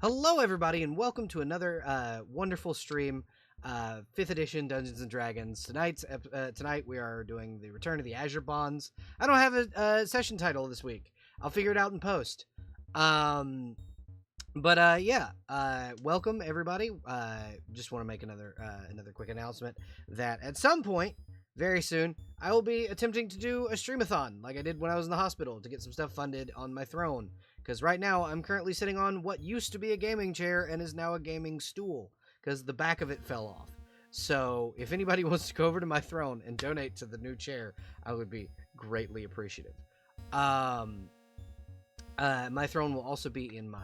Hello, everybody, and welcome to another wonderful stream, 5th edition Dungeons and Dragons. Tonight we are doing the Return of the Azure Bonds. I don't have a session title this week. I'll figure it out in post. Welcome everybody. Just want to make another quick announcement that at some point, very soon, I will be attempting to do a streamathon like I did when I was in the hospital to get some stuff funded on my throne. Because right now, I'm currently sitting on what used to be a gaming chair and is now a gaming stool, because the back of it fell off. So, if anybody wants to go over to my throne and donate to the new chair, I would be greatly appreciative. My throne will also be in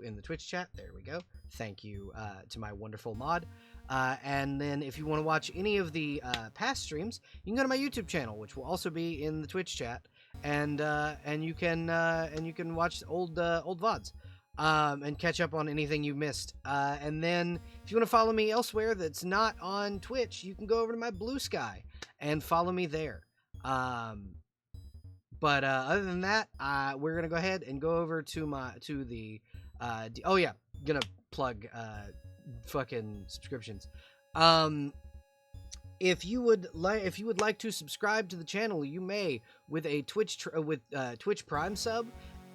in the Twitch chat. There we go. Thank you to my wonderful mod. And then, if you want to watch any of the past streams, you can go to my YouTube channel, which will also be in the Twitch chat. And you can watch old VODs and catch up on anything you missed. And then if you want to follow me elsewhere that's not on Twitch, you can go over to my Blue Sky and follow me there. Other than that, we're gonna go ahead and go over to the gonna plug fucking subscriptions. If you would like to subscribe to the channel, you may with a Twitch Prime sub.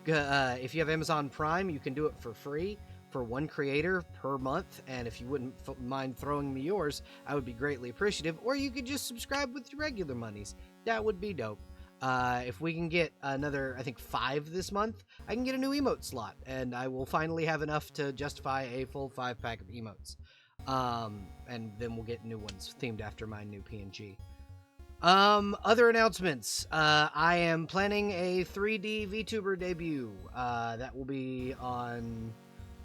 If you have Amazon Prime, you can do it for free for one creator per month. And if you wouldn't mind throwing me yours, I would be greatly appreciative. Or you could just subscribe with your regular monies. That would be dope. If we can get another, I think 5 this month, I can get a new emote slot, and I will finally have enough to justify a full 5-pack of emotes. And then we'll get new ones themed after my new PNG. Other announcements. I am planning a 3D VTuber debut. That will be on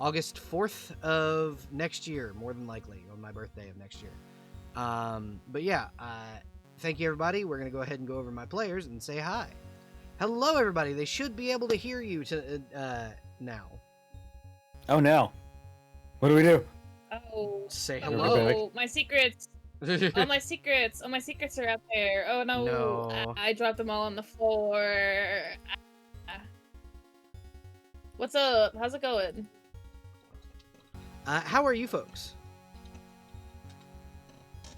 August 4th of next year, more than likely, on my birthday of next year. Thank you, everybody. We're going to go ahead and go over my players and say hi. Hello, everybody. They should be able to hear you now. Oh, no. What do we do? Oh, say hello. My secrets. All my secrets. All my secrets are out there. Oh no. No. I dropped them all on the floor. What's up? How's it going? How are you folks?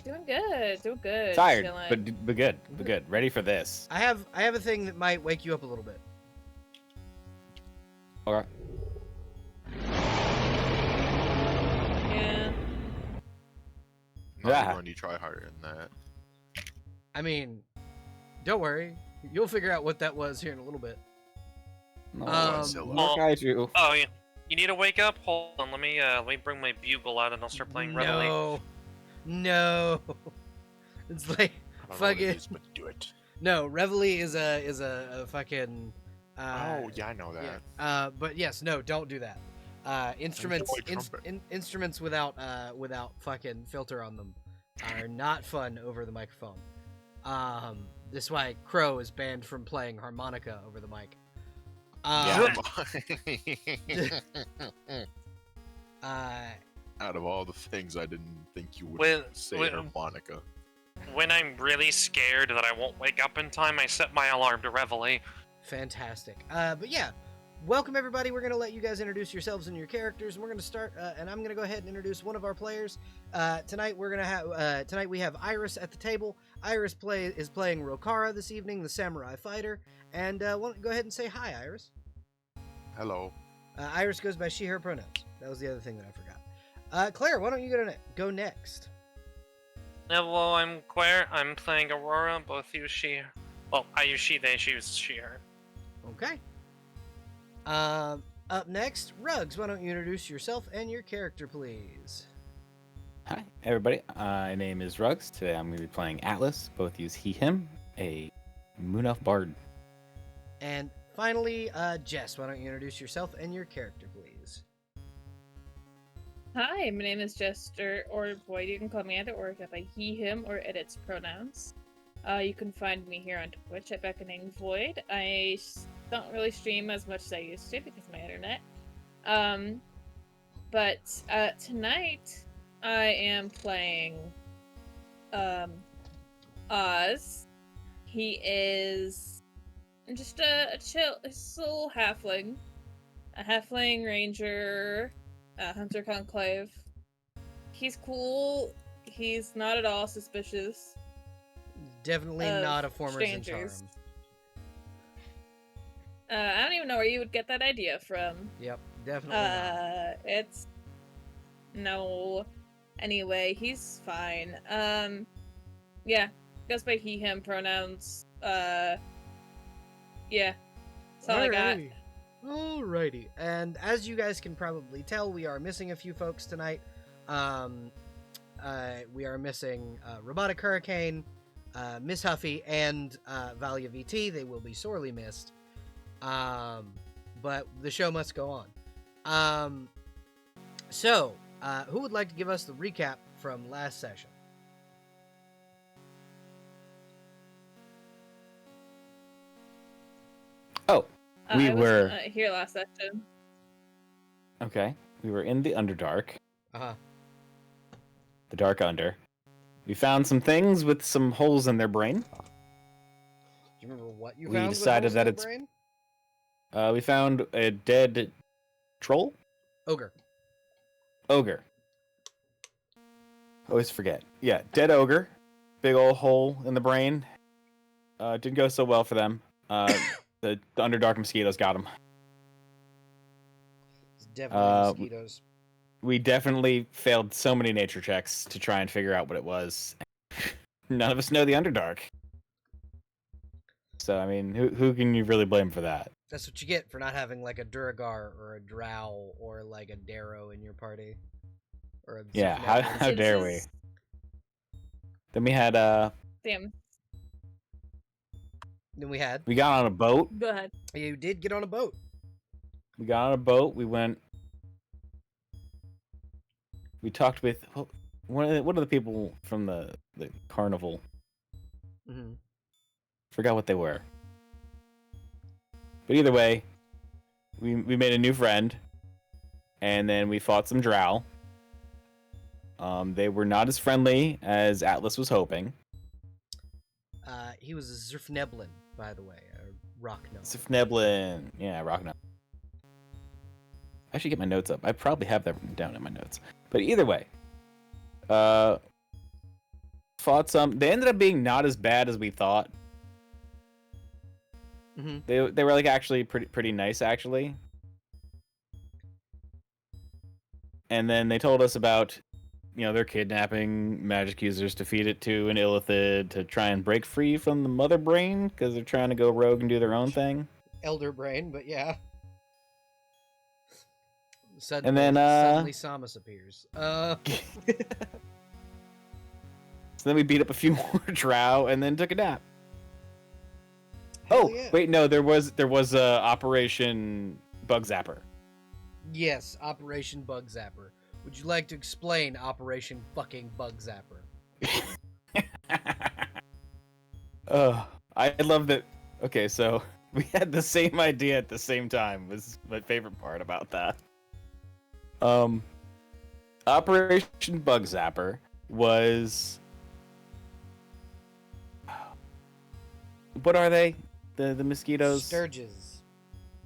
Doing good. Doing good. Tired, Chilling. but good. But good. Ready for this. I have a thing that might wake you up a little bit. Okay. Yeah. Not when you try harder than that. I mean, don't worry. You'll figure out what that was here in a little bit. No, Oh, yeah. You need to wake up? Hold on, let me bring my bugle out and I'll start playing Reveille. No. It's like fucking. Do it. No, Reveille is a fucking. Oh yeah, I know that. Yeah. But yes, no, don't do that. Instruments without fucking filter on them are not fun over the microphone. This is why Crow is banned from playing harmonica over the mic. Out of all the things, I didn't think you would say harmonica. When I'm really scared that I won't wake up in time, I set my alarm to Reveille. Fantastic. But yeah. Welcome, everybody. We're going to let you guys introduce yourselves and your characters, and we're going to start, and I'm going to go ahead and introduce one of our players. Tonight we have Iris at the table. Iris is playing Rokara this evening, the samurai fighter, and go ahead and say hi, Iris. Hello. Iris goes by she, her pronouns. That was the other thing that I forgot. Claire, why don't you go next? Hello, I'm Claire. I'm playing Aurora. Both use she. Well, I use she, they use she, her. Okay. Up next, Ruggs, why don't you introduce yourself and your character, please? Hi, everybody. My name is Ruggs. Today I'm going to be playing Atlas. Both use he, him, a Moon Elf Bard. And finally, Jess, why don't you introduce yourself and your character, please? Hi, my name is Jester, or Void. You can call me either or by he, him, or edits pronouns. You can find me here on Twitch at Beckoning Void. I don't really stream as much as I used to because of my internet. But tonight I am playing Oz. He is just a chill, he's a little halfling. A halfling ranger Hunter Conclave. He's cool. He's not at all suspicious. Definitely of not a former strangers. Zentarum. I don't even know where you would get that idea from. Yep, definitely not. It's no. Anyway, he's fine. Yeah, goes by he, him pronouns. Yeah, that's all I got. Alrighty. And as you guys can probably tell, we are missing a few folks tonight. We are missing Robotic Hurricane, Miss Huffy, and Valia VT. They will be sorely missed. But the show must go on. So, who would like to give us the recap from last session? Oh, we I were wasn't here last session. okay. We were in the Underdark, Uh-huh. the Dark Under. We found some things with some holes in their brain. Do you remember what you We found? with decided holes in that the it's- brain? We found a dead troll? Ogre. Ogre. Always forget. Yeah, dead ogre. Big old hole in the brain. Didn't go so well for them. The Underdark mosquitoes got him. It's definitely Uh, mosquitoes. We definitely failed so many nature checks to try and figure out what it was. None of us know the Underdark. So, I mean, who can you really blame for that? That's what you get for not having like a Duragar or a Drow or like a Darrow in your party. Or a Yeah, Zufnebel. how This dare we? is- Then we had, Damn. Then we had. we got on a boat. Go ahead. You did get on a boat. We got on a boat. We went. We talked with one of the people from the carnival. Mm-hmm. Forgot what they were. But either way, we made a new friend, and then we fought some drow. They were not as friendly as Atlas was hoping. He was a Zufneblin, by the way, a rock gnome. Sifneblin, yeah, Rocknut. I should get my notes up. I probably have that written down in my notes. But either way, fought some. They ended up being not as bad as we thought. Mm-hmm. They were like actually pretty nice actually. And then they told us about, they're kidnapping magic users to feed it to an illithid to try and break free from the mother brain because they're trying to go rogue and do their own thing. Elder brain, but yeah. Suddenly, And then, suddenly Samus appears. So then we beat up a few more drow and then took a nap. Hell Oh, yeah. wait, no, there was Operation Bug Zapper. Yes, Operation Bug Zapper. Would you like to explain Operation fucking Bug Zapper? I love that. Okay, so we had the same idea at the same time. Was my favorite part about that. Operation Bug Zapper was. What are they? The mosquitoes? Sturges.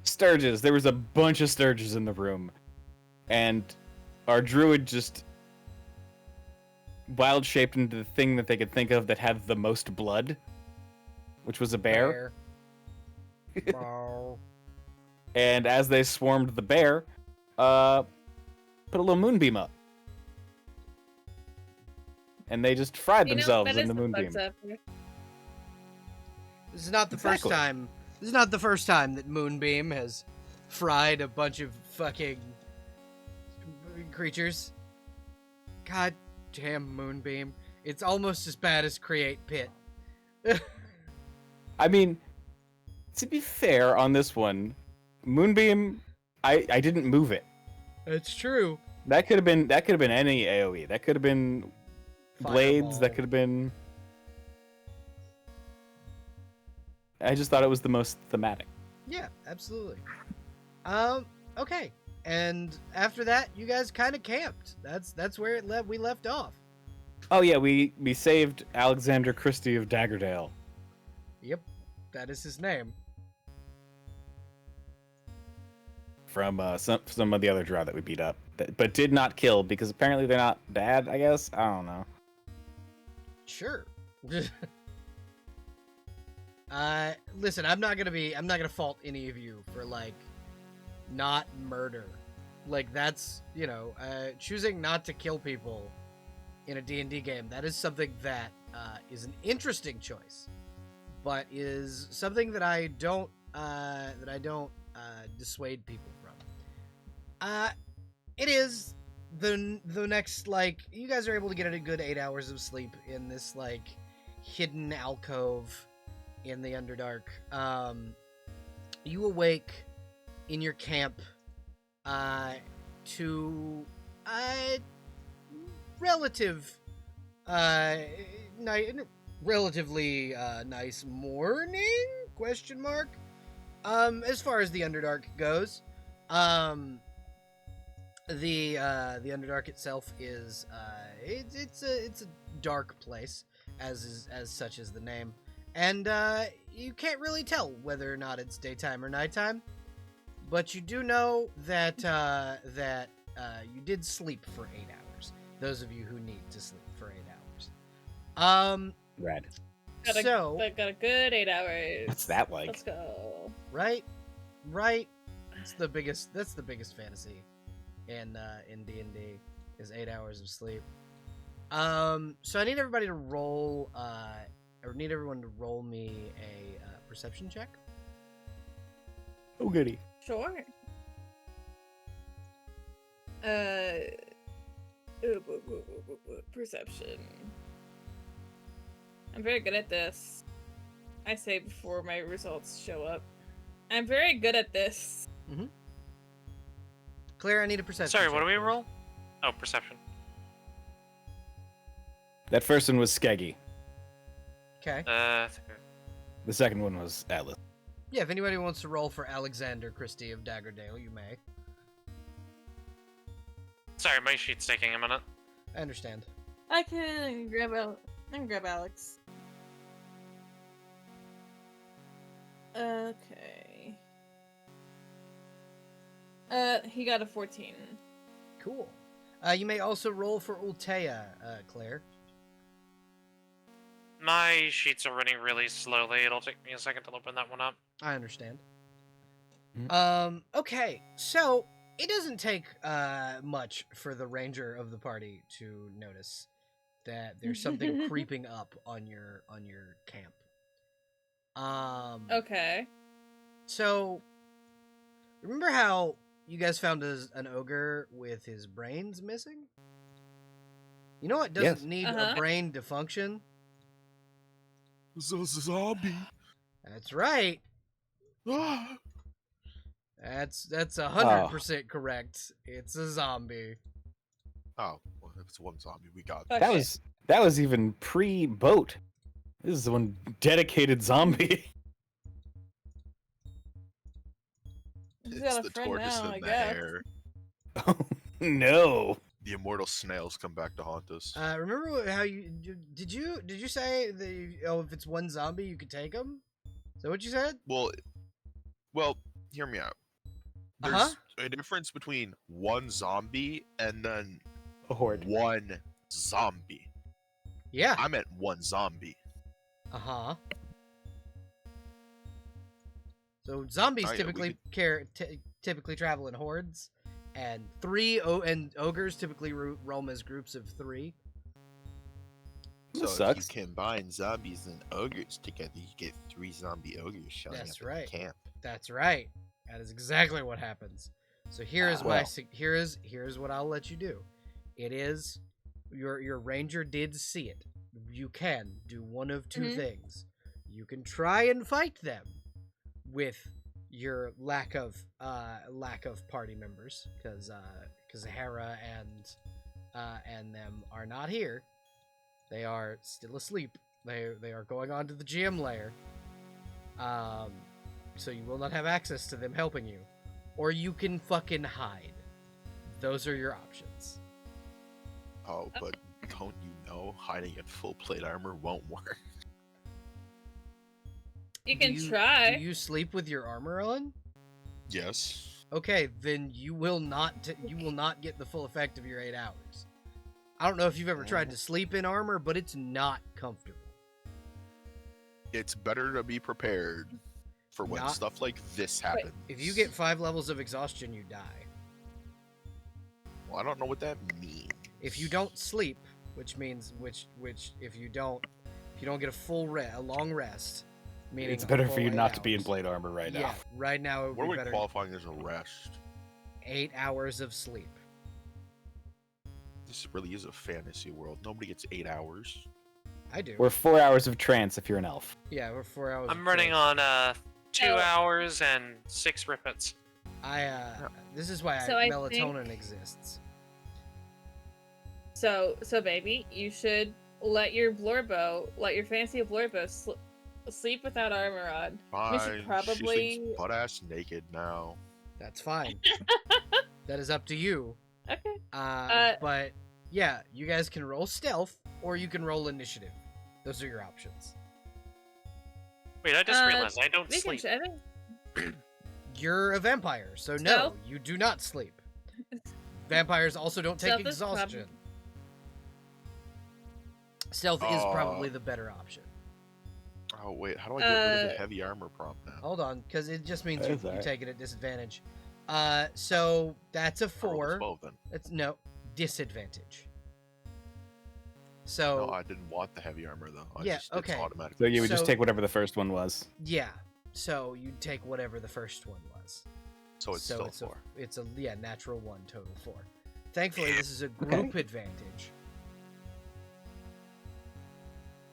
Sturges. There was a bunch of sturges in the room, and our druid just wild shaped into the thing that they could think of that had the most blood, which was a bear. Bow. And as they swarmed the bear, put a little moonbeam up, and they just fried themselves that in the is moonbeam. Bug Zapper. This is not the first Exactly. time. This is not the first time that Moonbeam has fried a bunch of fucking creatures. God damn Moonbeam. It's almost as bad as Create Pit. I mean, to be fair on this one, moonbeam, I didn't move it. It's true. That could have been any AoE. That could have been blades. Fireball. That could have been. I just thought it was the most thematic. Yeah, absolutely. Okay. And after that, you guys kind of camped. That's where we left off. Oh yeah, we saved Alexander Christie of Daggerdale. Yep, that is his name. from some of the other drow that we beat up, but did not kill because apparently they're not bad. I guess I don't know. Sure. Listen, I'm not gonna fault any of you for like not murder. Like that's, choosing not to kill people in a D&D game. That is something that is an interesting choice, but is something that I don't dissuade people from. It is the next, like, you guys are able to get a good 8 hours of sleep in this like hidden alcove in the Underdark. You awake in your camp to relatively nice morning, question mark, as far as the Underdark goes. The Underdark itself is it's a dark place, as such as the name, and you can't really tell whether or not it's daytime or nighttime, but you do know that you did sleep for 8 hours. Those of you who need to sleep for 8 hours. Rad. Got a good 8 hours. What's that like? Let's go. Right. That's the biggest fantasy in D&D is 8 hours of sleep. So I need everybody to roll. I need everyone to roll me a perception check. Oh goody. Sure. Perception. I'm very good at this. I say before my results show up. I'm very good at this. Mm-hmm. Claire, I need a perception. Sorry, check, what do we please. roll? Oh, perception. That first one was Skeggy. Okay. The second one was Atlas. Yeah, if anybody wants to roll for Alexander Christie of Daggerdale, you may. Sorry, my sheet's taking a minute. I understand. I can grab Alex. Okay. He got a 14. Cool. You may also roll for Ultea, Claire. My sheets are running really slowly. It'll take me a second to open that one up. I understand. Mm-hmm. Okay, so it doesn't take much for the ranger of the party to notice that there's something creeping up on your camp. Okay. So remember how you guys found an ogre with his brains missing? You know what doesn't Yes. need Uh-huh. a brain to function? Zombie. That's right. Ah. That's 100% correct. It's a zombie. Oh, well, if it's one zombie, we got Okay. That was even pre-boat. This is one dedicated zombie. He's It's got a the friend tortoise now, I and the guess. hare. Oh no. The immortal snails come back to haunt us. Remember how did you say that if it's one zombie you could take him? Is that what you said? Well, hear me out. There's Uh-huh. a difference between one zombie and then A horde. one zombie. Yeah. I meant one zombie. Uh-huh. So zombies Oh, yeah, typically travel in hordes, and ogres typically roam as groups of 3. So That sucks. if you combine zombies and ogres together, you get 3 zombie ogres showing That's up right. at the camp. That's right. That is exactly what happens. So here is here's what I'll let you do. It is your ranger did see it. You can do one of 2 things. You can try and fight them with your lack of party members, because Hera and them are not here. They are still asleep. They are going on to the GM lair. So you will not have access to them helping you. Or you can fucking hide. Those are your options. Oh, but don't you know hiding in full plate armor won't work? You can Do try. Do you sleep with your armor on? Yes. Okay, then you will not get the full effect of your 8 hours. I don't know if you've ever tried to sleep in armor, but it's not comfortable. It's better to be prepared for when stuff like this happens. If you get 5 levels of exhaustion, you die. Well, I don't know what that means. If you don't sleep, which means if you don't get a long rest, meaning It's better for you not to hours. be in blade armor right now. Yeah, right now it would What are be we better. qualifying as a rest? 8 hours of sleep. This really is a fantasy world. Nobody gets 8 hours. I do. We're 4 hours of trance if you're an elf. Yeah, we're 4 hours. I'm running on 2 hours and 6 rippets. This is why So I melatonin exists. So baby, you should let your fancy Blorbo sleep without armor on. We should probably. She's butt ass naked now. That's fine. That is up to you. Okay. But yeah, you guys can roll stealth or you can roll initiative. Those are your options. Wait, I just realized I don't We can sleep. You're a vampire, so no, Stealth? you do not sleep. Vampires also don't take Stealth is exhaustion. Stealth is probably the better option. Oh wait, how do I get rid of the heavy armor prompt now? Hold on, because it just means That's you alright. take it at disadvantage. So that's a I rolled a 4. 12 then. That's disadvantage. So No, I didn't want the heavy armor though. It's okay. automatic. So you would just So- take whatever the first one was. yeah, so you take whatever the first one was. So it's still 4. It's a natural 1, total 4. Thankfully, this is a group advantage.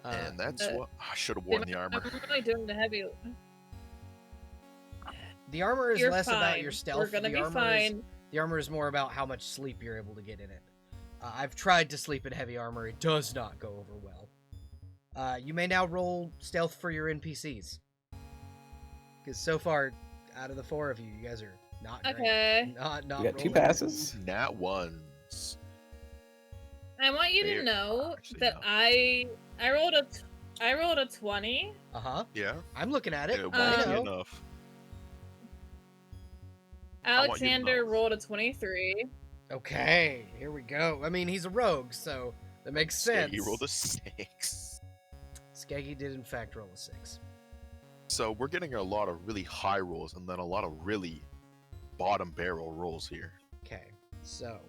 And that's what I should have worn the armor. I'm really doing the heavy. The armor is You're less about fine. your stealth. We're gonna the be armor fine. The armor is more about how much sleep you're able to get in it. I've tried to sleep in heavy armor. It does not go over well. You may now roll stealth for your NPCs. Because so far, out of the 4 of you, you guys are not great. Okay. Not You got 2 rolling. passes. Nat 1s. I want you They're to know actually that not. I rolled a 20. Uh-huh. Yeah. I'm looking at it. It won't I be know. enough. Alexander know. rolled a 23. Okay, here we go. I mean, he's a rogue, so that makes sense. He rolled a 6. Skeggy did, in fact, roll a 6. So we're getting a lot of really high rolls and then a lot of really bottom barrel rolls here. Okay, so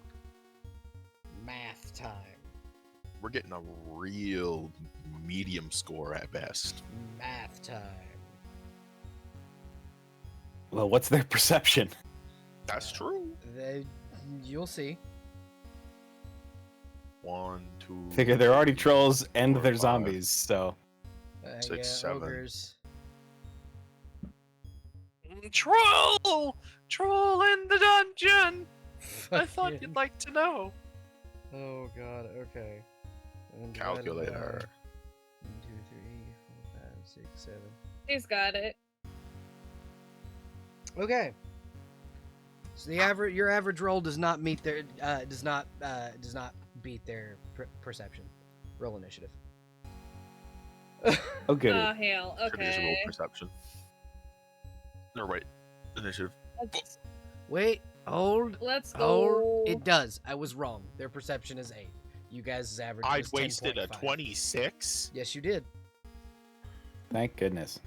math time. We're getting a real medium score at best. Math time. Well, what's their perception? That's true. You'll see. 1, 2. Figure they're already trolls and 4, they're 5. zombies, so 6, yeah, 7. ogres. Troll in the dungeon. I thought Fucking- you'd like to know. Oh god. Okay. And Calculator. 1, 2, 3, 4, 5, 6, 7. He's got it. Okay. So your average roll does not meet their does not beat their perception. Roll initiative. oh good. Oh, hell. Should we just roll Okay. perception? No, wait. Initiative. Wait, hold. Let's Hold. go. It does. I was wrong. Their perception is 8. You guys' average I was wasted a 10.5. 26. Yes, you did. Thank goodness.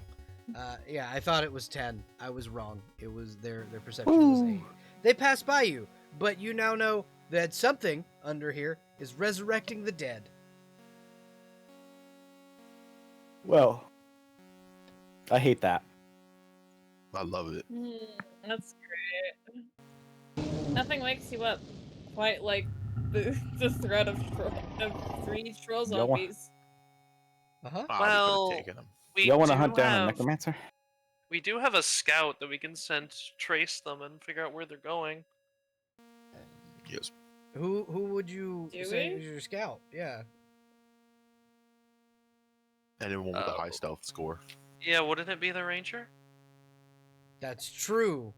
Yeah, I thought it was 10. I was wrong. It was their perception was 8. They passed by you, but you now know that something under here is resurrecting the dead. Well, I hate that. I love it. That's great. Nothing wakes you up quite like the threat of 3 troll Y'all want- zombies. Uh-huh. Ah, Well, we could have taken him. We Y'all want to do hunt down a have- necromancer? We do have a scout that we can send to trace them and figure out where they're going. Yes. Who would you Do say we? is your scout? Yeah. Anyone with a high Oh. stealth score. Yeah, wouldn't it be the ranger? That's true.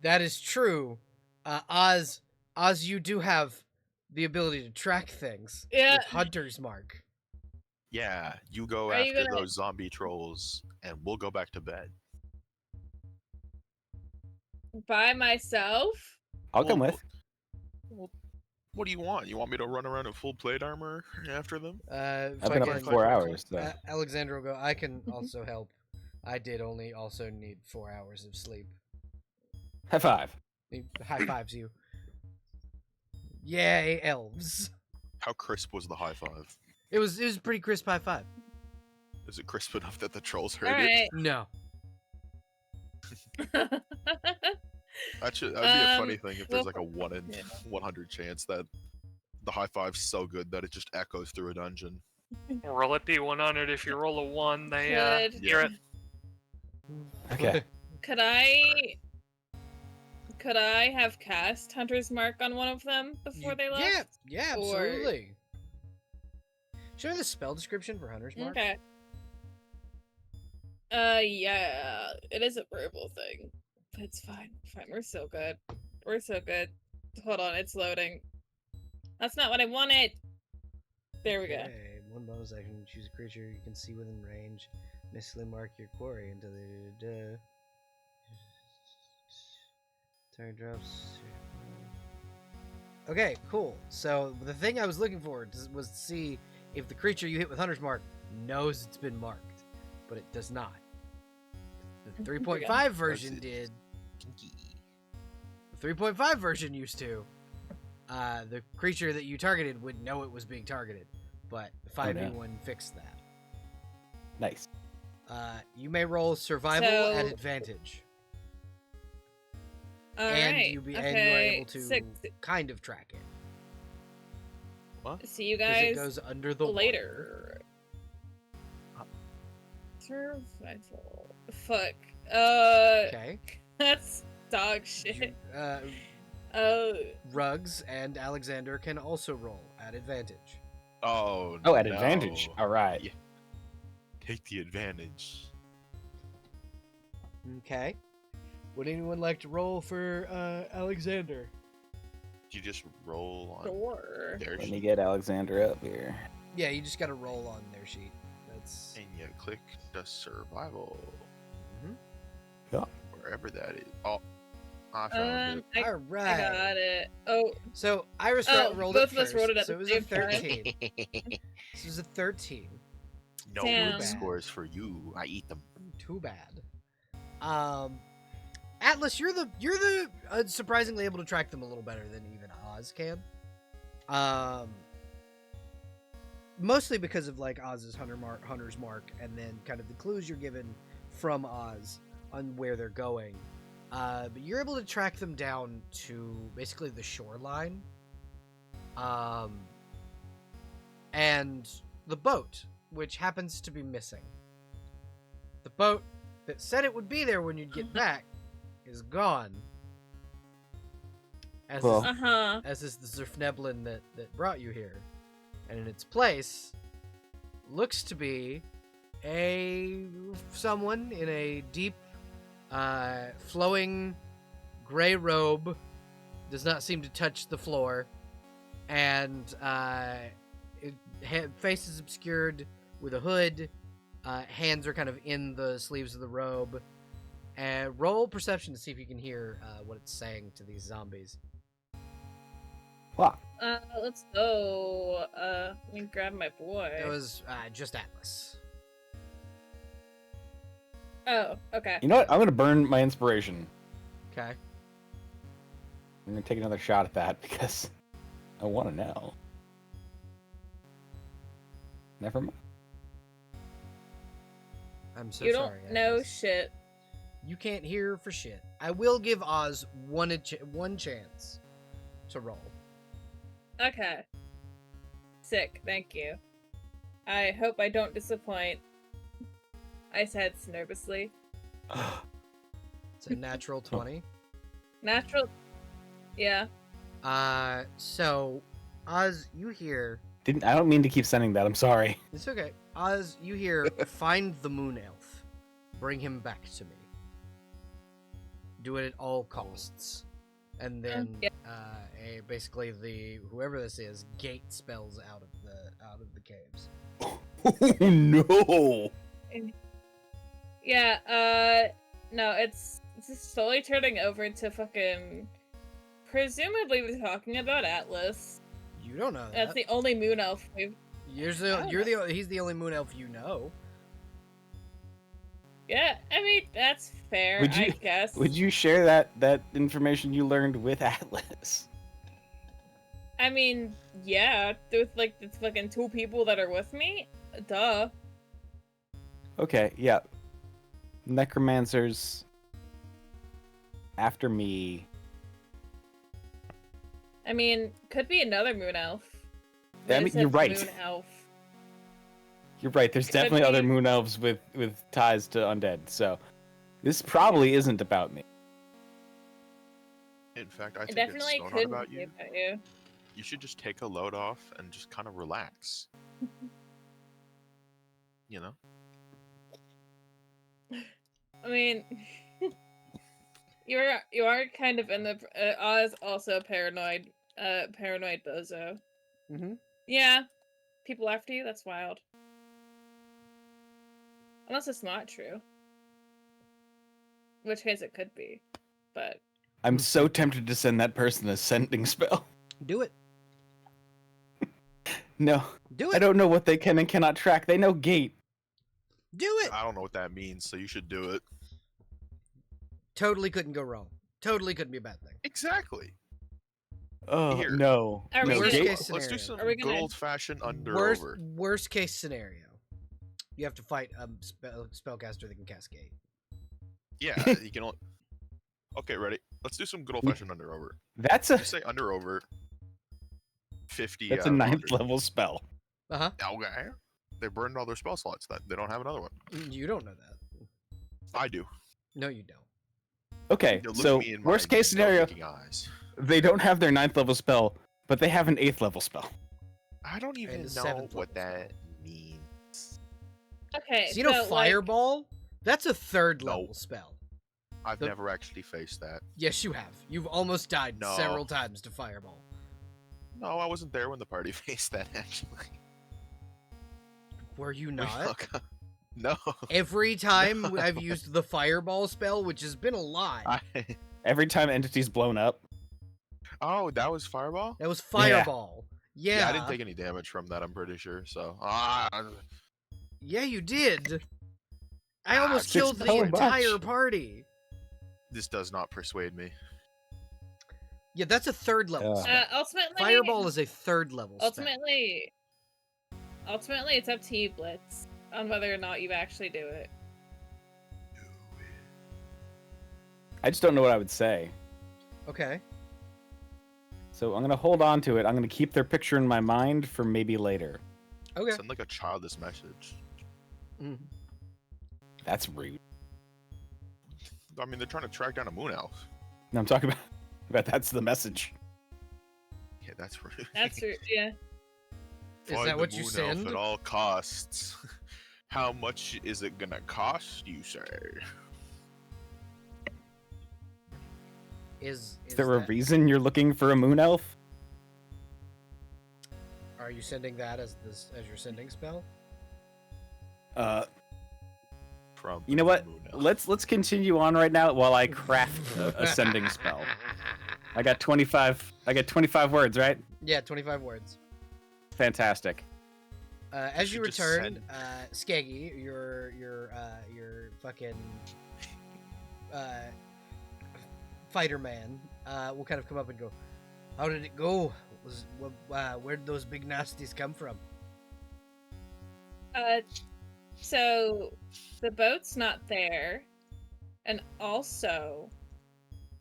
That is true. Oz, you do have the ability to track things Yeah. with Hunter's Mark. Yeah, you go Are you after gonna- those zombie trolls, and we'll go back to bed. by myself. I'll come Well, with. Well, what do you want? You want me to run around in full plate armor after them? I've been up for Fucking 4 hours, so. Alexander will go. I can also help. I did only also need 4 hours of sleep. High five. He high fives you. Yay, elves! How crisp was the high five? It was a pretty crisp high five. Is it crisp enough that the trolls All heard it? right. No. That'd be a funny thing if there's well, like a 1 in yeah. 100 chance that the high five's so good that it just echoes through a dungeon. Roll it D100. If you roll a 1, they Could- hear it. Okay. Could I have cast Hunter's Mark on one of them before they left? Yeah, Or- absolutely. Show me the spell description for Hunter's Mark. Okay. Yeah, it is a verbal thing. But it's fine. Fine, we're so good. We're so good. Hold on, it's loading. That's not what I wanted! There we go. Okay, one bonus action. Choose a creature you can see within range. Mystically mark your quarry until the turn drops. Okay, cool. So the thing I was looking for was to see if the creature you hit with Hunter's Mark knows it's been marked, but it does not. The 3.5 version it. did. The 3.5 version used to. The creature that you targeted would know it was being targeted, but the 5v1 fixed that. Nice. You may roll survival So- at advantage, Alright. and you are able to Six. kind of track it See you because it guys goes under the water. later. Survival. Fuck. Okay. That's dog You- shit. uh, Rugs and Alexander can also roll at advantage. Oh, Oh, at no. advantage. All right. Yeah. Take the advantage. Okay. Would anyone like to roll for Alexander? Do you just roll on Sure. their Let me sheet get Alexander up here. Yeah, you just got to roll on their sheet. That's and you click the survival Mhm. Yeah. wherever that is. Oh, I found it. all I right. got it. Oh, So Iris Oh, rolled both it of us first, rolled it at so the it was same a time. 13. This was a 13. No Damn. good scores for you. I eat them. Too bad. Atlas, you're the surprisingly able to track them a little better than even Oz can. Mostly because of like Oz's Hunter's Mark, and then kind of the clues you're given from Oz on where they're going. But you're able to track them down to basically the shoreline. And the boat, which happens to be missing. The boat that said it would be there when you'd get back is gone. As Well- is, uh-huh. as is the Zerfneblin that brought you here. And in its place looks to be someone in a deep flowing gray robe, does not seem to touch the floor, and face is obscured with a hood. Hands are kind of in the sleeves of the robe. Roll perception to see if you can hear what it's saying to these zombies. Wow. Let's go. Let me grab my boy. It was just Atlas. Oh, okay. You know what? I'm gonna burn my inspiration. Okay. I'm gonna take another shot at that because I want to know. Never mind. I'm so You don't sorry. know Atlas. shit. You can't hear for shit. I will give Oz one chance to roll. Okay. Sick, thank you. I hope I don't disappoint. I said nervously. It's a natural 20. Natural. Yeah. So Oz, you hear. I don't mean to keep sending that. I'm sorry. It's okay. Oz, you hear. Find the moon elf. Bring him back to me. Do it at all costs. And then, Yeah. basically whoever this is, gate spells out of the caves. Oh no! Yeah, no, it's is slowly turning over to fucking. Presumably, we're talking about Atlas. You don't know that. That's the only moon elf we've. He's the only moon elf you know. Yeah, I mean that's fair. Would you- I guess. Would you share that information you learned with Atlas? I mean, yeah, with like the fucking 2 people that are with me. Duh. Okay, yeah. Necromancers after me. I mean, could be another moon elf. I mean, It says you're right. Moon elf. You're right. There's Could definitely other be. moon elves with ties to undead. So this probably isn't about me. In fact, I It think definitely it's so not could about be you. about you. You should just take a load off and just kind of relax. You know? I mean, you are kind of in the Oz also paranoid bozo. Mm-hmm. Yeah, people after you. That's wild. Unless it's not true, in which case it could be. But I'm so tempted to send that person a sending spell. Do it. No, Do I it. don't know what they can and cannot track. They know gate. Do it. I don't know what that means, so you should do it. Totally couldn't go wrong. Totally couldn't be a bad thing. Exactly. Oh Here. no, Are we no Worst gonna- gate. case Let's do scenario. some Are we good gonna- old-fashioned under Worst over. worst case scenario. You have to fight a spellcaster that can cast gate. Yeah, you can. Okay, ready? Let's do some good old-fashioned under over. That's a Just say under over. 50. that's a out of 9th 100. level spell. Uh-huh. Okay. They burned all their spell slots. That they don't have another one. You don't know that. I do. No, you don't. Okay, Now look so at me in worst my case scenario, no-thinking eyes. they don't have their 9th level spell, but they have an 8th level spell. I don't even a know 7th what level that means. okay, So you know so, like, Fireball? That's a 3rd No. level spell. I've The- never actually faced that. Yes, you have. You've almost died No. several times to Fireball. No, I wasn't there when the party faced that. Actually, Were you We not? fuck- No. Every time I've used the Fireball spell, which has been a lot, Every time entity's blown up. Oh, that was fireball. that was Fireball. Yeah. I didn't take any damage from that. I'm pretty sure. So, Yeah, you did. I Ah, almost it's killed the so entire much. party. this does not persuade me. Yeah, that's a 3rd level Yeah. spell. ultimately, Fireball is a 3rd level spell. Ultimately, it's up to you, Blitz, on whether or not you actually do it. I just don't know what I would say. Okay. So I'm gonna hold on to it. I'm gonna keep their picture in my mind for maybe later. Okay. Send like a childish message. Mhm. That's rude. I mean, they're trying to track down a moon elf. No, I'm talking about that's the message. Yeah, that's rude. That's yeah. Is Find that the what you moon send? elf at all costs. How much is it gonna cost you, sir? Is Is there a that- reason you're looking for a moon elf? Are you sending that as your sending spell? From You know what? moon elf. Let's continue on right now while I craft a sending spell. I got 25. I got 25 words, right? Yeah, 25 words. Fantastic. As you should just return, send- Skaggy, your fucking fighter man, will kind of come up and go, "How did it go? Where'd those big nasties come from?" So the boat's not there, and also,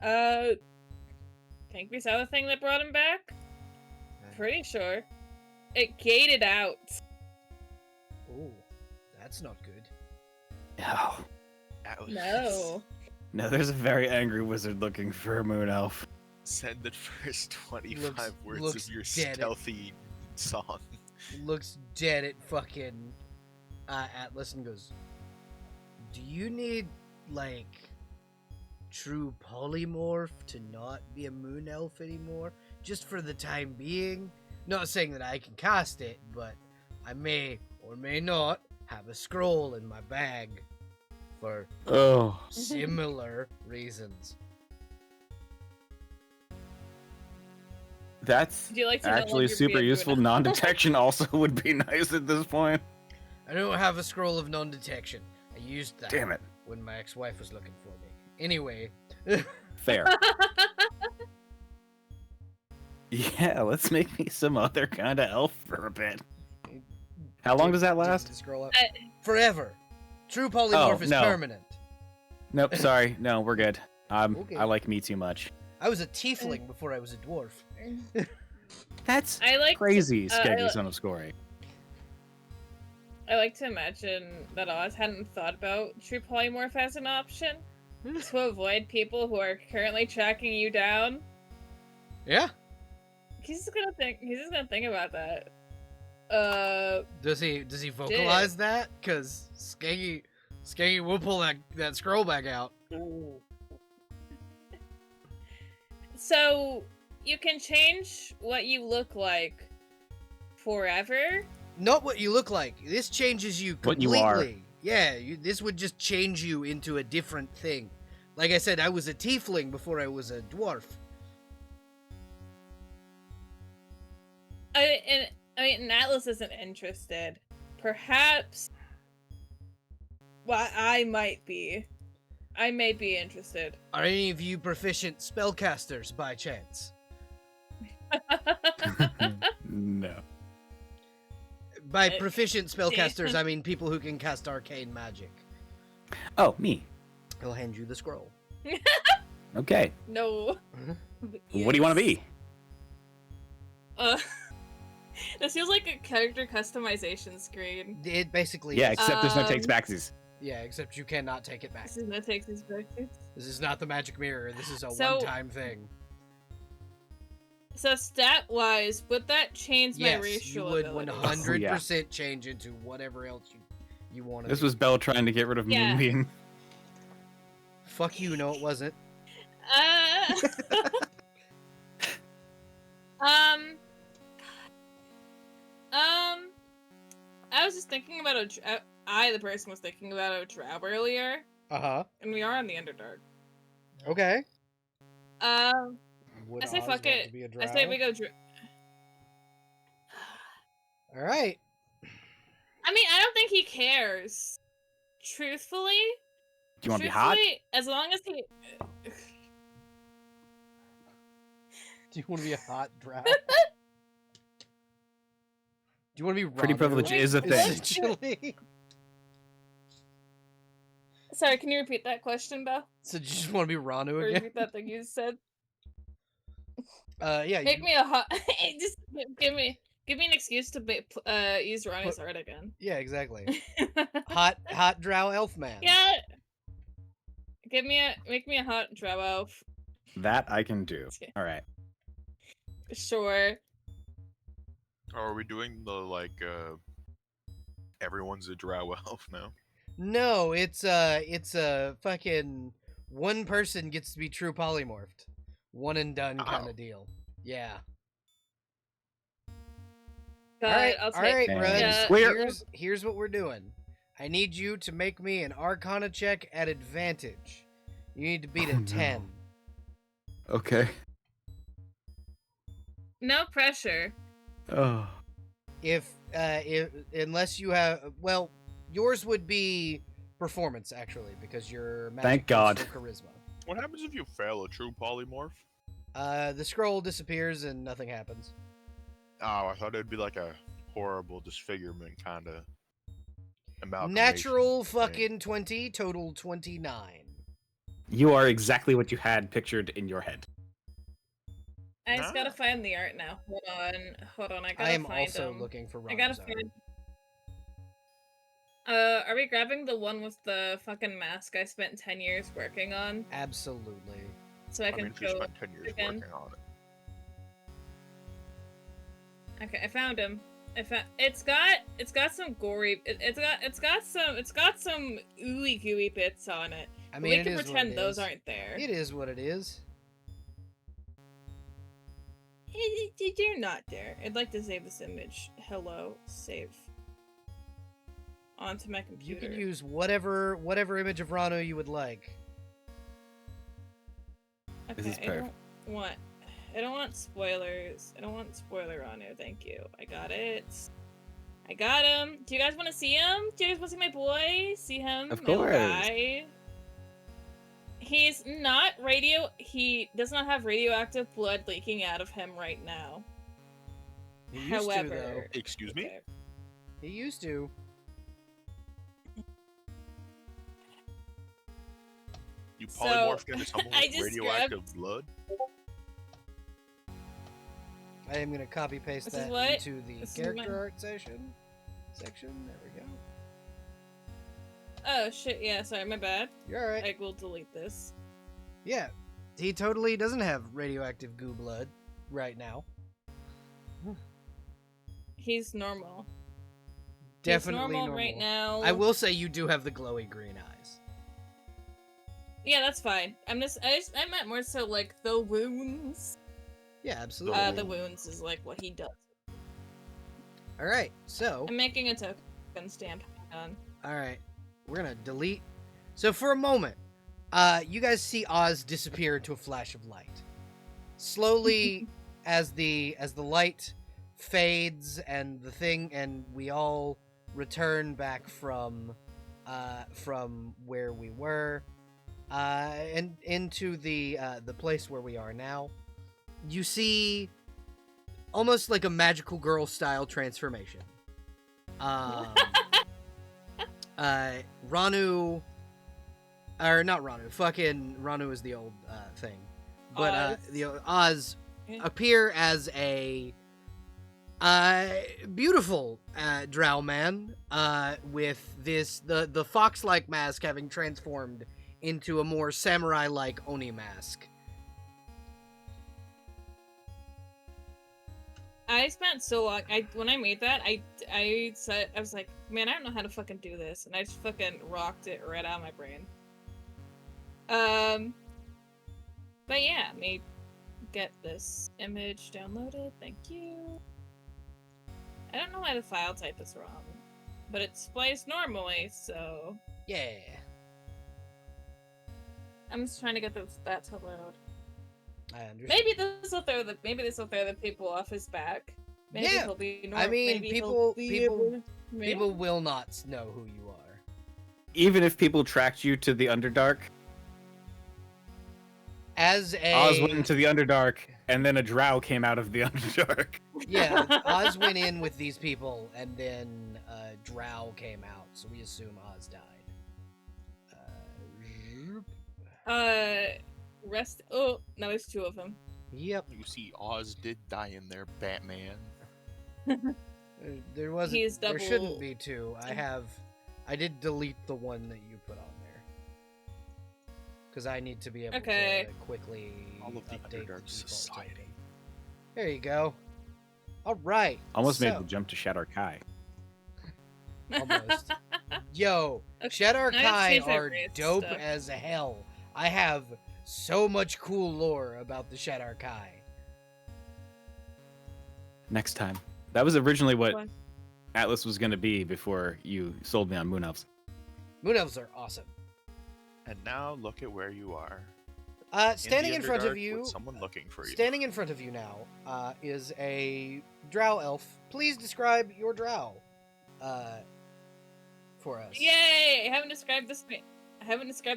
think we saw the thing that brought him back. Pretty sure it gated out. Ooh, that's not good. No. That was- No. No, there's a very angry wizard looking for a moon elf. Send the first 25 Looks- words looks of your dead. stealthy song. Looks dead at fucking Atlas and goes, "Do you need like true polymorph to not be a moon elf anymore? Just for the time being? Not saying that I can cast it, but I may or may not have a scroll in my bag for Oh. similar reasons. That's Do you like to no actually longer be super a useful. druid? Non-detection also would be nice at this point. I don't have a scroll of non-detection. I used that Damn it. when my ex-wife was looking for me. Anyway. Fair. Yeah, let's make me some other kind of elf for a bit. How long does that last? Scroll up. Forever. True polymorph is no. permanent. Nope, sorry. No, we're good. Okay. I like me too much. I was a tiefling before I was a dwarf. That's I like crazy, to, Skeggy son of Scory. I like to imagine that Oz hadn't thought about true polymorph as an option to avoid people who are currently tracking you down. Yeah. He's just gonna think about that. Does he vocalize that? Cause Skeggy will pull that scroll back out. So you can change what you look like forever. Not what you look like. This changes you What completely. you are. Yeah, this would just change you into a different thing. Like I said, I was a tiefling before I was a dwarf. I mean, Atlas isn't interested. Perhaps. Well, I might be. I may be interested. Are any of you proficient spellcasters by chance? No. By proficient spellcasters, I mean people who can cast arcane magic. Oh, me. He'll hand you the scroll. Okay. No. What do you want to be? This feels like a character customization screen. It basically Yeah, is. except there's no takes backsies. Yeah, except you cannot take it back. This is no takes his back. This is not the magic mirror. This is a So- one-time thing. So stat-wise, would that change my Yes, you racial would abilities? 100% change into whatever else you want to This be. was Belle trying to get rid of Yeah. Moonbeam. Fuck you, no it wasn't. I was just thinking about the person was thinking about a drow earlier, Uh-huh. and we are on the Underdark. Okay. I Would say Oz fuck want it. to be a I say we drow? go Alright. I mean, I don't think he cares. Truthfully. Do you want to be hot? As long as he... Do you want to be a hot drow? Do you want to be Pretty Ranu, privilege is a thing. essentially? Sorry, can you repeat that question, Belle? So you just want to be Ranu Or again? repeat that thing you said? Yeah. Make me a hot... Just give me an excuse to use Ronnie's art again. Yeah, exactly. hot drow elf man. Yeah. Make me a hot drow elf. That I can do. All right. Sure. Are we doing the everyone's a drow elf now? No, it's a fucking one person gets to be true polymorphed. One and done kind Oh. of deal. Yeah. God, Alright, I'll take alright, And Ruds. Yeah. clear. Here's what we're doing. I need you to make me an Arcana check at advantage. You need to beat a Oh, no. 10. Okay. No pressure. Oh. If unless you have, well, yours would be performance actually because you're Thank God. charisma. What happens if you fail a true polymorph? The scroll disappears and nothing happens. Oh, I thought it'd be like a horrible disfigurement kind of amalgamation. Natural thing. fucking 20, total 29. You are exactly what you had pictured in your head. I just gotta Ah. find the art now. Hold on. I gotta I am find also them. looking for I gotta Ron's art. find. Are we grabbing the one with the fucking mask I spent 10 years working on? Absolutely. So I I can mean, if you show. spent 10 years again. working on it. Okay, I found him. It's got some gory. It's got some ooey gooey bits on it. I But mean, we it can is what pretend it those is. aren't there. It is what it is. They're not there. I'd like to save this image. Hello, save. onto my You computer. can use whatever image of Ranu you would like. Okay, This is perfect. I don't want spoilers. I don't want spoiler on it. Thank you. I got it. I got him. Do you guys want to see him? Do you guys want to see my boy? See him? Of My little course. guy? He's not He does not have radioactive blood leaking out of him right now. He used to, though. However, Excuse me? okay. He used to. You So, polymorphed into someone I with just radioactive blood? I am gonna copy paste This is that what- into the this is character my- art section. There we go. Oh shit! Yeah, sorry, my bad. You're alright. I will delete this. Yeah, he totally doesn't have radioactive goo blood right now. He's normal. Definitely He's normal right now. I will say you do have the glowy green eyes. Yeah, that's fine. I meant more so like the wounds. Yeah, absolutely. The wounds is like what he does. All right, so I'm making a token stamp. Hang on. all right, we're gonna delete. So for a moment, you guys see Oz disappear into a flash of light. Slowly, as the light fades and we all return back from where we were, and into the place where we are now. You see almost like a magical girl style transformation. Ranu, or not Ranu, fucking Ranu is the old thing, but Oz. the Oz Yeah. appear as a beautiful drow man with the fox-like mask having transformed into a more samurai-like Oni mask. I spent so long. When I made that, I said I was like, man, I don't know how to fucking do this, and I just fucking rocked it right out of my brain. But yeah, let me get this image downloaded. Thank you. I don't know why the file type is wrong, but it displays normally, so Yeah. I'm just trying to get that to load. I understand. Maybe this will throw the people off his back. Maybe Yeah, he'll be I mean, maybe he'll be able- People will not know who you are. Even if people tracked you to the Underdark, As a Oz went into the Underdark, and then a drow came out of the Underdark. yeah, Oz went in with these people, and then Drow came out, so we assume Oz died. Rest. Oh, no, there's two of them. Yep. You see, Oz did die in there, Batman. There wasn't. He's There shouldn't double- be two. I did delete the one that you put on there because I need to be able Okay. to quickly All of the update Underdark default society. token. There you go. All right. Almost made so- the jump to Shadow Kai. Almost. Yo, Okay, Shadow now I have to Kai change my are race dope stuff. as hell. I have so much cool lore about the Shadow Kai. Next time. That was originally what What? Atlas was going to be before you sold me on Moon Elves. Moon Elves are awesome. And now look at where you are. Standing the in front of Underdark you, with someone looking for you. standing in front of you now, is a drow elf. Please describe your drow, for us. Yay! I haven't described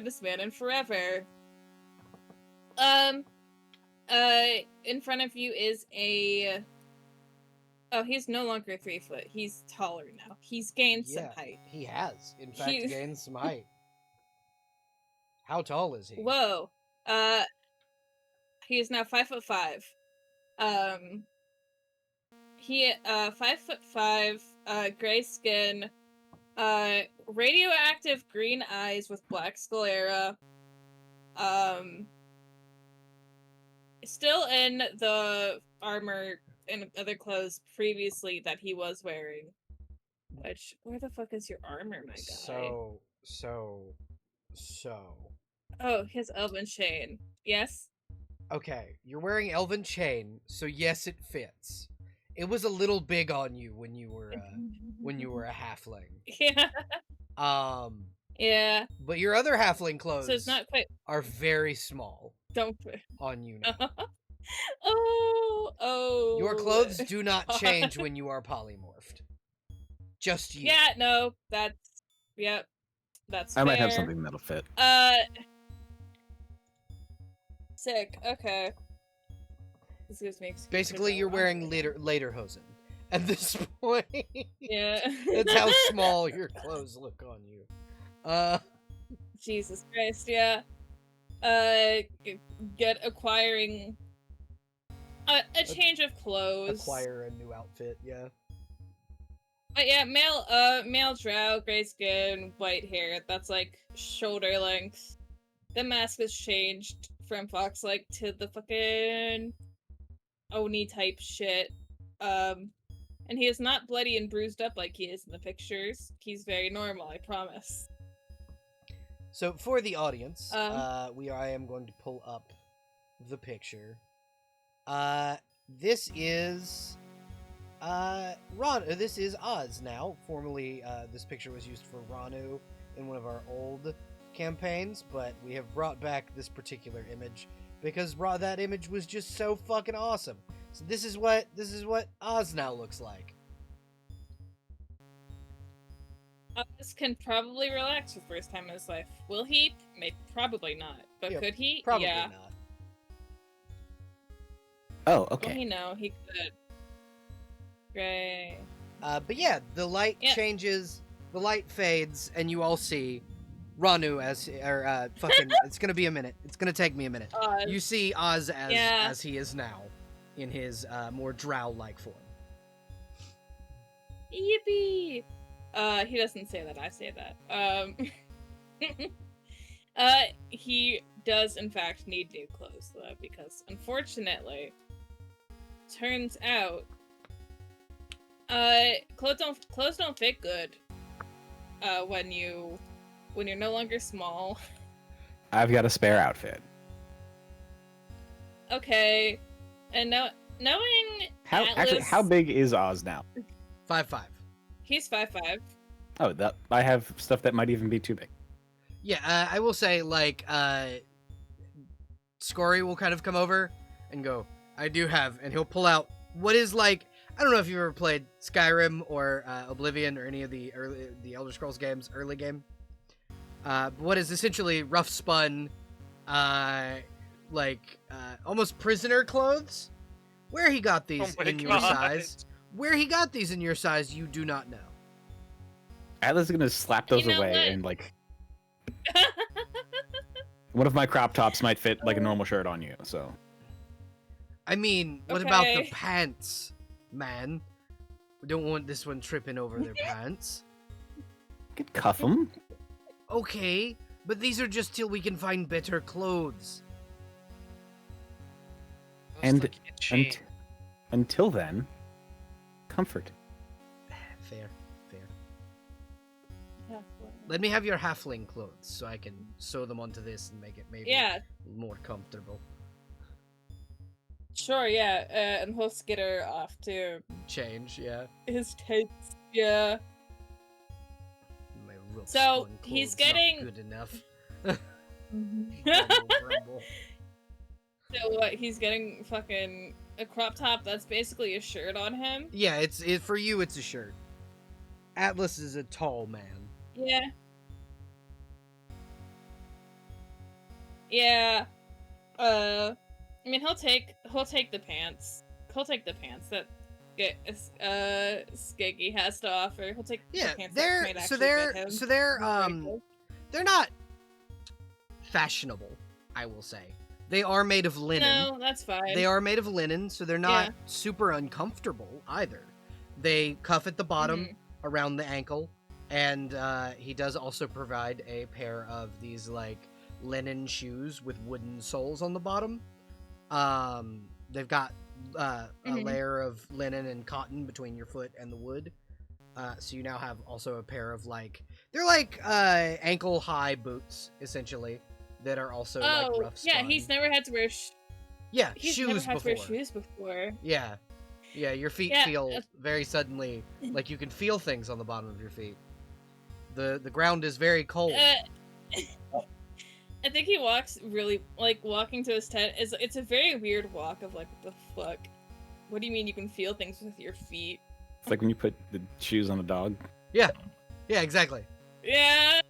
this man in forever. In front of you is a. Oh, he's no longer 3 foot. He's taller now. He's gained some Yeah, height. he has, in fact, He- gained some height. How tall is he? Whoa. He is now 5'5". He 5'5", gray skin, radioactive green eyes with black sclera. Still in the armor and other clothes previously that he was wearing. Which, where the fuck is your armor, my guy? So. Oh, his elven chain. Yes? Okay, you're wearing elven chain, so yes, it fits. It was a little big on you when you were a halfling. Yeah. Yeah. But your other halfling clothes So it's not quite. are very small Don't. on you now. Oh. Your clothes do not God. change when you are polymorphed. Just you. Yeah. No. That's. Yep. That's. I might have fair. something that'll fit. Sick. Okay. This gives me excuse to Basically, go you're on wearing again. lederhosen at this point. Yeah. That's how small your clothes look on you. Jesus Christ. Yeah. Get acquiring a change of clothes. Acquire a new outfit, yeah. But yeah, male drow, gray skin, white hair. That's like shoulder length. The mask has changed from fox-like to the fucking Oni type shit. And he is not bloody and bruised up like he is in the pictures. He's very normal, I promise. So for the audience, I am going to pull up the picture. This is this is Oz now. Formerly, this picture was used for Ranu in one of our old campaigns, but we have brought back this particular image because that image was just so fucking awesome. So this is what Oz now looks like. Oz can probably relax for the first time in his life. Will he? Probably not. But Yeah, could he? Probably Yeah. not. Oh, Well, okay. he could. Great. But yeah, the light changes, the light fades, and you all see Ranu fucking. It's gonna be a minute. It's gonna take me a minute. Oz. You see Oz as he is now, in his more drow-like form. Yippee! He doesn't say that, I say that. He does in fact need new clothes though, because unfortunately, turns out, clothes don't fit good, when you're no longer small. I've got a spare outfit. Okay, and knowing Atlas, How big is Oz now? 5'5". he's 5'5". Oh, I have stuff that might even be too big. Yeah, I will say, like, Scory will kind of come over and go, I do have, and he'll pull out what is like, I don't know if you've ever played Skyrim or Oblivion or any of the Elder Scrolls games, early game. But what is essentially rough spun, almost prisoner clothes. Where he got these Oh my in your God. size, you do not know. Atlas is gonna slap those You know away what? and like one of my crop tops might fit like a normal shirt on you. So I mean, what about the Okay. pants, man? We don't want this one tripping over their pants. you could cuff them. Okay, but these are just till we can find better clothes. Those And- look itchy. Until then, comfort. Fair. Let me have your halfling clothes so I can sew them onto this and make it maybe Yeah, more comfortable. sure, yeah, and he'll skitter off to Change, yeah. his tights, yeah. My rough So, spun he's clothes not getting- good enough. So Grumble. what, he's getting fucking a crop top that's basically a shirt on him? Yeah, for you. It's a shirt. Atlas is a tall man. Yeah. Yeah. I mean, he'll take the pants. He'll take the pants that Skeggy has to offer. He'll take Yeah, the pants that might actually fit him. They're not fashionable, I will say. They are made of linen. No, that's fine. They are made of linen, so they're not Yeah. super uncomfortable either. They cuff at the bottom around the ankle, and he does also provide a pair of these like linen shoes with wooden soles on the bottom. They've got a layer of linen and cotton between your foot and the wood. So you now have also a pair of they're like ankle high boots essentially that are also like rough spun. yeah, he's never had to wear Yeah, he's shoes never had before. to wear shoes before. Yeah. Yeah, your feet Yeah, feel very suddenly like you can feel things on the bottom of your feet. The ground is very cold. I think he walks really like walking to his tent is it's a very weird walk of like what the fuck. What do you mean you can feel things with your feet? It's like when you put the shoes on a dog. Yeah, exactly. Yeah.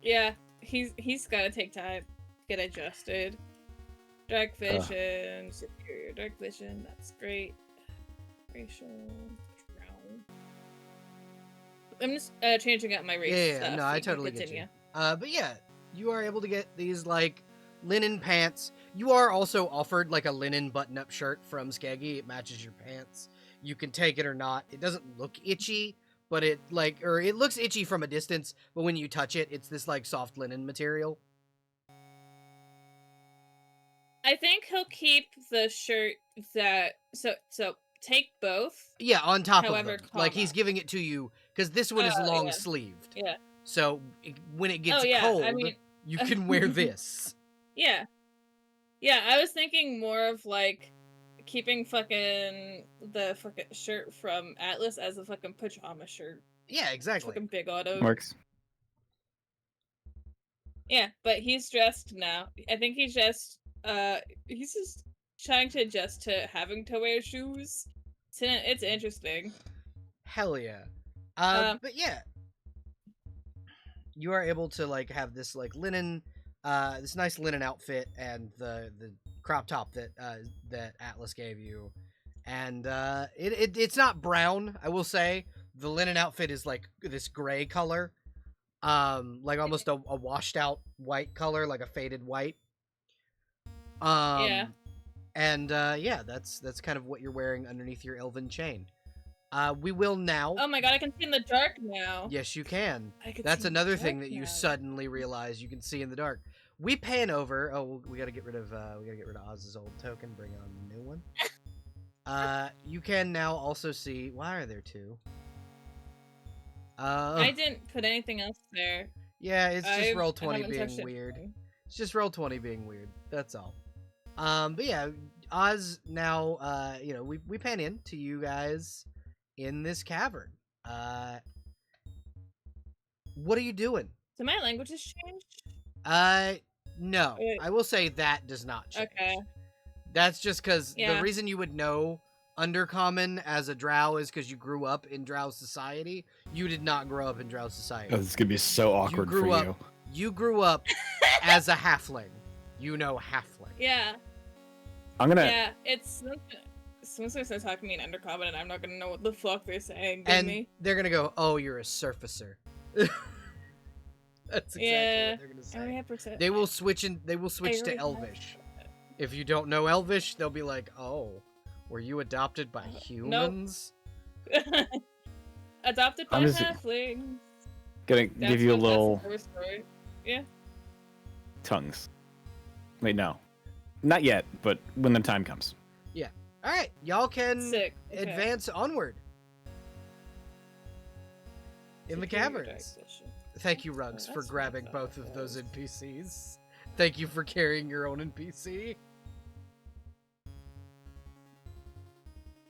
Yeah, he's gotta take time to get adjusted. Dark vision, superior dark vision, that's great. Racial drown. I'm just changing out my race Yeah, stuff. no, so I you can totally get continue. you. But yeah, you are able to get these like linen pants. You are also offered like a linen button-up shirt from Skaggy. It matches your pants. You can take it or not. It doesn't look itchy, but it looks itchy from a distance, but when you touch it, it's this like soft linen material. I think he'll keep the shirt that so take both. Yeah, on top However, of them. Like he's comma. giving it to you because this one is Oh, long yeah. sleeved. Yeah. So when it gets Oh yeah, cold, I mean, you can wear this. yeah. Yeah, I was thinking more of like keeping fucking the fucking shirt from Atlas as a fucking pajama shirt. Yeah, exactly. Fucking big auto. Works. Yeah, but he's dressed now. I think he's just trying to adjust to having to wear shoes. It's interesting. Hell yeah. But yeah, you are able to like have this like linen, this nice linen outfit and the crop top that that Atlas gave you, and it's not brown. I will say the linen outfit is like this gray color, like almost a washed out white color, like a faded white. Yeah. And yeah, that's kind of what you're wearing underneath your elven chain. We will now. Oh my god, I can see in the dark now. Yes, you can. I can That's see in the another dark thing that you now. suddenly realize you can see in the dark. We pan over. Oh, we gotta get rid of Oz's old token. Bring on the new one. You can now also see. Why are there two? I didn't put anything else there. Yeah, it's just roll I 20 haven't being touched weird. anything. It's just roll 20 being weird. That's all. But yeah, Oz now. You know, we pan in to you guys in this cavern. What are you doing? So my language has changed? No. Wait. I will say that does not change. Okay. That's just because Yeah. the reason you would know Undercommon as a drow is because you grew up in drow society. You did not grow up in drow society. Oh, this is gonna be so awkward for grew up- you. You grew up as a halfling. You know halfling. Yeah. I'm gonna. Yeah, it's someone's gonna start talking to me in undercommon and I'm not gonna know what the fuck they're saying to And me. they're gonna go, "Oh, you're a surfacer." That's exactly Yeah. what they're gonna I already say. have percent. They will switch I to already Elvish. If you don't know Elvish, they'll be like, "Oh, were you adopted by humans?" have- Adopted by I'm just- halflings. Gonna That's give you a what- that's little the first story. Yeah. tongues. Wait, no, not yet. But when the time comes. All right, y'all can Sick. Okay. advance onward in the Superior caverns. dark vision. Thank you, Rugs, Oh, for that's what I grabbing thought both it of those was. NPCs. Thank you for carrying your own NPC.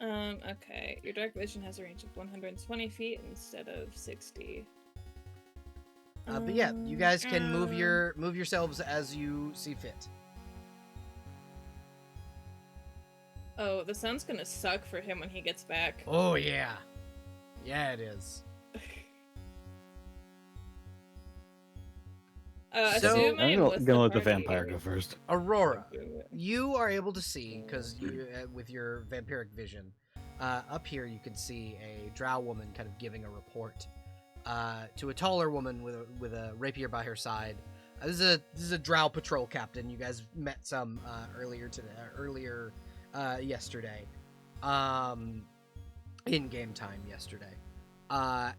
Okay. Your dark vision has a range of 120 feet instead of 60. But yeah, you guys can move yourselves as you see fit. Oh, the sun's gonna suck for him when he gets back. Oh yeah, yeah it is. So- Assume I'm was gonna let the party. vampire go first. Aurora, you are able to see because you, with your vampiric vision, up here you can see a drow woman kind of giving a report to a taller woman with a rapier by her side. This is a drow patrol captain. You guys met some earlier yesterday, in game time yesterday.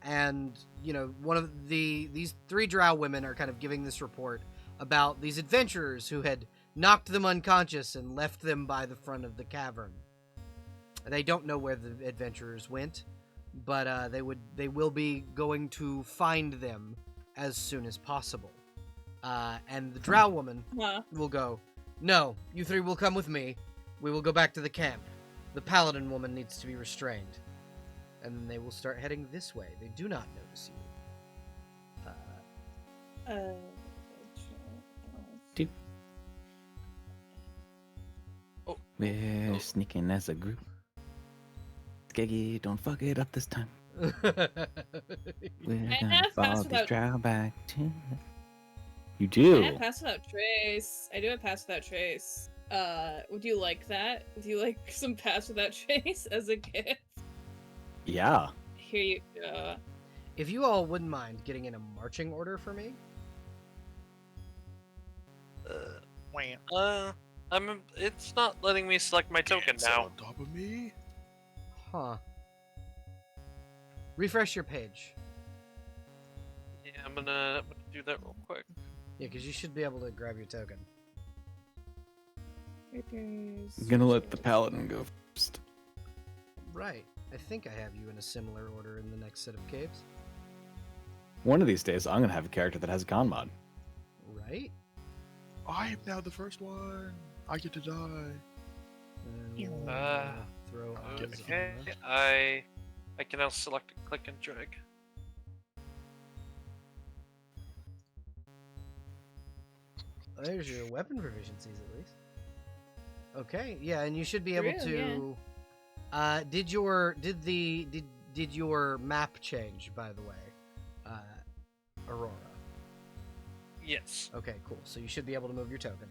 And you know, one of these three drow women are kind of giving this report about these adventurers who had knocked them unconscious and left them by the front of the cavern. They don't know where the adventurers went, but they will be going to find them as soon as possible. And the drow woman Huh. will go, "No, you three will come with me. We will go back to the camp. The paladin woman needs to be restrained. And then they will start heading this way. They do not notice you. We're sneaking as a group. Skeggy, don't fuck it up this time. We're I gonna have fall passed this without- trial back to... You I do? have Pass Without Trace. I do have Pass Without Trace. Would you like that? Would you like some Pass Without Trace as a gift? Yeah. Here you go. If you all wouldn't mind getting in a marching order for me. Wham. It's not letting me select my token Sit now. on top of me. Huh. Refresh your page. Yeah, I'm gonna do that real quick. Yeah, because you should be able to grab your token. I'm gonna let the paladin go first. Right. I think I have you in a similar order in the next set of caves. One of these days, I'm gonna have a character that has a con mod. Right? I am now the first one. I get to die. And Ew. we'll, throw Okay. eyes Okay, on that. I can now select and click and drag. There's your weapon proficiencies at least. Okay, yeah, and you should be able True, to. Did your map change, by the way, Aurora? Yes. Okay, cool. So you should be able to move your token.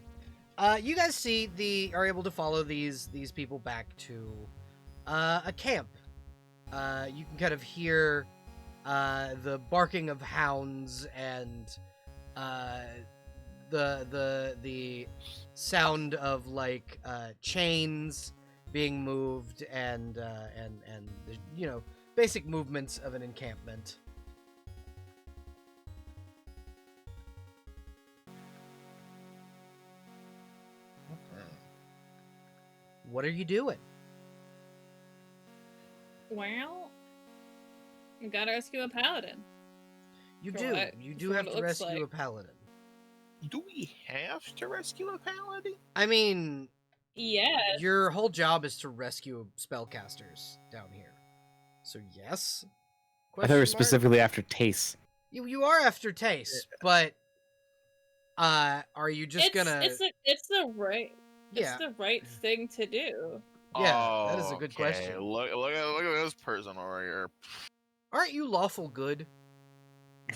You guys are able to follow these people back to a camp. You can kind of hear the barking of hounds and the sound of like chains being moved and the, basic movements of an encampment. What are you doing? Well, we gotta rescue a paladin. You For do. what- You for do what have it to looks rescue a like. paladin. Do we have to rescue a paladin? I mean, Yes. your whole job is to rescue spellcasters down here. So yes. I thought we were Question mark? specifically after Tace. You are after Tace, but are you just it's, gonna? it's the right Yeah, it's the right thing to do. yeah. That is a good Okay, question. Look at this person over here. Aren't you lawful good?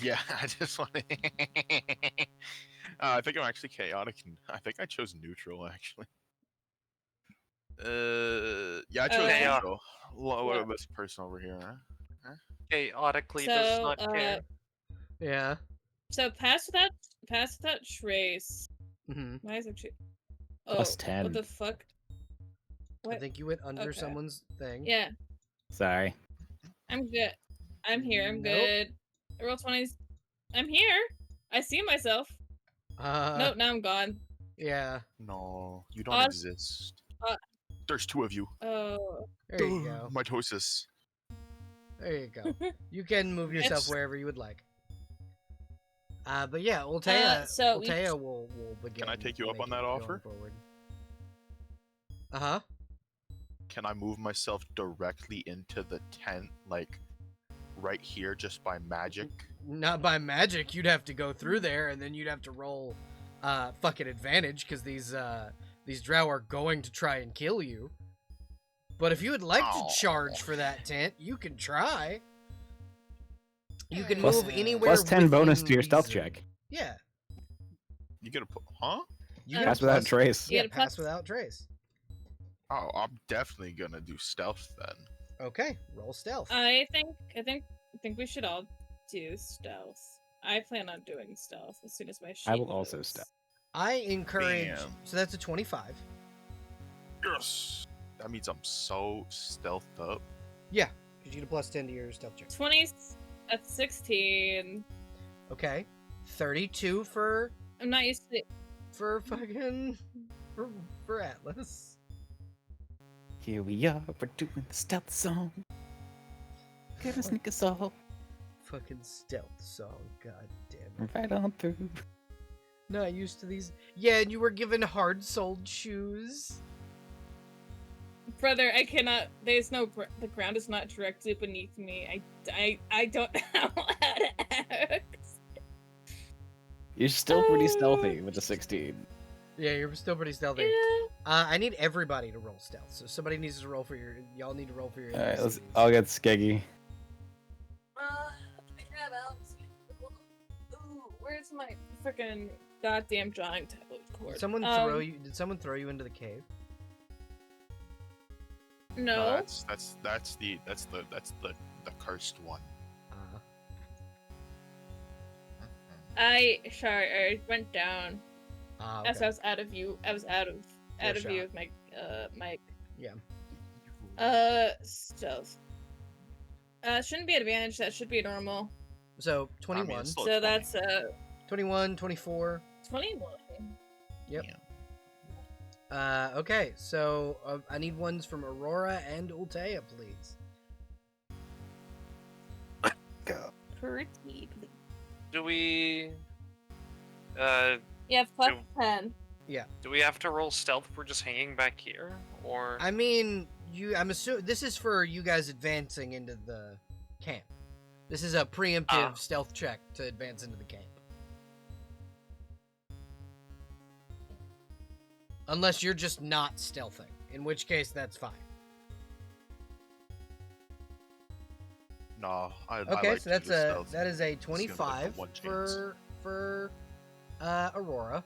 Yeah, I just want to. I think I'm actually chaotic. And I think I chose neutral actually. Yeah, I chose Yeah. neutral. Look Yeah. at this person over here. Huh? Chaotically does So, not care. Yeah. So Pass Without Trace. hmm Why is it? Plus Oh, 10. what the fuck? I What? think you went under Okay. someone's thing. Yeah, Sorry. I'm good. I'm here. I'm Nope. good. Roll 20s. I'm here. I see myself. Nope, now I'm gone. Yeah. No, you don't Uh, exist. uh, There's two of you. Oh. There you go. Mitosis. There you go. You can move yourself It's- wherever you would like. But yeah, Ultea, so we- Ultea will begin. Can I take you up on making- that going offer? Forward. Uh-huh. Can I move myself directly into the tent, like right here, just by magic? Not by magic. You'd have to go through there, and then you'd have to roll fucking advantage, because these drow are going to try and kill you. But if you would like to Oh. charge for that tent, you can try. You can Plus- move anywhere. Plus 10 bonus to within your stealth reason. check. Yeah. You get a huh? You Uh, get a Pass without plus- trace. You Yeah, get a pass plus- without trace. Oh, I'm definitely gonna do stealth then. Okay, roll stealth. I think we should all do stealth. I plan on doing stealth as soon as my sheet I will also loads. stealth. I encourage. Bam. So that's a 25. Yes. That means I'm so stealthed up. Yeah, because you get a plus 10 to your stealth check. 20. That's 16. Okay, 32 for I'm not used to. fucking for Atlas. Here we are, we're doing the stealth song. Gonna sneak us all Fucking stealth song. God damn it. right on through. Not used to these. Yeah, and you were given hard-soled shoes. Brother, I cannot. There's no. The ground is not directly beneath me. I don't know how to act. You're still pretty stealthy with the 16. Yeah, you're still pretty stealthy. Yeah. I need everybody to roll stealth. So somebody needs to roll for your. Y'all need to roll for your. All right, NPCs. I'll get Skeggy. Ooh, where's my freaking goddamn drawing tablet cord? Did someone throw you? Did someone throw you into the cave? No. That's the cursed one. I went down as Okay. I was out of view. I was out of view of my mic. Yeah. Stealth. Shouldn't be advantage. That should be normal. So 21. it's still So 20. that's 21, 24. 21. Yep. Okay, so I need ones from Aurora and Ultea, please. Go. Pretty. Do we? Yeah, plus 10. Do we have to roll stealth if we're just hanging back here, or? I mean, I'm assuming this is for you guys advancing into the camp. This is a preemptive stealth check to advance into the camp. Unless you're just not stealthing, in which case that's fine. No, I Okay, like so to do stealth. that is a It's gonna be like the 25 one chance. for Aurora.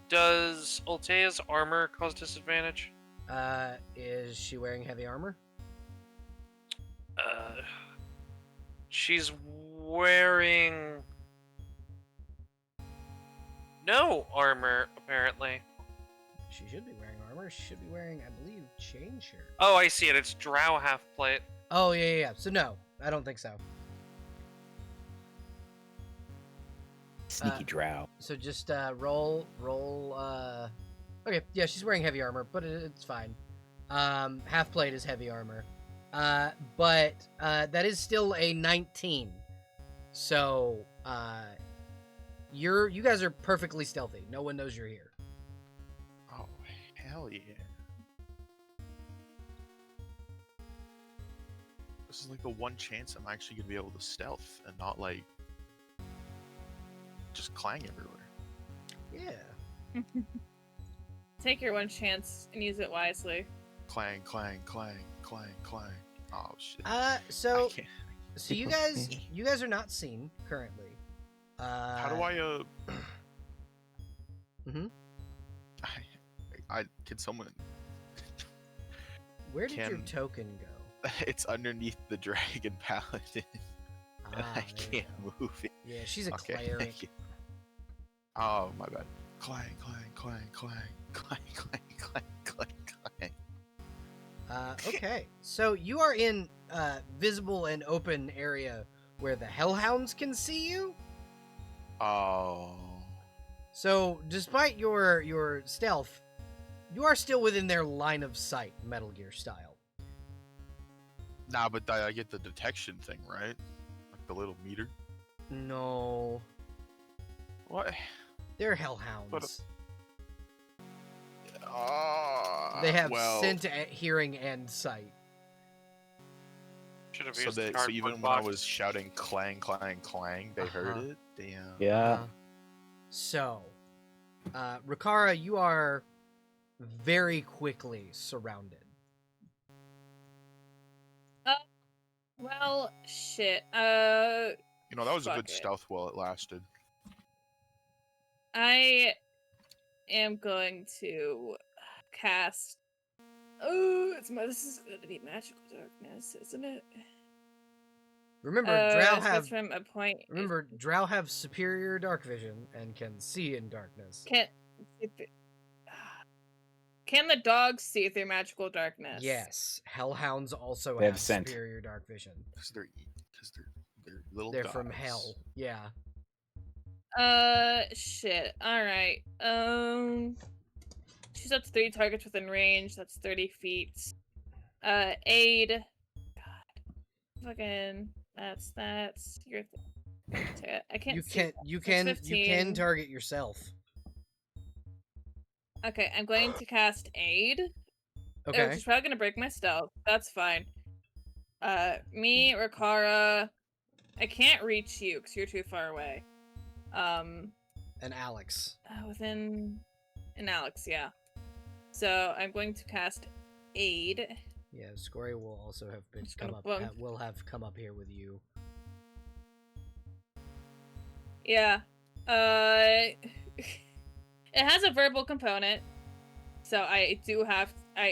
Does Altea's armor cause disadvantage? Is she wearing heavy armor? She's wearing no armor, apparently. She should be wearing armor. She should be wearing, I believe, chain shirt. Oh, I see it. It's drow half plate. Oh, yeah. So no, I don't think so. Sneaky drow. So just roll. Okay, yeah, she's wearing heavy armor, but it's fine. Half plate is heavy armor. But that is still a 19. So you guys are perfectly stealthy. No one knows you're here. Oh hell yeah! This is like the one chance I'm actually gonna be able to stealth and not like just clang everywhere. Yeah. Take your one chance and use it wisely. Clang, clang, clang, clang, clang. Oh shit! So I can't. so you guys are not seen currently. How do I Mhm. I can someone? Where did your Can- token go? It's underneath the dragon paladin, and I there you can't go. move it. Yeah, she's a Okay, cleric. thank you. Oh my bad. Clang, clang, clang, clang, clang, clang, clang, clang, clang. Okay, so you are in visible and open area where the hellhounds can see you. Oh. So despite your stealth, you are still within their line of sight, Metal Gear style. Nah, but I get the detection thing, right? Like the little meter. No, What? they're hellhounds. They have well, scent, hearing, and sight. Should have so used the so cardboard even when I box. was shouting clang, clang, clang, they heard Uh-huh. it? Damn. Yeah. So, Rikara, you are very quickly surrounded. Well, shit. You know, that was a Fuck good it. stealth while it lasted. I am going to cast. Oh, this is going to be magical darkness, isn't it? Remember, Drow It's have from a point. Drow have superior dark vision and can see in darkness. Can the dogs see through magical darkness? Yes, hellhounds also They have have scent. superior dark vision. Because they're little They're dogs. from hell. Yeah. Shit. Alright. She's up to 3 targets within range. That's 30 feet. Aid. God. Fucking. That's your. I can't. You see can that. That's you can 15. target yourself. Okay, I'm going to cast Aid. Okay. Which is probably gonna break my stealth. That's fine. Me, Rikara, I can't reach you because you're too far away. And Alex. Within and Alex, yeah. So I'm going to cast Aid. Yeah, Scory will also have been Just come gonna up. bump. Will have come up here with you. Yeah. It has a verbal component, so I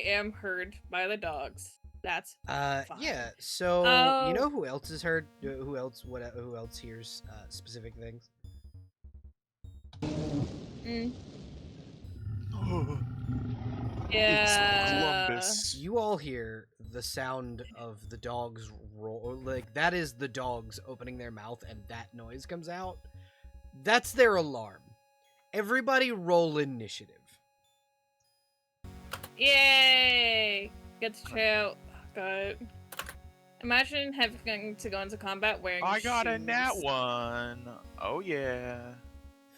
am heard by the dogs. That's fine. Yeah. So Oh. you know who else is heard? Who else? Who else hears specific things? Mm, It's yeah. Columbus. You all hear the sound of the dogs roll. Like that is the dogs opening their mouth, and that noise comes out. That's their alarm. Everybody roll initiative. Yay! Gets trail. God. Imagine having to go into combat wearing I got a shoes. nat one. Oh yeah.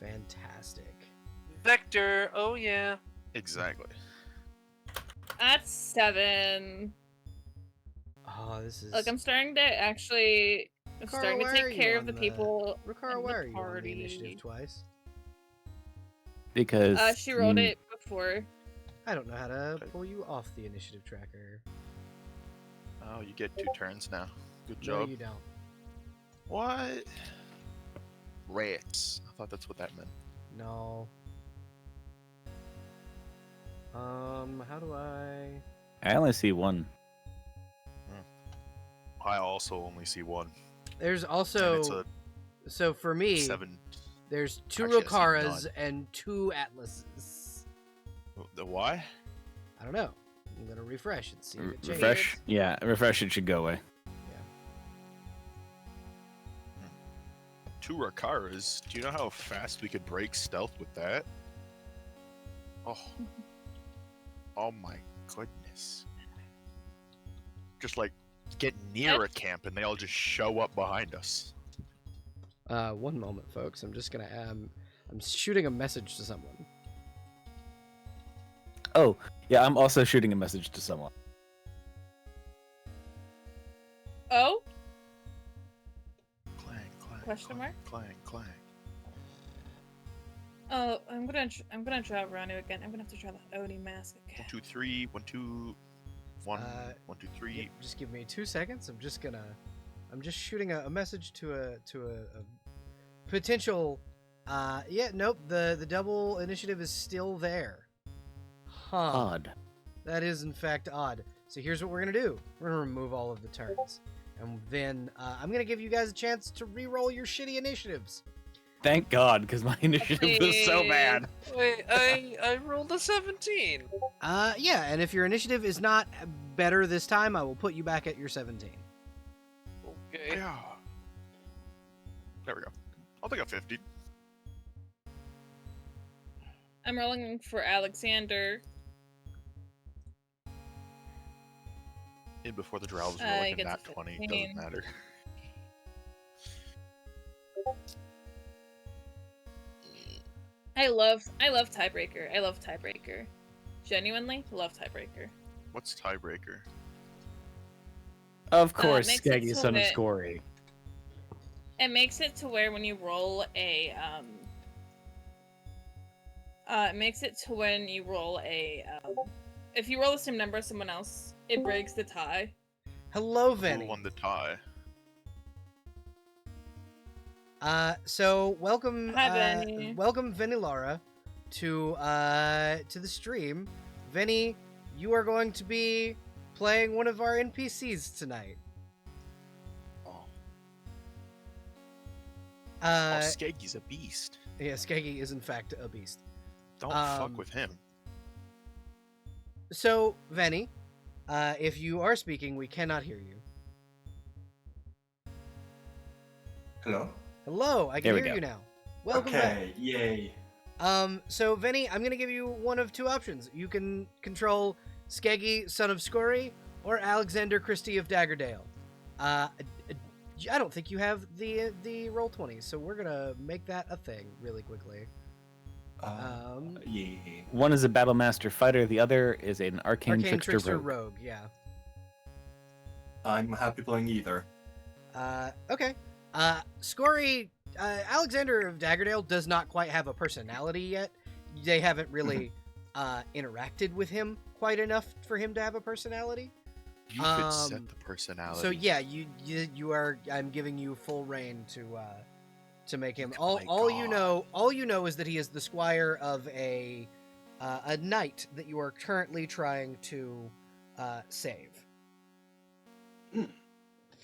Fantastic. Vector, oh yeah. Exactly. That's 7. Oh, this is. Look, I'm starting to actually. I'm Rikara, starting to why are take you care on of the the- people. Rikara, in why the are you on the party. initiative twice? Because She rolled it before. I don't know how to pull you off the initiative tracker. Oh, you get 2 turns now. Good No, job. you don't. What? Rats. I thought that's what that meant. No. How do I? I only see one. I also only see 1. There's And also. it's a So for me, 7. there's 2 Actually, I see Rikaras none. and 2 Atlases. The why? I don't know. I'm gonna refresh and see if it changes. Refresh? Yeah, refresh it should go away. 2 Rakaras. Do you know how fast we could break stealth with that? Oh. Oh my goodness. Just like get near a camp and they all just show up behind us. One moment, folks. I'm just gonna. I'm shooting a message to someone. Oh, yeah, I'm also shooting a message to someone. Oh? Clang, clang. Question mark? Clang, clang. Oh, I'm gonna draw Ranu again. I'm gonna have to draw the Oni mask 1, again. 2, 3. 1, 2. 1, 1, 2, 3. Yep, just give me 2 seconds. I'm just shooting a message to a potential. Yeah, nope. The double initiative is still there. Huh. Odd. That is in fact odd. So here's what we're gonna do. We're gonna remove all of the turns, and then I'm gonna give you guys a chance to re-roll your shitty initiatives. Thank God, because my initiative was so Please. bad. Wait, I rolled a 17. Yeah, and if your initiative is not better this time, I will put you back at your 17. Okay. Yeah. There we go. I'll take a 50. I'm rolling for Alexander. In before the Drowls roll I like a get nat to 20. 15. Doesn't matter. I love tiebreaker. I love tiebreaker. Genuinely love tiebreaker. What's tiebreaker? Of course, makes it Skaggy, so son of that- Scory. It makes it to where when you roll a it makes it to when you roll a if you roll the same number as someone else, it breaks the tie. Hello, Who Venny. won the tie? So welcome, Hi, Venny. welcome, Venny Lara, to the stream. Venny, you are going to be playing one of our NPCs tonight. Oh, Uh, Skeggy's a beast. yeah, Skaggy is in fact a beast. Don't um, fuck with him. So, Venny, if you are speaking, we cannot hear you. Hello? Hello, I can There we hear go. you now. Welcome back. Okay, yay. So Venny, I'm gonna give you one of 2 options. You can control Skeggy, son of Scory, or Alexander Christie of Daggerdale. I don't think you have the roll 20, so we're gonna make that a thing really quickly. Yeah. One is a battle master fighter. The other is an arcane, Arcane trickster, rogue. rogue. Yeah. I'm happy playing either. Okay. Scory, Alexander of Daggerdale does not quite have a personality yet. They haven't really interacted with him quite enough for him to have a personality. You could set the personality. So yeah, you are. I'm giving you full reign to make him. can All play you God. know is that he is the squire of a knight that you are currently trying to save.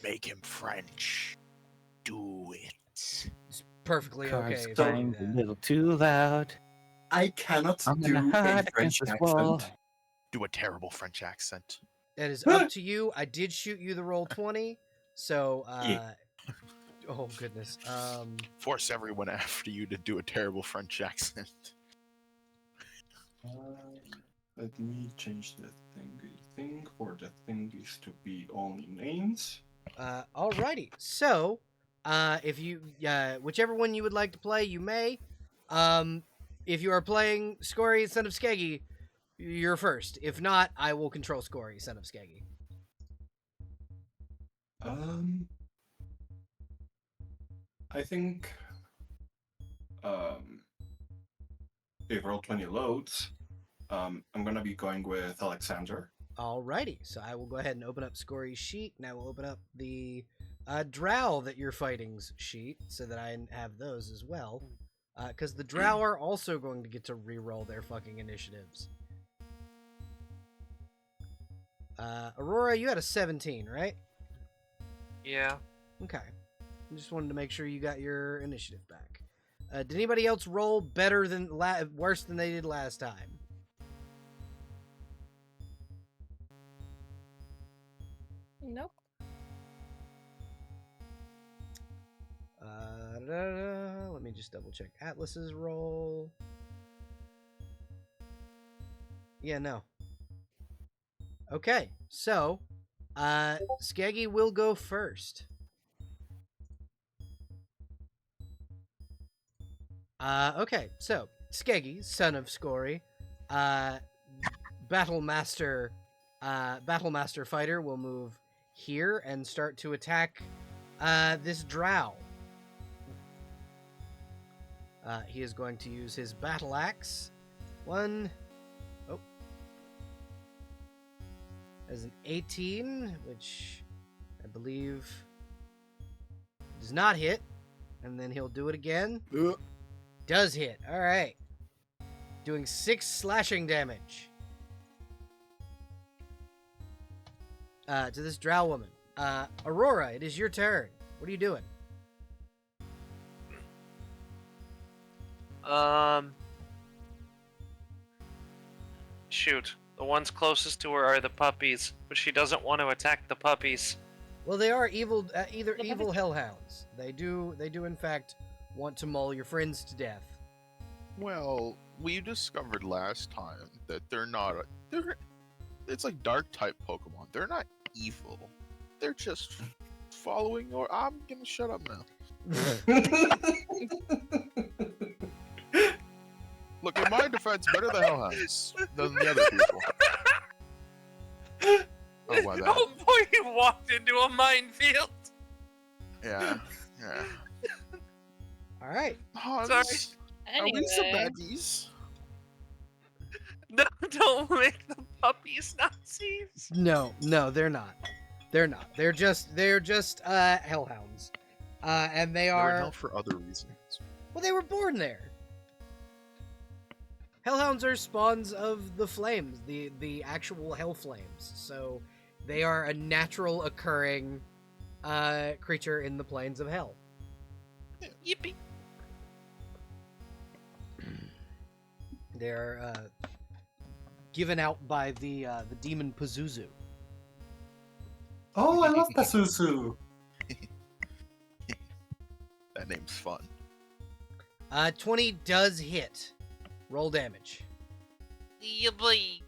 Make him French. Do it. It's perfectly Cards okay. If you do clang a that. little too loud. I cannot I'm do gonna a hide French against this wall. accent. Do a terrible French accent. That is up to you. I did shoot you the roll 20, so Yeah. oh goodness. Force everyone after you to do a terrible French accent. Let me change the thingy thing for the thingies to be only names. Alrighty. So, if you whichever one you would like to play, you may. If you are playing Scory, son of Skeggy, you're first. If not, I will control Scory, son of Skeggy. I think if Roll20 loads, I'm gonna be going with Alexander. Alrighty. So I will go ahead and open up Scory's sheet, and I will open up the drow that you're fighting's sheet, so that I have those as well. Because the drow are also going to get to re-roll their fucking initiatives. Aurora, you had a 17, right? Yeah. Okay. I just wanted to make sure you got your initiative back. Did anybody else roll better than worse than they did last time? Nope. Let me just double check Atlas's roll. Yeah, no. Okay, so Skeggy will go first. Okay, so Skeggy, son of Scory, battle master fighter will move here and start to attack this drow. He is going to use his battle axe. As an 18, which I believe does not hit, and then he'll do it again. Does hit. All right. Doing 6 slashing damage to this drow woman. Aurora, it is your turn. What are you doing? Shoot. The ones closest to her are the puppies, but she doesn't want to attack the puppies. Well, they are evil, evil hellhounds. They do in fact want to maul your friends to death. Well, we discovered last time that it's like dark type Pokemon. They're not evil. They're just following I'm gonna shut up now. Look, in my defense, better the Hellhounds than the other people. Oh, why that? Oh boy, he walked into a minefield. Yeah. All right. Hans, Sorry. are we some Anyway, baddies? No, don't make the puppies Nazis. No, they're not. They're not. They're just hellhounds. And they They're in are hell for other reasons. well, they were born there. Hellhounds are spawns of the flames, the actual hell flames. So they are a natural occurring creature in the plains of hell. Yippee. They're given out by the demon Pazuzu. Oh, I love Pazuzu. That name's fun. 20 does hit. Roll damage. Yippee.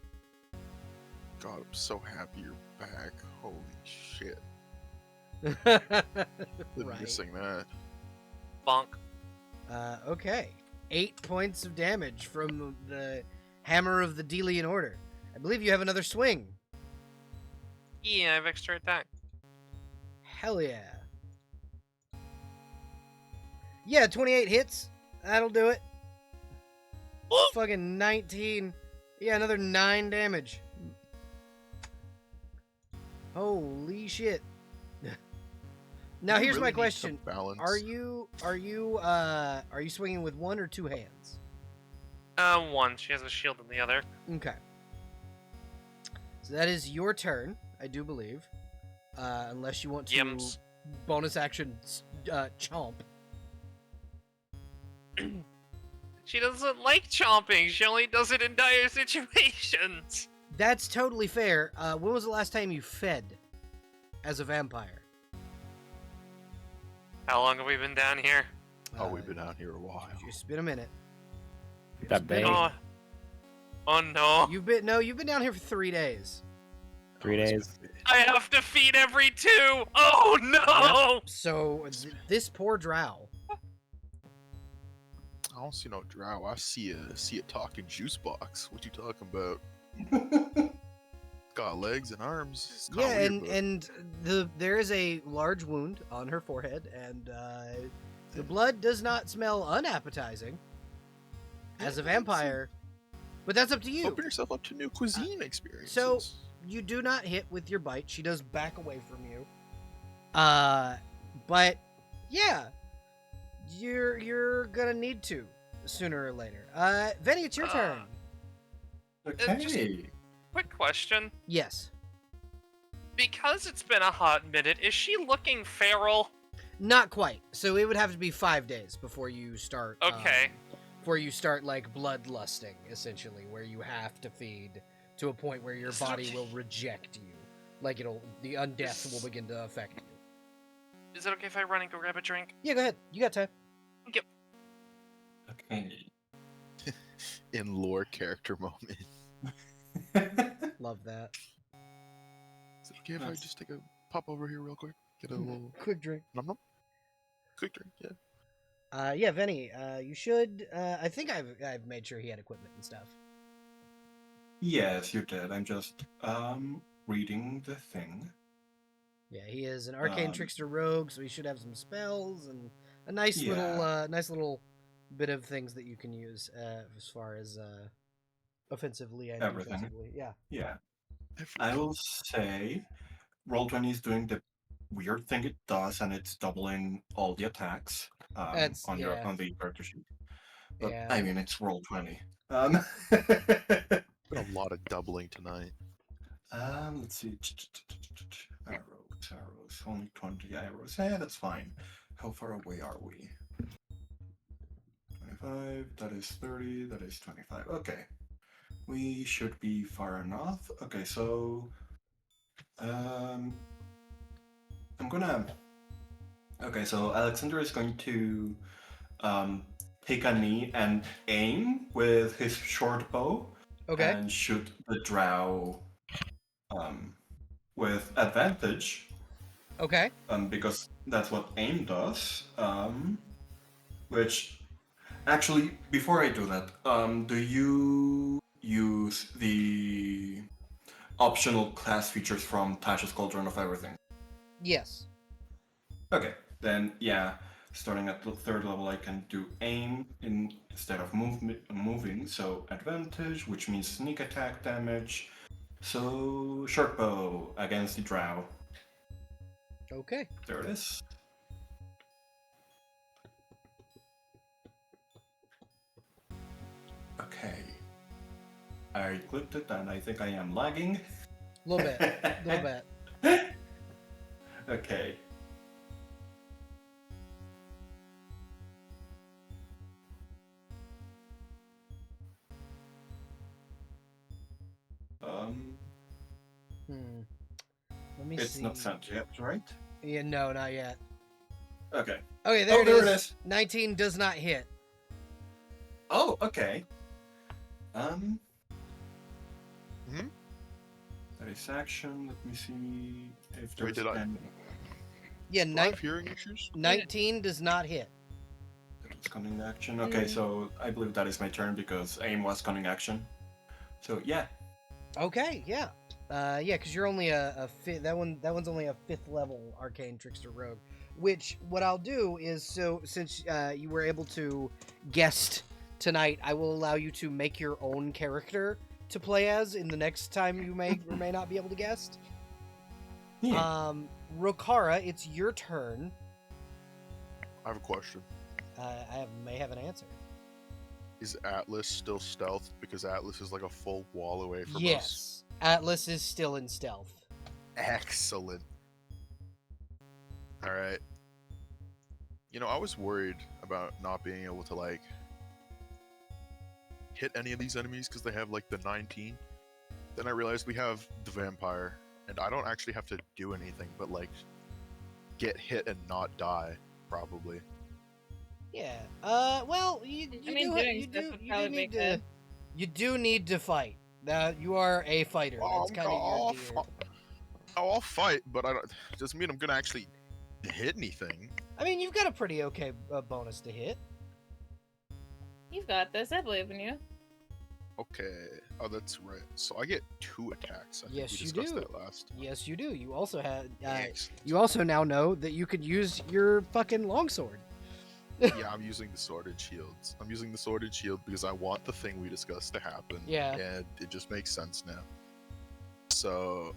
God, I'm so happy you're back. Holy shit. Been Right. missing that. Bonk. Okay. 8 points of damage from the hammer of the Delian Order. I believe you have another swing. Yeah, I have extra attack. Hell yeah. Yeah, 28 hits. That'll do it. Fucking 19. Yeah, another 9 damage. Holy shit. Now We here's really my need some question. balance. Are you swinging with one or two hands? One. She has a shield in the other. Okay. So that is your turn, I do believe. Unless you want to Yimps. bonus action chomp. She doesn't like chomping. She only does it in dire situations. That's totally fair. When was the last time you fed as a vampire? How long have we been down here? Oh, we've been out here a while. It's been a minute. That It's been big. a- Oh no. You've been down here for 3 days. 3 days. I have to feed every 2. Oh no. So this poor drow. I don't see no drow. I see a talking juice box. What you talking about? Got legs and arms. It's kinda Yeah, weird, but- and there is a large wound on her forehead, and the blood does not smell unappetizing as a vampire. But that's up to you. Open yourself up to new cuisine experiences. So you do not hit with your bite. She does back away from you. But yeah, you're gonna need to sooner or later. Venny, it's your turn. Okay. Quick question. Yes. Because it's been a hot minute, is she looking feral? Not quite. So it would have to be 5 days before you start. Okay. Before you start like bloodlusting, essentially, where you have to feed to a point where your Is it body okay? will reject you. Like the undeath will begin to affect you. Is it okay if I run and go grab a drink? Yeah, go ahead. You got time. Okay. in lore character moment. Love that. Is it okay if I just take a pop over here real quick? Get a little Quick drink. nom nom. Quick drink, yeah. Yeah, Venny, you should. I think I've made sure he had equipment and stuff. Yes, you did. I'm just reading the thing. Yeah, he is an arcane Um, trickster rogue, so he should have some spells and a nice Yeah. little bit of things that you can use as far as offensively and Everything. defensively. Yeah. Yeah. I will say Roll20 is doing the weird thing it does, and it's doubling all the attacks That's- on yeah. the character sheet. But Yeah. I mean, it's Roll20. Been a lot of doubling tonight. Let's see. Arrows. Only 20 arrows. Yeah, that's fine. How far away are we? 25. That is 30. That is 25. Okay. We should be far enough. Okay, so I'm gonna. Okay, so Alexander is going to take a knee and aim with his short bow Okay. and shoot the drow with advantage, Okay. because that's what aim does. Which actually, before I do that, do you use the optional class features from Tasha's Cauldron of Everything? Yes. Okay, then yeah, starting at the 3rd level, I can do aim instead of moving. So advantage, which means sneak attack damage. So short bow against the drow. Okay. There it is. Okay. I clicked it and I think I am lagging. A little bit. A little bit. Okay. Let me It's see. not sent yet, right? Yeah, no, not yet. Okay. Okay, there, there it it is. is. 19 does not hit. Oh, okay. Hmm? That is action. Let me see if Wait, there's did I- any. Yeah, Do I have hearing issues? 19 does not hit. It'll It's cunning action. Okay, so I believe that is my turn because aim was cunning action. So yeah. Okay, yeah. Yeah, because you're only a fifth. That one's only a 5th level arcane trickster rogue. Which what I'll do is, so since you were able to guest tonight, I will allow you to make your own character to play as in the next time you may or may not be able to guest. Yeah. Rokara, it's your turn. I have a question. May have an answer. Is Atlas still stealth? Because Atlas is like a full wall away from us. Yes, Atlas is still in stealth. Excellent. All right. You know, I was worried about not being able to like hit any of these enemies because they have like the 19. Then I realized we have the vampire, and I don't actually have to do anything but like get hit and not die, probably. Yeah. Well, you do need to fight. You are a fighter. That's kind of your. I'll fight, but I don't. Doesn't mean I'm gonna actually hit anything. I mean, you've got a pretty okay bonus to hit. You've got this. I believe in you. Okay. Oh, that's right. So I get 2 attacks. I Yes, think we you discussed do. that last time. Yes, you do. You also had. Excellent. You also now know that you could use your fucking longsword. Yeah, I'm using the sword and shields. I'm using the sword and shield because I want the thing we discussed to happen. Yeah. And it just makes sense now. So,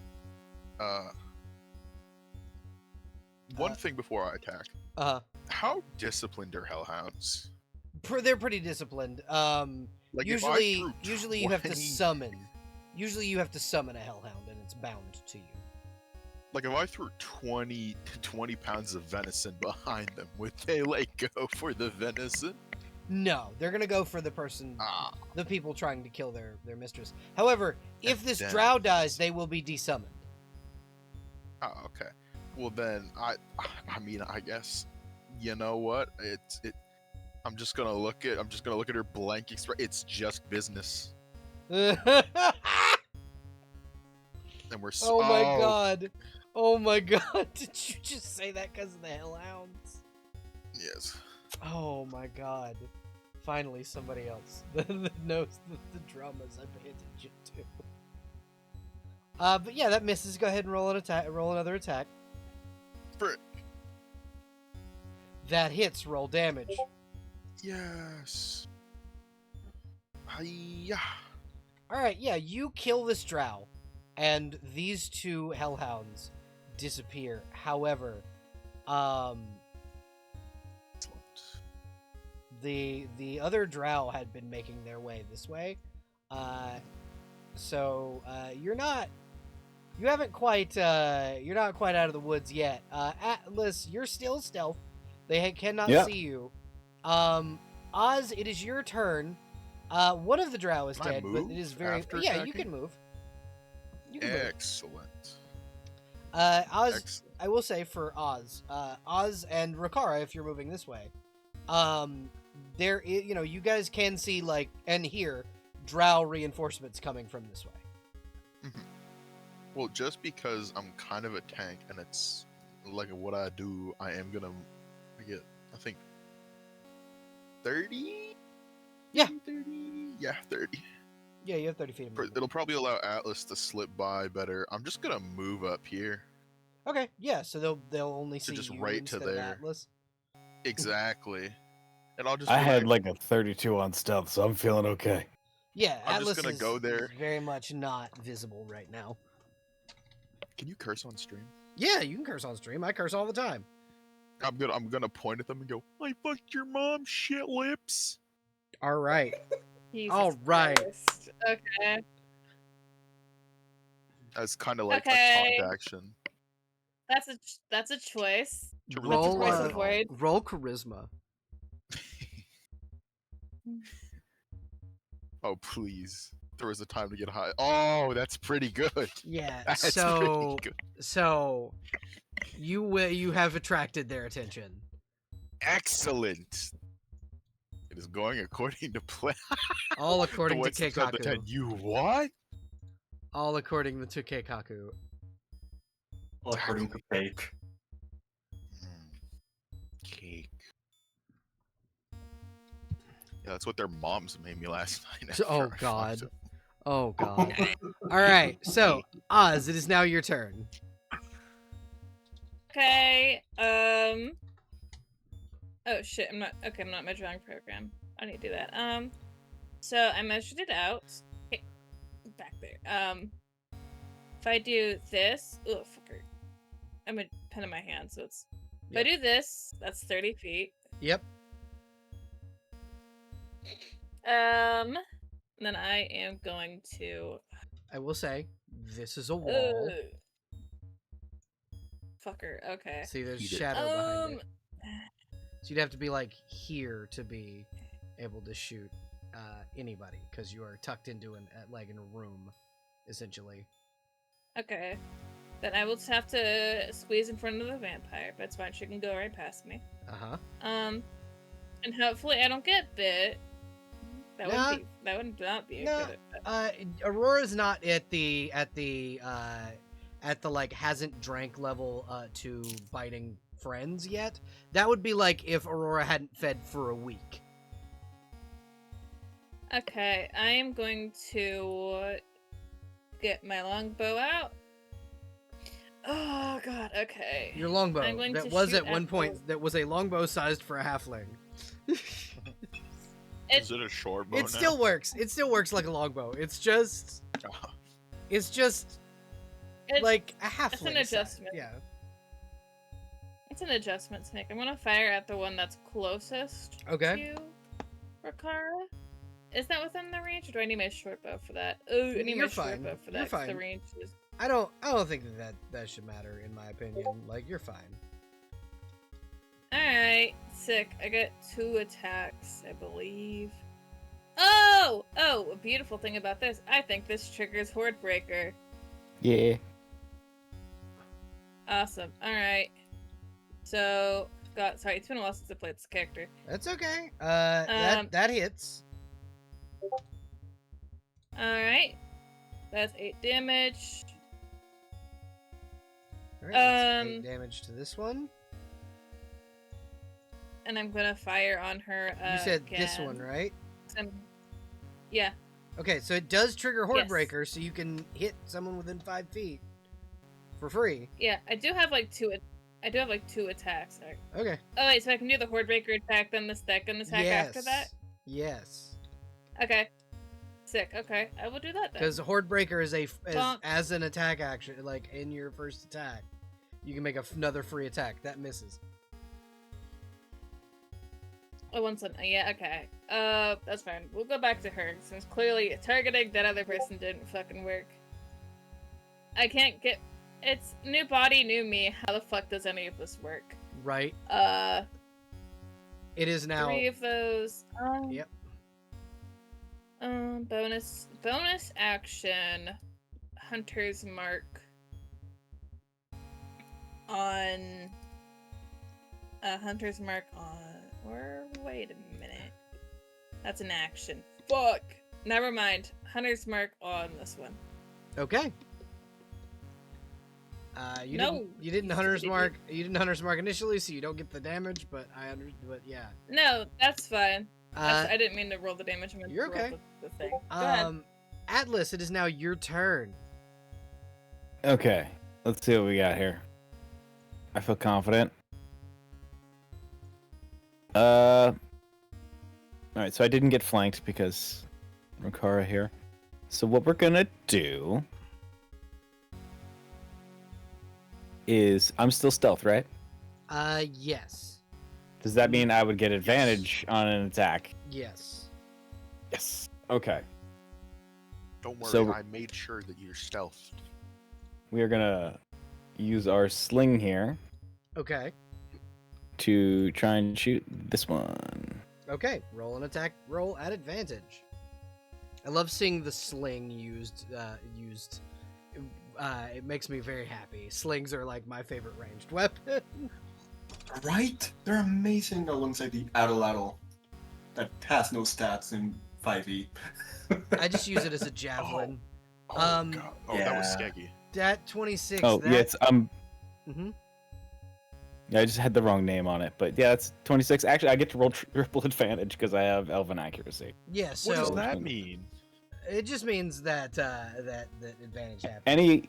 one thing before I attack. How disciplined are hellhounds? They're pretty disciplined. Like usually if I threw you have to 20 summon. Usually you have to summon a hellhound, and it's bound to you. Like if I threw 20 pounds of venison behind them, would they like go for the venison? No, they're gonna go for the person, Ah, the people trying to kill their mistress. However, if this then- drow dies, they will be desummoned. oh, okay. Well then, I mean, I guess, you know what? I'm just gonna look at her blank expression. It's just business, and we're Oh my god! Oh my god! Did you just say that because of the hellhounds? Yes. Oh my god! Finally, somebody else that knows the dramas I pay attention to. But yeah, that misses. Go ahead and roll an attack. Roll another attack. Frick. That hits. Roll damage. Yes. Hiya. All right, yeah, you kill this drow, and these 2 hellhounds disappear. However, the other drow had been making their way this way, so you're not quite out of the woods yet. Atlas, you're still stealth. They cannot see you. Oz, it is your turn. One of the drow is Can I dead, but move it is very after yeah. You attacking? can move. You can move. Excellent. Oz, Excellent. I will say for Oz, Oz and Rokara, if you're moving this way, there is, you guys can see and hear drow reinforcements coming from this way. Mhm. Well, just because I'm kind of a tank and it's like what I do, I get, I think, 30? Yeah. 30? Yeah, 30. Yeah, you have 30 feet of movement. It'll probably allow Atlas to slip by better. I'm just gonna move up here. Okay, yeah, so they'll only see just you right to instead of there. Atlas. Exactly. And I'll just I be had like a 32 on stealth, so I'm feeling okay. Yeah, I'm just Atlas gonna is, go there. is very much not visible right now. Can you curse on stream? Yeah, you can curse on stream. I curse all the time. I'm gonna point at them and go, I fucked your mom, shit lips. All right. Jesus All right. Christ. Okay. As kind of like Okay. a taunt action. That's a choice. To really Roll, Voice throw of it Void. roll charisma. Oh, please. There was a time to get high. Oh, that's pretty good. Yeah. That's So pretty good. so you have attracted their attention. Excellent. It is going according to plan. All according The to ones that said the Keikaku. 10. You what? All according to Keikaku. Well, according to Cake. Cake. Yeah, that's what their moms made me last night. So- oh, after I fucked God. them. Oh god. All right. So, Oz, it is now your turn. Okay. Oh shit. I'm not in my drawing program. I need to do that. So I measured it out. Okay, back there. If I do this, oh fucker. I'm a pen in my hand, so it's. If I do this, that's 30 feet. Yep. Then I am going to. I will say, this is a wall. Fucker. Okay. See, there's Heat it. shadow behind it. So you'd have to be like here to be able to shoot anybody because you are tucked into like in a room, essentially. Okay. Then I will just have to squeeze in front of the vampire, but it's fine. She can go right past me. And hopefully I don't get bit. That would not be a good. Aurora's not at the like hasn't drank level to biting friends yet. That would be like if Aurora hadn't fed for a week. Okay, I am going to get my longbow out. Oh god, okay. Your longbow I'm going that to was shoot at one at point that was a longbow sized for a halfling. Is it a short bow It now? still works. It still works like a longbow. It's just like a halfling. It's an size. adjustment. Yeah. It's an adjustment to make. I'm gonna fire at the one that's closest Okay. to Rikara. Is that within the range, or do I need my short bow for that? Oh, I need my You're short fine. bow for You're that. 'Cause the fine. range is. I don't think that should matter in my opinion. Like you're fine. Alright, sick. I got 2 attacks, I believe. Oh! Oh, a beautiful thing about this. I think this triggers Horde Breaker. Yeah. Awesome. Alright. So, sorry, it's been a while since I played this character. That's okay. That hits. Alright. That's 8 damage. All right, that's 8 damage to this one. And I'm gonna fire on her You said this again. one, right? Yeah. Okay, so it does trigger Horde Yes. Breaker, so you can hit someone within 5 feet for free. Yeah, I do have like 2 attacks. Okay. Oh wait, so I can do the Horde Breaker attack, then the second attack after that? Yes. Okay. Sick. Okay, I will do that then. Because Horde Breaker is Bonk. as an attack action, like in your first attack, you can make another free attack that misses. Oh, one second. Yeah, okay. That's fine. We'll go back to her, since clearly targeting that other person didn't fucking work. I can't get... It's new body, new me. How the fuck does any of this work? Right. It is now. 3 of those. Yep. Bonus action. Hunter's Mark. On... Hunter's Mark on... Wait a minute. That's an action. Fuck! Never mind. Hunter's Mark on this one. Okay. You didn't Hunter's Mark. You didn't Hunter's Mark initially, so you don't get the damage. But but yeah. No, that's fine. I didn't mean to roll the damage. I meant You're to roll okay. the thing. Go ahead. Atlas, it is now your turn. Okay, let's see what we got here. I feel confident. All right, so I didn't get flanked because Rikara here. So what we're gonna do is I'm still stealth, right? Yes. Does that mean I would get advantage on an attack? Yes. Yes. Okay. Don't worry, So- I made sure that you're stealthed. We are gonna use our sling here Okay. to try and shoot this one. Okay. Roll an attack. Roll at advantage. I love seeing the sling used. It makes me very happy. Slings are like my favorite ranged weapon. Right? They're amazing alongside the Addle that has no stats in 5e. I just use it as a javelin. Oh, God. Oh, that was Yeah. skeggy. That 26. Oh, that... yeah, it's Mhm. Yeah, I just had the wrong name on it, but yeah, it's 26. Actually, I get to roll triple advantage because I have Elven accuracy. Yeah, What does so that mean? it just means that that advantage happens.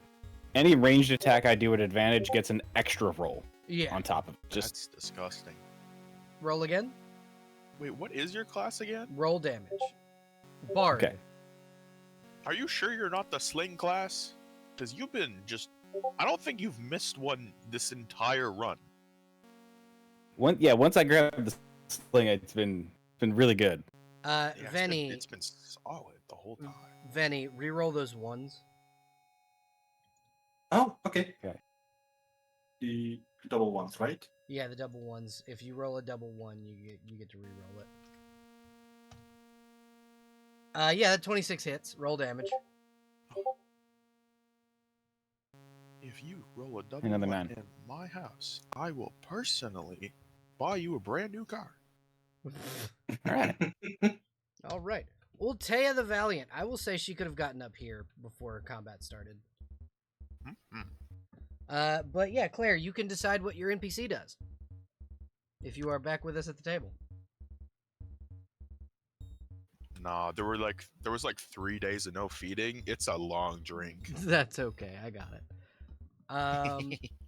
Any ranged attack I do at advantage gets an extra roll Yeah. on top of it. Just That's disgusting. Roll again. Wait, what is your class again? Roll damage. Bard. Okay. Are you sure you're not the sling class? Because you've been just... I don't think you've missed one this entire run. once I grabbed the sling, it's been really good. Yeah, Venny. It's been solid the whole time. Venny, reroll those ones. Oh, okay. Okay. The double ones, right? Yeah, the double ones. If you roll a double one, you get to reroll it. Yeah, that 26 hits. Roll damage. If you roll a double Another one 9. in my house, I will personally buy you a brand new car. All right. All right. Ultea the Valiant. I will say she could have gotten up here before combat started. Mm-hmm. But yeah, Claire, you can decide what your NPC does. If you are back with us at the table. Nah, there was like 3 days of no feeding. It's a long drink. That's okay. I got it.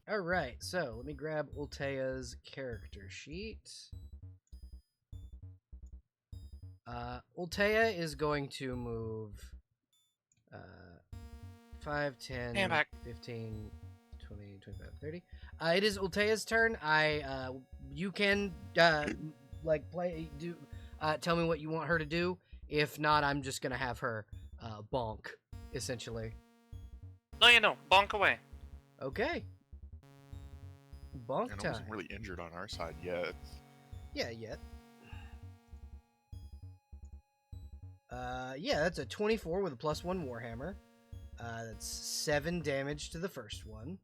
All right. So let me grab Ultea's character sheet. Ultea is going to move 5, 10, Stand back. 15, 20, 25, 30. It is Ultea's turn. You can tell me what you want her to do. If not, I'm just gonna have her bonk, essentially. No, bonk away. Okay. Bonk And I time. wasn't really injured on our side yet. Yeah, yet. Yeah, that's a 24 with a +1 Warhammer. That's 7 damage to the first one.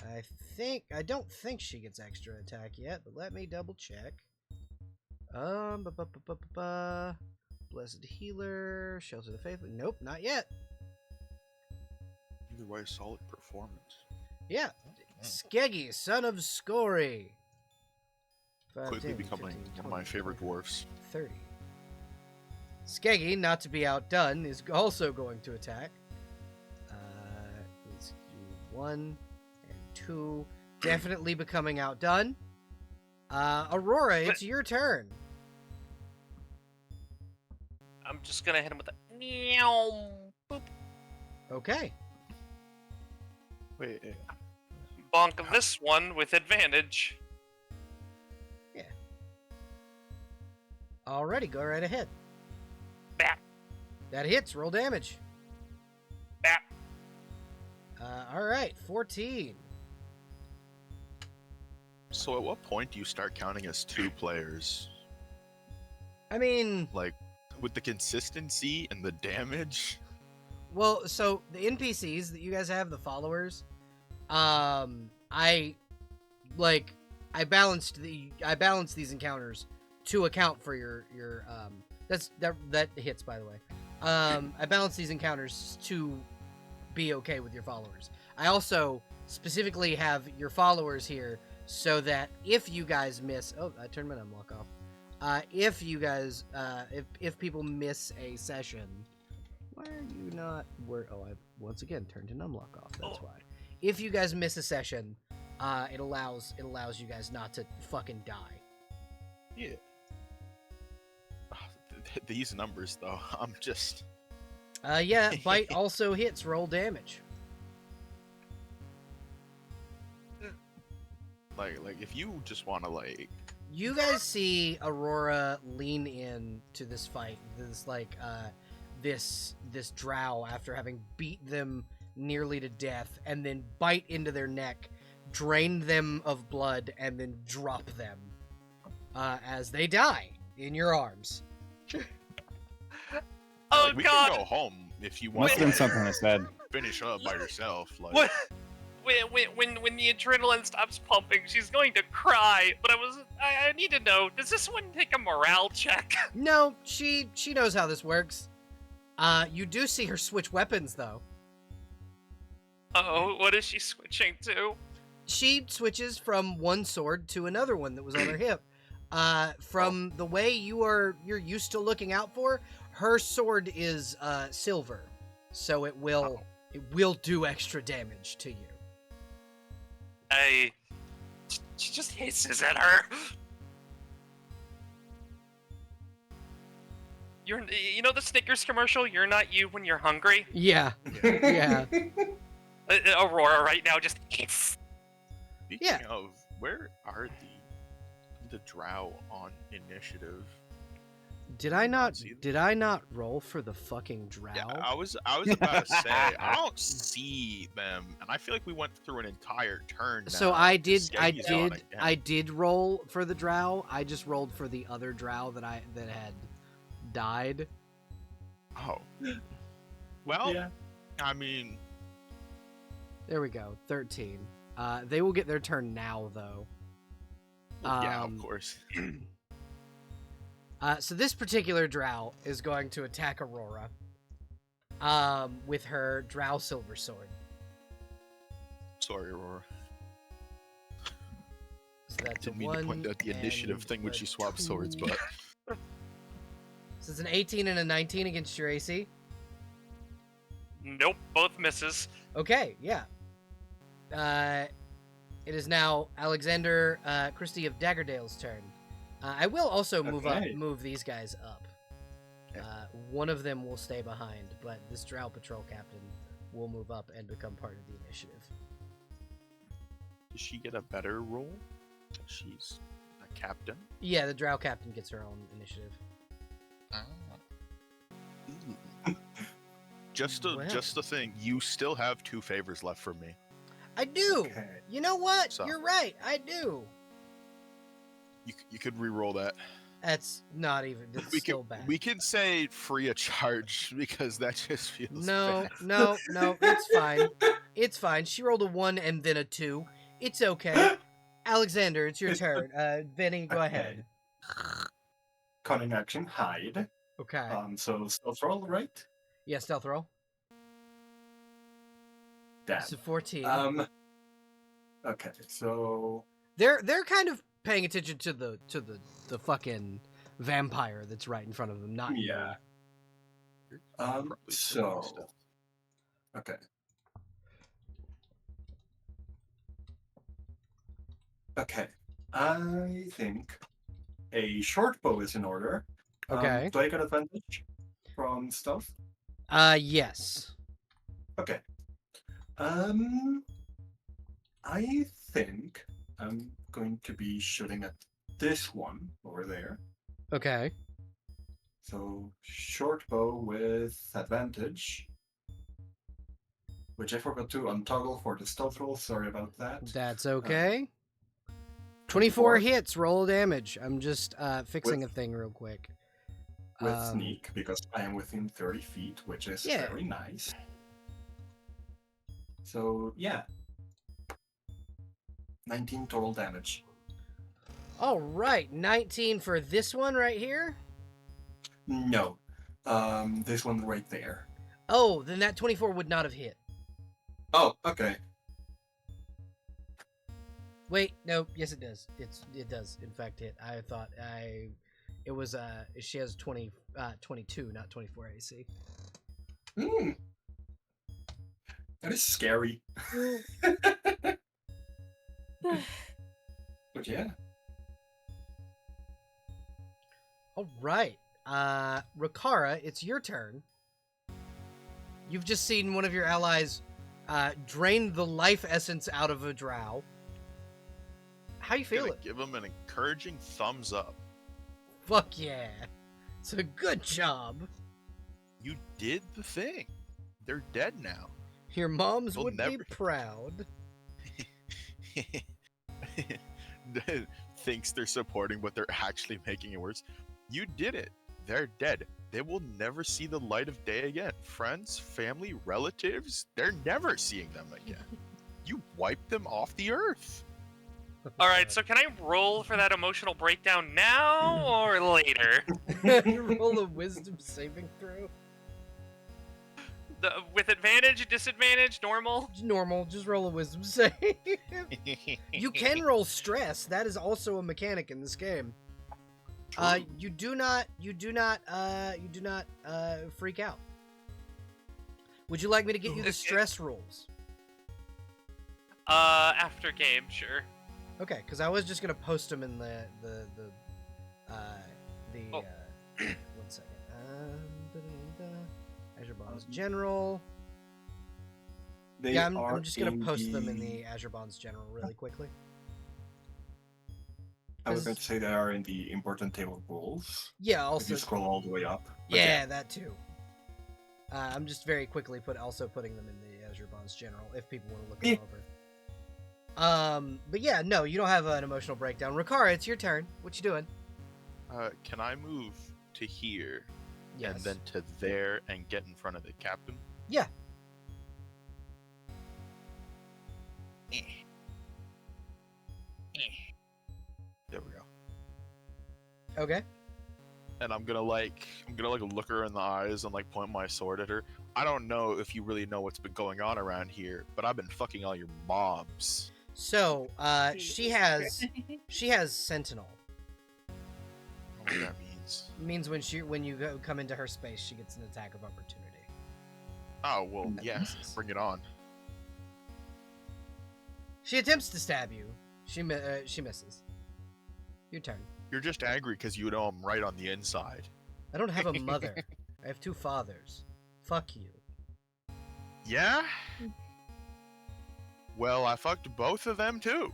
I don't think she gets extra attack yet, but let me double check. Blessed Healer, Shelter the Faithful. Nope, not yet. Either way, solid performance. Yeah. Skeggy, son of Scory. 5, Quickly 10, becoming 15, one of 20, my favorite 25, dwarfs. 30. Skeggy, not to be outdone, is also going to attack. Let's do 1 and 2. Definitely becoming outdone. Aurora, it's your turn. I'm just gonna hit him with a meow. Boop. Okay. Wait, Bonk this one with advantage. Alrighty, go right ahead. Bap. That hits. Roll damage. Bap. Alright, 14. so at what point do you start counting as 2 players? I mean, Like, with the consistency and the damage? well, so the NPCs that you guys have, the followers, I balanced these encounters to account for your that hits, by the way. I balanced these encounters to be okay with your followers. I also specifically have your followers here so that if you guys miss, I turned my unlock off. If you guys, if people miss a session, why are you not? I once again turned an unlock off. That's why. If you guys miss a session, it allows you guys not to fucking die. Yeah. These numbers, though, I'm just... Yeah, bite also hits. Roll damage. Like if you just want to, like... You guys see Aurora lean in to this fight. This drow, after having beat them nearly to death, and then bite into their neck, drain them of blood, and then drop them as they die in your arms. Oh Like, we god! can go home if you want Must have been something I said. finish up by yourself. Like, What? When the adrenaline stops pumping, she's going to cry. But I need to know, does this one take a morale check? No, she knows how this works. You do see her switch weapons, though. Oh, what is she switching to? she switches from one sword to another one that was on her hip. From the way you're used to looking out for, her sword is silver, so it will do extra damage to you. She just hisses at her. You know the Snickers commercial? You're not you when you're hungry. Yeah, yeah. Aurora right now just hits. Speaking of, where are the drow on initiative? Did I not roll for the fucking drow? Yeah, I was about to say I don't see them, and I feel like we went through an entire turn. Now. So I did roll for the drow. I just rolled for the other drow that had died. Oh. Well, Yeah. I mean, There we go. 13. They will get their turn now, though. yeah, of course. So this particular drow is going to attack Aurora with her drow silver sword. Sorry, Aurora. So that's Didn't mean to point out the initiative thing when she swapped swords, but So it's an 18 and a 19 against your AC. Nope, both misses. Okay, yeah. It is now Alexander Christie of Daggerdale's turn. I will also move these guys up. Okay. One of them will stay behind, but this drow patrol captain will move up and become part of the initiative. does she get a better role? She's a captain. Yeah, the drow captain gets her own initiative. Just the thing. You still have 2 favors left for me. I do. Okay. You know what? So- You're right. I do. You could re-roll that. That's not even. That's still bad. We can say free of charge because that just feels No, bad. no, it's fine. It's fine. She rolled a 1 and then a 2. It's okay. Alexander, it's your turn. Benny, go ahead. Cunning action, hide. Okay. So stealth roll, right? Yeah, stealth roll. Damn. So 14. Okay, so They're kind of paying attention to the fucking vampire that's right in front of them, not you. yeah. Probably So stuff. okay. Okay. I think a short bow is in order. Okay. Do I get advantage from stealth? Yes. Okay. I think I'm going to be shooting at this one over there. Okay. So short bow with advantage, which I forgot to untoggle for the stealth roll. Sorry about that. That's okay. 24 24. hits, roll damage. I'm just fixing a thing real quick. With sneak, because I am within 30 feet, which is Yeah. very nice. So yeah, 19 total damage. All right, 19 for this one right here. No, this one right there. Oh, then that 24 would not have hit. Oh, okay. Wait, no, yes it does. It does in fact hit. I thought it was she has 22, not 24 AC. Hmm. That is scary. But yeah. All right. Rikara, it's your turn. You've just seen one of your allies drain the life essence out of a drow. How you Gonna feeling? give him an encouraging thumbs up. Fuck yeah. It's a good job. You did the thing. They're dead now. Your moms We'll would be never- proud. Thinks they're supporting, but they're actually making it worse. You did it. They're dead. They will never see the light of day again. Friends, family, relatives, they're never seeing them again. You wiped them off the earth. All right, so can I roll for that emotional breakdown now or later? Roll a wisdom saving throw. With advantage, disadvantage, normal. Normal, just roll a wisdom save. You can roll stress. That is also a mechanic in this game. You do not freak out. Would you like me to get you the stress rolls? After game, sure. Okay, because I was just gonna post them in the Oh. 1 second. Azure Bonds General. They Yeah, I'm are just gonna in post them in the- the Azure Bonds General really quickly. I was going to say they are in the important table of rules. Yeah, If also you scroll all the way up. But yeah, that too. I'm just very quickly putting them in the Azure Bonds General if people want to look them over. But yeah, no, you don't have an emotional breakdown. Rikara, it's your turn. What you doing? Can I move to here Yes. and then to there and get in front of the captain? Yeah. There we go. Okay. And I'm gonna look her in the eyes and like point my sword at her. I don't know if you really know what's been going on around here, but I've been fucking all your mobs. So, she has Sentinel. I don't know what that means. It means when you come into her space, she gets an attack of opportunity. Oh well, yes, bring it on. She attempts to stab you. She misses. Your turn. You're just angry because you know I'm right on the inside. I don't have a mother. I have 2 fathers. Fuck you. Yeah? Well, I fucked both of them too.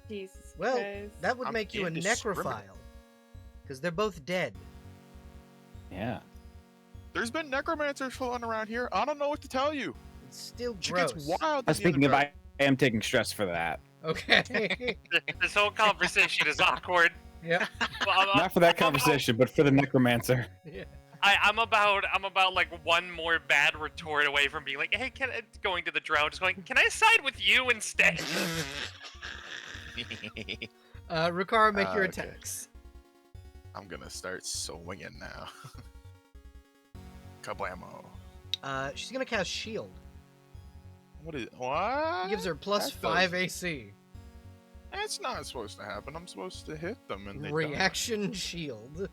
Jesus Well, Christ. that would I'm make you a indiscriminate. necrophile. Because they're both dead. Yeah. There's been necromancers floating around here. I don't know what to tell you. It's still She gross. gets wild. Speaking of, I am taking stress for that. Okay. This whole conversation is awkward. Yeah. Well, Not for that conversation, but for the necromancer. Yeah. I'm about like one more bad retort away from being like, hey, going to the drow, just going, can I side with you instead? Rikara, make your Okay. attacks. I'm gonna start swinging now. Kablamo. She's gonna cast Shield. What? It gives her plus That 5 does- AC. That's not supposed to happen. I'm supposed to hit them and they Reaction Shield.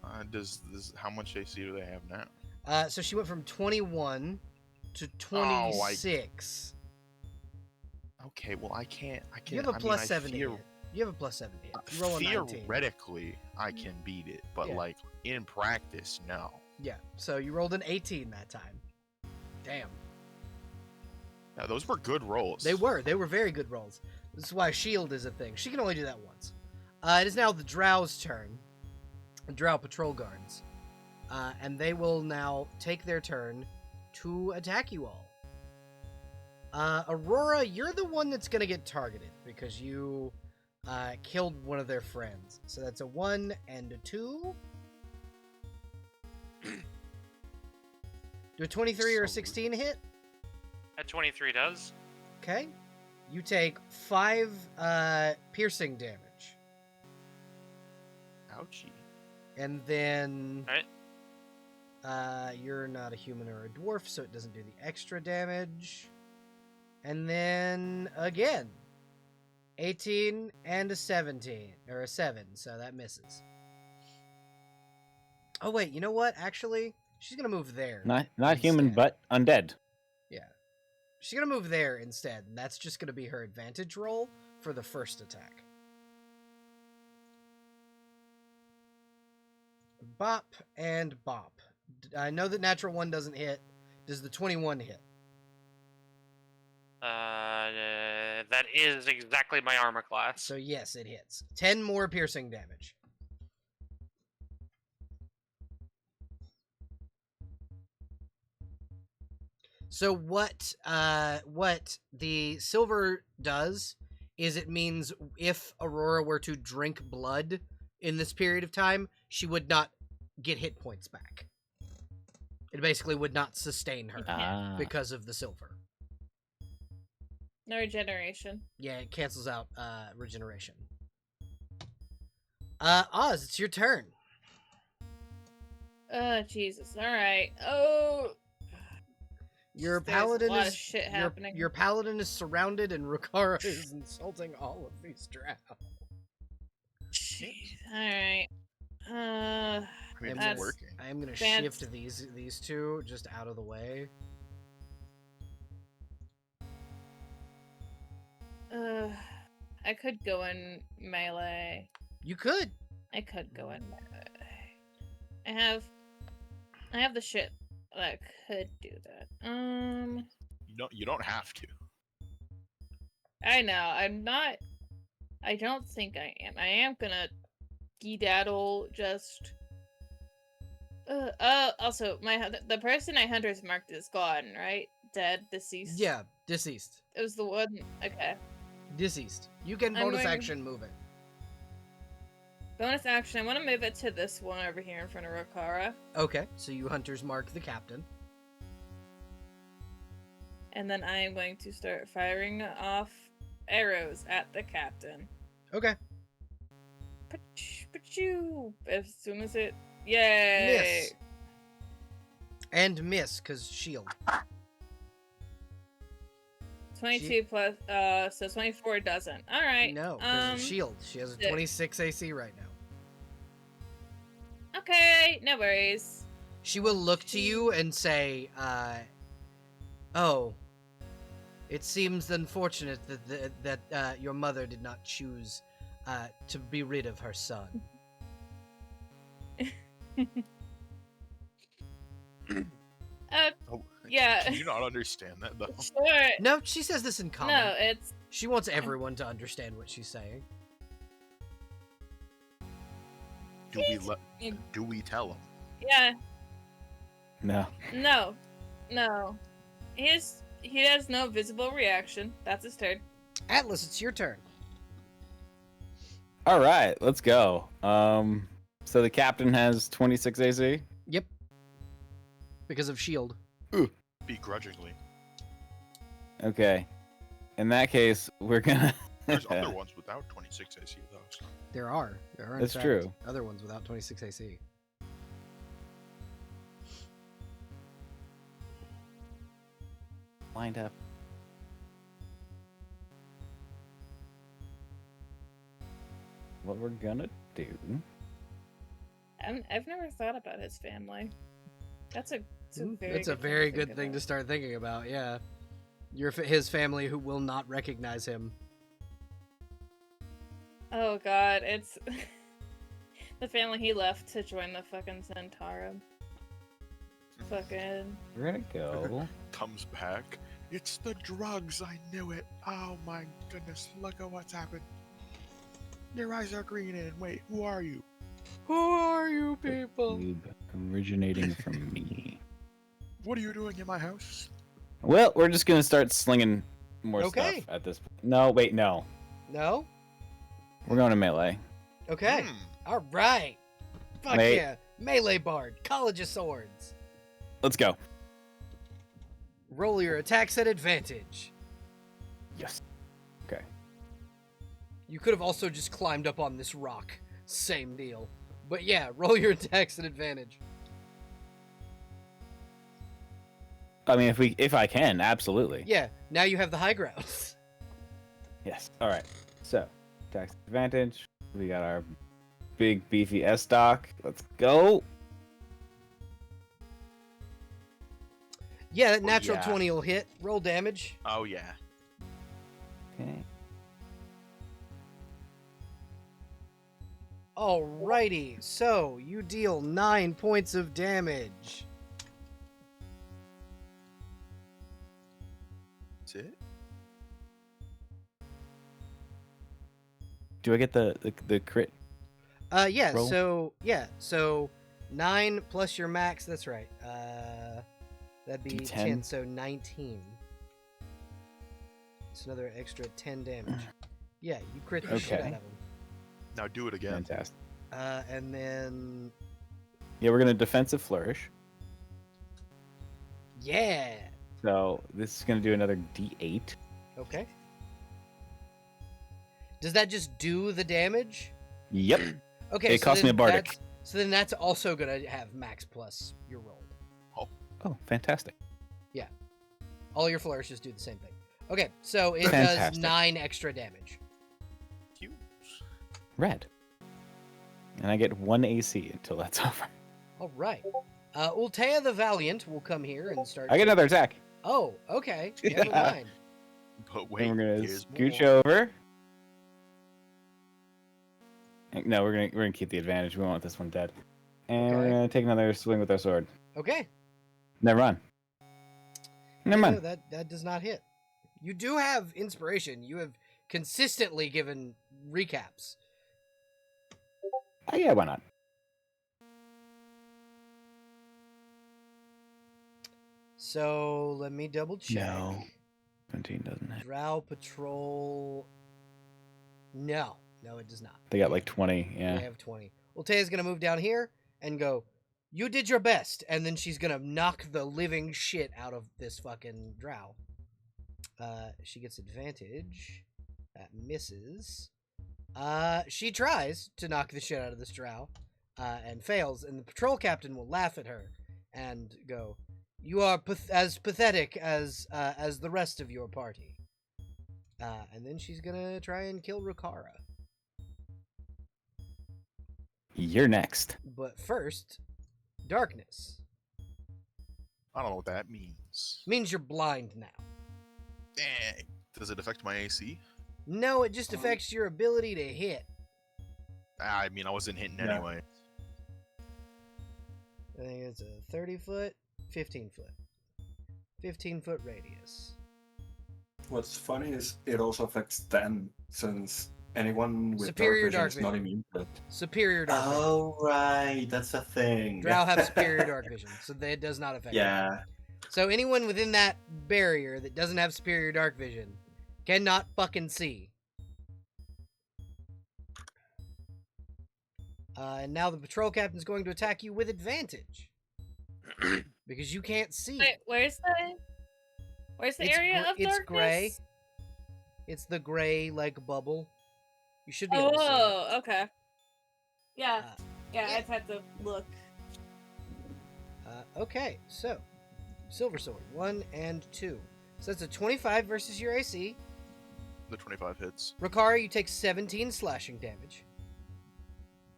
don't. How much AC do they have now? So she went from 21 to Oh, 26. Okay, well I can't. You have a plus 7 to hit. You have a plus 7 to hit. You roll a 19. Theoretically, I can beat it, but Yeah. like in practice, no. Yeah, so you rolled an 18 that time. Damn. Now those were good rolls. They were very good rolls. This is why Shield is a thing. She can only do that once. It is now the Drow's turn. The Drow Patrol Guards. And they will now take their turn to attack you all. Aurora, you're the one that's going to get targeted because you killed one of their friends. So that's a 1 and a 2. Do a 23 or a 16 hit? At 23 does. Okay. You take 5 piercing damage. Ouchie. And then Alright. you're not a human or a dwarf, so it doesn't do the extra damage. And then again, 18 and a 17, or a 7, so that misses. Oh wait, you know what? Actually, she's gonna move there. Not human, instead. but undead. Yeah. She's gonna move there instead, and that's just gonna be her advantage roll for the first attack. Bop and bop. I know that natural 1 doesn't hit. Does the 21 hit? That is exactly my armor class. So yes, it hits. 10 more piercing damage. So what the silver does is it means if Aurora were to drink blood in this period of time, she would not get hit points back. It basically would not sustain her Ah. because of the silver. No regeneration. Yeah, it cancels out regeneration. Oz, it's your turn. Oh, Jesus. Alright. Oh. Your There's paladin a lot is of shit your, happening. your paladin is surrounded, and Rukara is insulting all of these drow. Jeez. Alright. I mean, I'm it's gonna, working. I am gonna That's- shift these two just out of the way. I could go in melee. You could. I could go in melee. I have the shit that could do that. You don't have to. I know. I'm not. I don't think I am. I am gonna skedaddle just. Also, the person I hunter's marked is gone, right? Dead, deceased. Yeah, deceased. It was the one. Okay. Deceased. You can I'm bonus going- action move it. Bonus action. I want to move it to this one over here in front of Rokara, Okay, so you hunters mark the captain. and then I am going to start firing off arrows at the captain. Okay. Pachoo! As soon as it. Yay! Miss. And miss, because shield. 22 plus, so 24 doesn't. Alright. No, because of shield. She has a sick. 26 AC right now. Okay, no worries. She will look to you and say, oh, it seems unfortunate that your mother did not choose to be rid of her son. Oh, Yeah. Can you not understand that though? Sure. No, she says this in common. No, it's. She wants everyone to understand what she's saying. Do we tell him? Yeah. No. No. He has no visible reaction. That's his turn. Atlas, it's your turn. All right, let's go. So the captain has 26 AC. Yep. Because of shield. Begrudgingly. Okay. In that case, we're gonna. There's other ones without 26 AC though. So. There are in That's fact, true. other ones without 26 AC. Lined up. What we're gonna do? I've never thought about his family. That's a It's a very good thing to start thinking about. Yeah, his family who will not recognize him. Oh god, it's the family he left to join the fucking Centarum. Fucking. We're gonna go. Comes back. It's the drugs. I knew it. Oh my goodness! Look at what's happened. Your eyes are green. And wait, who are you? Who are you people? Cube originating from me. What are you doing in my house? Well, we're just gonna start slinging more Okay. stuff at this point. No, wait, no. No? We're going to melee. Okay. Hmm. All right. Fuck Wait. yeah. Melee Bard. College of Swords. Let's go. Roll your attacks at advantage. Yes. Okay. You could have also just climbed up on this rock. Same deal. But yeah, roll your attacks at advantage. I mean, if I can, absolutely. Yeah, now you have the high ground. Yes. All right. So, tax advantage. We got our big beefy S stock. Let's go. Yeah, that natural yeah. 20 will hit. Roll damage. Oh yeah. Okay. Alrighty, so you deal 9 points of damage. That's it. Do I get the crit? Yeah, Roll. so 9 plus your max, that's right. That'd be D10. 10, so 19. It's another extra 10 damage. Yeah, you crit the shit out Okay. of him. Now do it again. Fantastic. And then, Yeah, we're gonna defensive flourish. yeah. So this is gonna do another D8. Okay. Does that just do the damage? Yep. Okay, It cost me then a bardic. So then that's also gonna have max plus your roll. Oh, fantastic. All your flourishes do the same thing. Okay, so it does Fantastic. 9 extra damage. Huge. Red. And I get 1 AC until that's over. All right. Ultea the Valiant will come here and start. I get another attack. Oh, okay. Never Yeah. mind. But wait, Then we're gonna there's scooch more. over. No, we're gonna keep the advantage. We want this one dead. And we're Okay. gonna take another swing with our sword. Okay. Never mind. Never No, mind. that does not hit. You do have inspiration. You have consistently given recaps. Oh, yeah, why not? So let me double check. No. 17 doesn't hit. Drow Patrol. No, it does not. They got like 20, yeah. They have 20. Ultea's gonna move down here and go, "You did your best," and then she's gonna knock the living shit out of this fucking drow. She gets advantage. That misses. She tries to knock the shit out of this drow, and fails, and the patrol captain will laugh at her and go, "You are as pathetic as the rest of your party." And then she's gonna try and kill Rukara. You're next. But first, darkness. I don't know what that means. Means you're blind now. Does it affect my AC? No, it just affects your ability to hit. I mean, I wasn't hitting Yeah. anyway. I think it's a 30 foot, 15 foot. 15-foot radius. What's funny is it also affects them, since anyone with Superior dark vision dark is not immune to it. Superior dark vision. Oh, right, that's a thing. Drow have superior dark vision, so it does not affect them. Yeah. So anyone within that barrier that doesn't have superior dark vision cannot fucking see. And now the patrol captain's going to attack you with advantage. Because you can't see. Wait, where's the It's area gr- of it's darkness? gray. It's the gray, like, bubble. You should be able to see it. Oh, okay. Yeah, Uh, yeah, yeah. I've had to look. Okay, so Silver Sword, 1 and 2. So that's a 25 versus your AC. The 25 hits. Rukara, you take 17 slashing damage.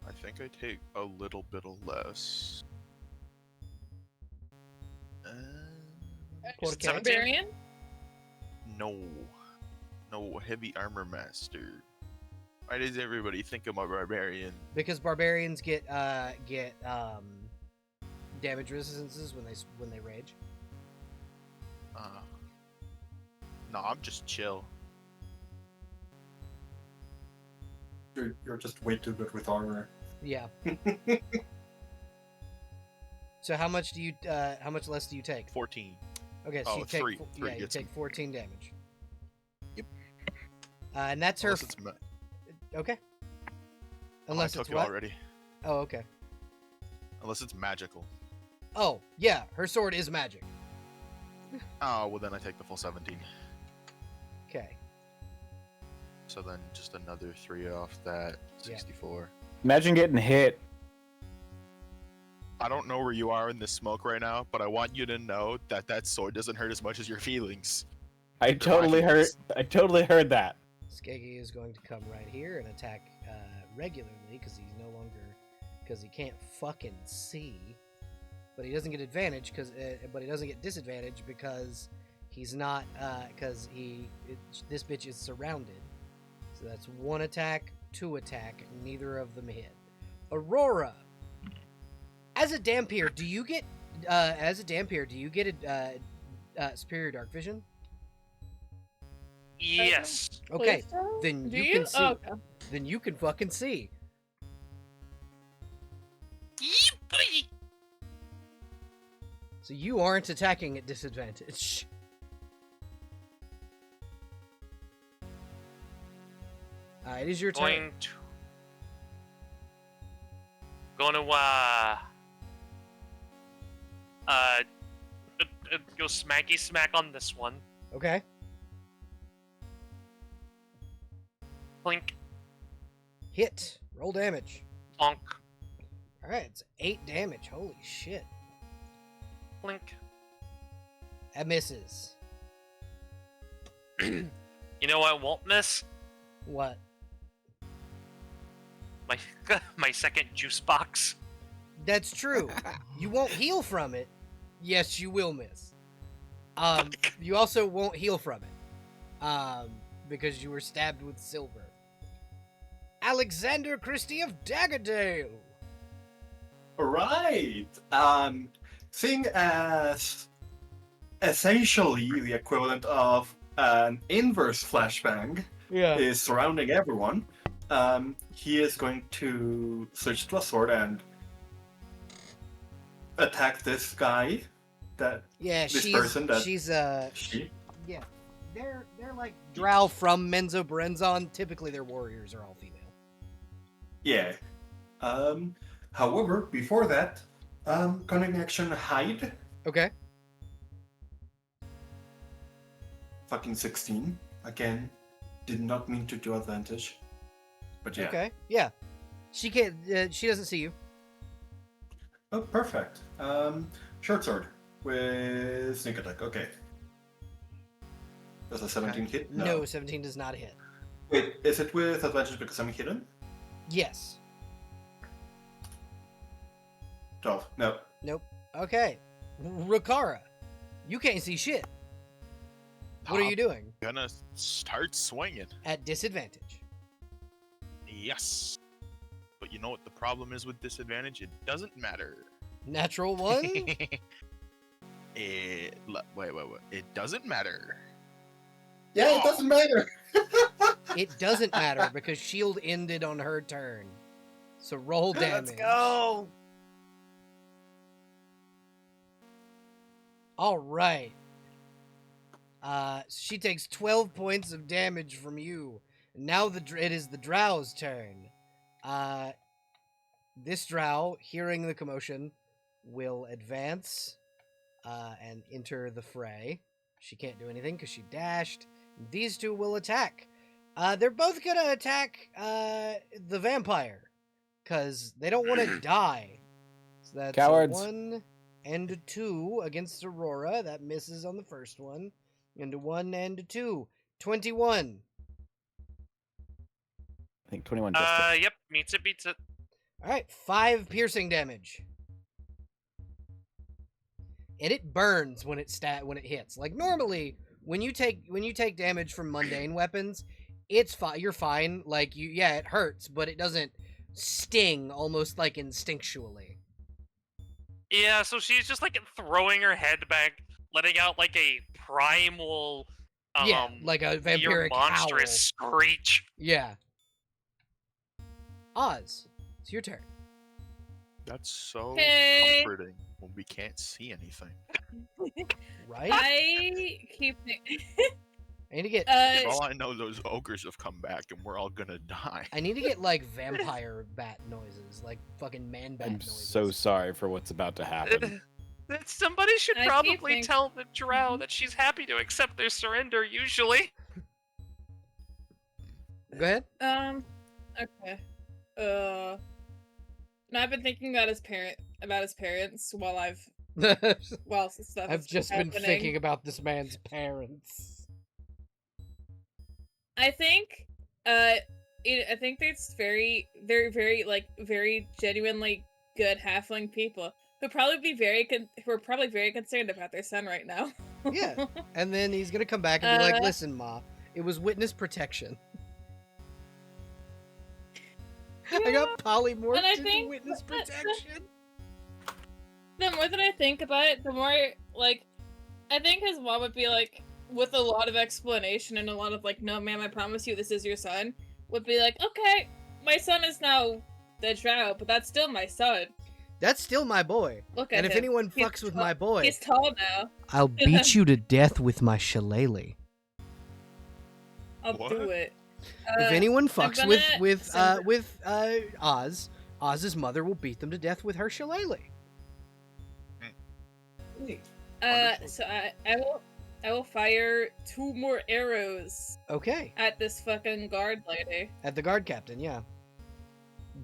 I think I take a little bit of less. Porque? 17? Barbarian? No heavy armor master. Why does everybody think I'm a barbarian? Because barbarians get damage resistances when they rage. No, I'm just chill. You're just way too good with armor. Yeah. So how much less do you take? 14. Okay, so Oh, you take three. Three you gets take him. 14 damage. Yep. And that's her. Unless it's Okay. I Unless took it's it what? already. Oh, okay. Unless it's magical. Oh, yeah, her sword is magic. Oh, well then I take the full 17. Okay. So then just another 3 off that. 64. Imagine getting hit. I don't know where you are in this smoke right now, but I want you to know that that sword doesn't hurt as much as your feelings. I totally heard. I totally heard that. Skeggy is going to come right here and attack regularly because he can't fucking see. But he doesn't get advantage but he doesn't get disadvantage because he's not this bitch is surrounded. So that's 1 attack, 2 attack, neither of them hit. Aurora, as a Dampier, do you get superior dark vision? Yes. Okay, Please don't? then Do you you? can see. Oh, okay. Then you can fucking see. Yippee! So you aren't attacking at disadvantage. It is your turn. Gonna go smacky smack on this one. Okay. Blink, Hit. Roll damage. bonk. All right, it's 8 damage. Holy shit. Blink. That misses. You know what I won't miss? What? My second juice box. That's true. You won't heal from it. Yes, you will miss. You also won't heal from it. Because you were stabbed with silver. Alexander Christie of Daggerdale. Right. Seeing as essentially the equivalent of an inverse flashbang Yeah. is surrounding everyone, he is going to switch to a sword and attack this guy. Yeah, This she's person that- she's She. yeah. They're like drow from Menzo Berenzon. Typically their warriors are all female. Yeah. However, before that, cunning action hide. Okay. Fucking 16. Again, did not mean to do advantage. But yeah. Okay. Yeah. She can't she doesn't see you. Oh, perfect. Short sword with sneak attack. Okay. Does a 17 hit? No, 17 does not hit. Wait, is it with advantage because I'm hidden? Yes. 12. No. Nope. Okay. Rukara, you can't see shit. What are you doing? Gonna start swinging. At disadvantage. Yes. But you know what the problem is with disadvantage? It doesn't matter. Natural one? Wait. It doesn't matter. Yeah, it doesn't matter. It doesn't matter because shield ended on her turn. So roll damage. Let's go. All right. She takes 12 points of damage from you. Now it is the drow's turn. This drow, hearing the commotion, will advance and enter the fray. She can't do anything because she dashed. These two will attack. They're both gonna attack the vampire because they don't want to die. So that's Cowards. 1 and a 2 against Aurora. That misses on the first one. And a 1 and a 2. 21. I think 21 just hit. Yep, beats it. All right, 5 piercing damage. And it burns when it hits. Like normally, when you take damage from mundane weapons, it's fine. You're fine. Like it hurts, but it doesn't sting almost like instinctually. Yeah, so she's just like throwing her head back, letting out like a primal, Like a near vampiric howl. monstrous screech. Yeah. Oz, it's your turn. That's so Hey. comforting when we can't see anything. Right? I keep. I need to get. For all I know, those ogres have come back and we're all gonna die. I need to get like vampire bat noises, like fucking man bat I'm noises. so sorry for what's about to happen. That somebody should I keep probably thinking- tell the drow that she's happy to accept their surrender. Usually, Go ahead. Okay. And I've been thinking about his parents while stuff. I've is just been happening. thinking about this man's parents. I think, I think they're very genuinely good halfling people who are probably very concerned about their son right now. Yeah. And then he's gonna come back and be like, Uh, "Listen, Ma, it was witness protection. I got polymorphed And I into think witness that- protection." The more that I think about it, the more I think his mom would be like, with a lot of explanation and a lot of like, "No, ma'am, I promise you, this is your son." Would be like, "Okay, my son is now the drow, but that's still my son. That's still my boy. Look at And him. if anyone He's fucks with tall- my boy, He's tall now. I'll beat you to death with my shillelagh. I'll What? do it." If anyone fucks with gonna with send- Oz, Oz's mother will beat them to death with her shillelagh. Wonderful. So I will fire 2 more arrows Okay. at this fucking guard lady. At the guard captain, yeah.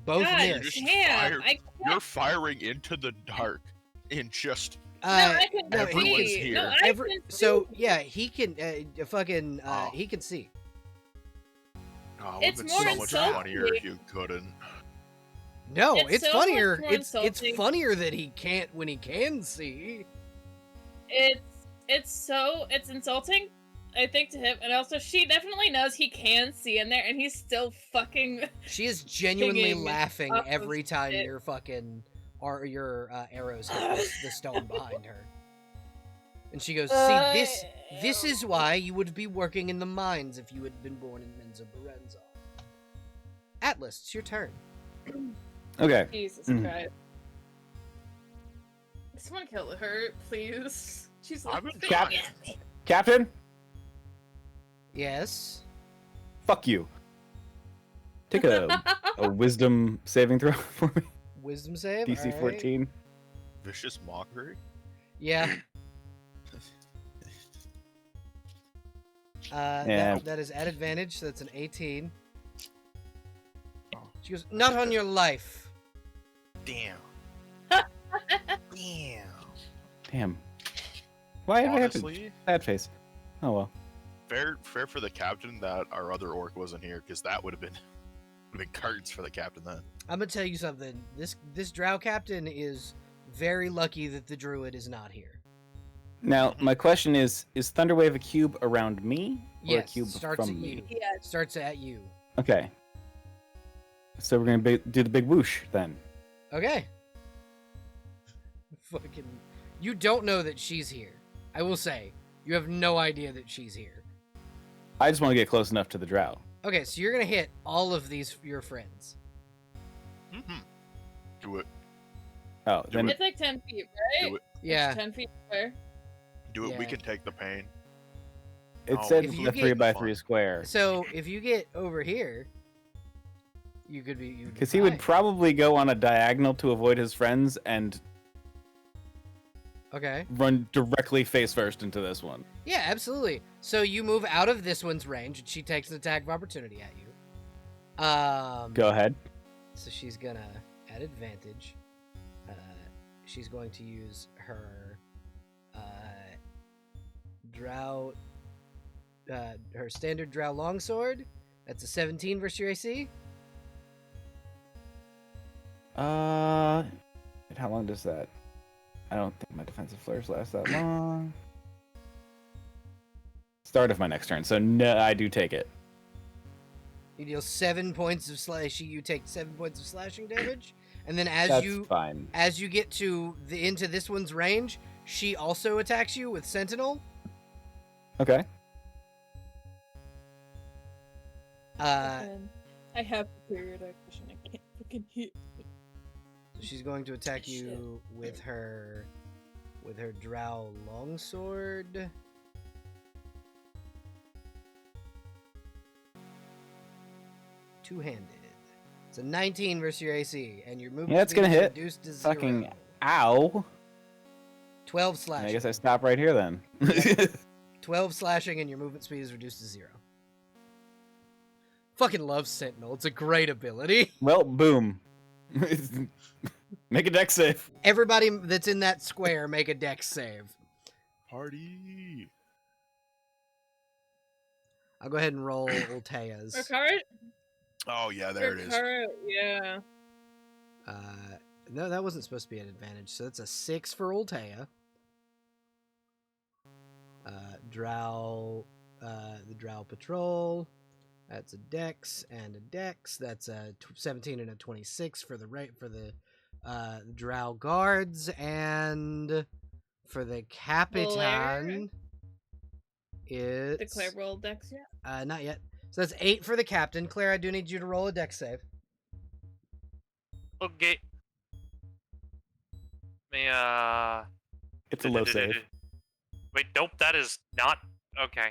Both God missed. damn, You're firing into the dark in just I can no, everyone's see. here. No, I can so see. yeah, he can Oh. he can see. Oh, It's it would more been so much insulting. funnier if you couldn't. No, It's it's so much funnier. more It's insulting. funnier that he can't when he can see. It's insulting, I think, to him, and also she definitely knows he can see in there, and he's still fucking. She is genuinely Pinging laughing off of every time it. your fucking your arrows hit the stone behind her. And she goes, "See, this is why you would be working in the mines if you had been born in Menza Berenzon." Atlas, it's your turn. Okay. Jesus Mm. Christ! Someone kill her, please. She's like, I've been Cap- trying. Captain, Yes. fuck you. Take a wisdom saving throw for me. Wisdom save. DC alright. 14. Vicious mockery. Yeah. Yeah. That is at advantage, so that's an 18. She goes, "Not on your life." Damn. Damn. Damn. Why did I have to Honestly, sad face? Oh well. fair for the captain that our other orc wasn't here, because that would have been cards for the captain then. I'm gonna tell you something. This drow captain is very lucky that the druid is not here. Now my question is Thunderwave a cube around me or Yes, a cube starts from at me? you. Yeah. Starts at you. Okay. So we're gonna do the big whoosh then. Okay. Fucking. You don't know that she's here. I will say, you have no idea that she's here. I just want to get close enough to the drow. Okay, so you're gonna hit all of your friends. Mm-hmm. Do it. Oh, Do then It's like 10 feet, right? Do it. Yeah. It's 10 feet square. Do it. We Yeah. can take the pain. it Oh, said if you a get- 3x3 square. So if you get over here, you could be. Because he would probably go on a diagonal to avoid his friends and Okay. run directly face first into this one. Yeah, absolutely. So you move out of this one's range, and she takes an attack of opportunity at you. Go ahead. So she's gonna, at advantage, she's going to use her drow, her standard drow longsword. That's a 17 versus your AC. How long does that? I don't think my defensive flares last that long. Start of my next turn, so no, I do take it. You deal 7 points of slashing. You take 7 points of slashing damage, and then as That's you fine. get to into this one's range, she also attacks you with Sentinel. Okay. I have period action. I can't fucking hit. So she's going to attack you with her drow longsword. Two-handed. It's a 19 versus your AC, and your movement Yeah, it's speed gonna is hit. reduced to 0. Fucking ow. 12 slashing. I guess I stop right here then. 12 slashing, and your movement speed is reduced to 0. Fucking love Sentinel. It's a great ability. Well, boom. Make a dex save. Everybody that's in that square make a dex save. Party. I'll go ahead and roll Ultea's. Ricard? Oh yeah, there it is. Ricard, yeah. No, that wasn't supposed to be an advantage. So that's a 6 for Ultea. The Drow Patrol. That's a Dex and a Dex. That's a 17 and a 26 for the Drow Guards, and for the Capitan, it's Declare roll dex yet? not yet. So that's 8 for the Captain. Claire, I do need you to roll a Dex save. Okay. It's a low save. Wait, nope, that is not okay.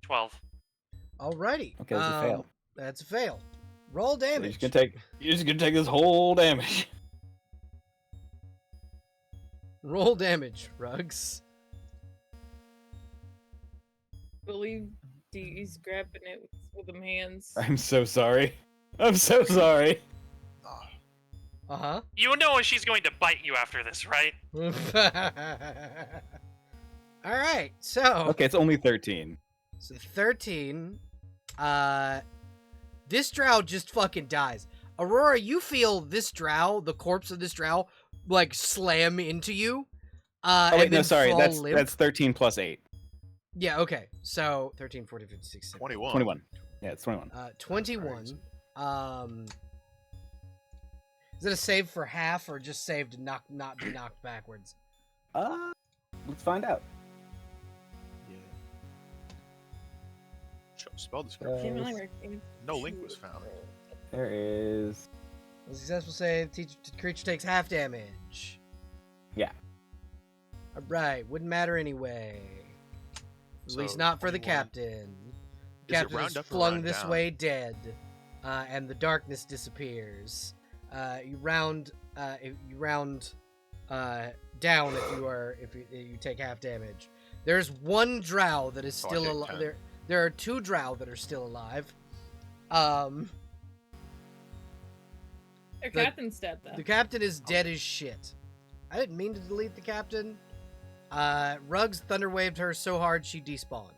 12. Alrighty. Okay, that's a fail. That's a fail. Roll So damage. you're just gonna take this whole damage. Roll damage, Rugs. believe he's grabbing it with them hands. I'm so sorry. I'm so sorry. Uh-huh. You know she's going to bite you after this, right? Alright, so... Okay, it's only 13. So 13. This drow just fucking dies. Aurora, you feel this drow, the corpse of this drow, like slam into you. Oh and wait, no, then sorry. fall limp. That's 13 plus 8. Yeah, okay. So 13, 14, 15, 16. 21. 21. Yeah, it's 21. 21. Is it a save for half or just save to not be knocked backwards? Let's find out. Yeah. Show spell description. No link was found. There is. A successful save, creature takes half damage. Yeah. Alright, wouldn't matter anyway. At least So, not for the 21. Is captain. it Captain round is up or flung round this down? way dead, and the darkness disappears. You round down if you take half damage. There's one drow that is Oh, I still take alive. 10. There are two drow that are still alive. Their captain's dead, though. The captain is dead as shit. I didn't mean to delete the captain. Ruggs thunderwaved her so hard she despawned.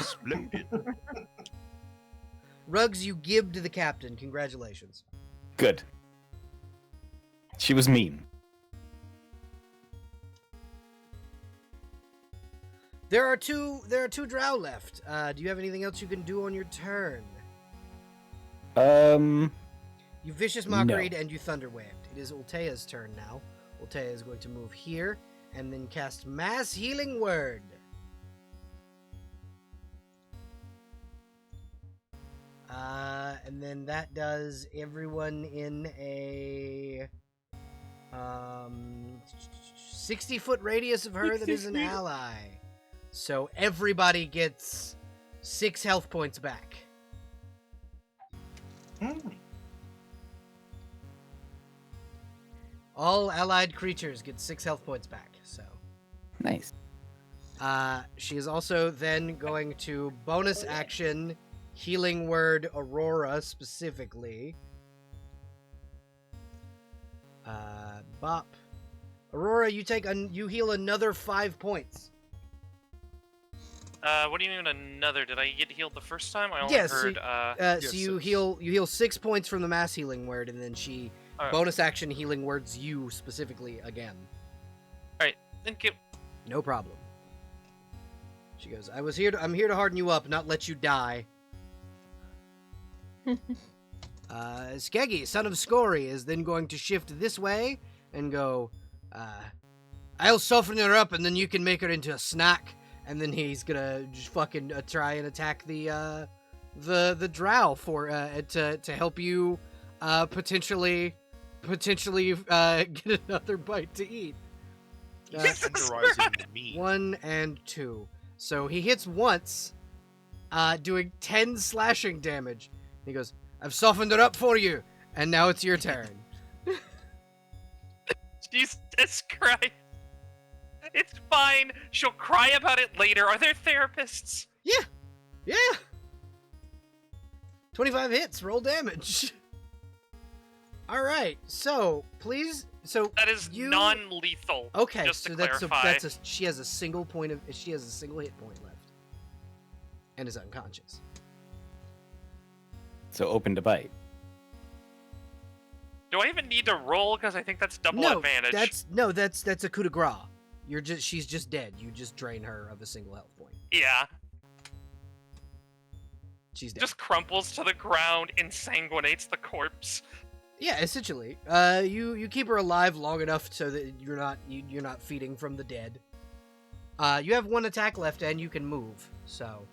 Splendid. Ruggs, you gibbed the captain. Congratulations. Good. She was mean. There are two drow left. Do you have anything else you can do on your turn? You vicious mockery and you thunderwaved. It is Ultea's turn now. Ultea is going to move here and then cast Mass Healing Word. And then that does everyone in a 60-foot radius of her that is an ally. So everybody gets 6 health points back. All allied creatures get 6 health points back. So Nice. she is also then going to bonus action Healing Word Aurora specifically. Bop. Aurora, you heal another 5 points. What do you mean another? Did I get healed the first time? I only Yes, heard, so you heal 6 points from the Mass Healing Word, and then she bonus action Healing Words you specifically again. Alright, thank you. No problem. She goes, I'm here to harden you up, not let you die. Skeggy, son of Scory, is then going to shift this way and go, I'll soften her up and then you can make her into a snack. And then he's gonna just fucking try and attack the drow for to help you potentially get another bite to eat. Tenderizing meat. 1 and 2. So he hits once, doing 10 slashing damage. He goes, I've softened her up for you, and now it's your turn. Jesus Christ. It's fine. She'll cry about it later. Are there therapists? Yeah. 25 hits, roll damage. All right, so please, That is non-lethal. Okay, just so to that's clarify. she has a single hit point left, and is unconscious. So open to bite. Do I even need to roll? Because I think that's double No, advantage. that's a coup de grace. She's just dead. You just drain her of a single health point. Yeah. She's dead. Just crumples to the ground, insanguinates the corpse. Yeah, essentially. You keep her alive long enough so that you're not feeding from the dead. You have 1 attack left and you can move. So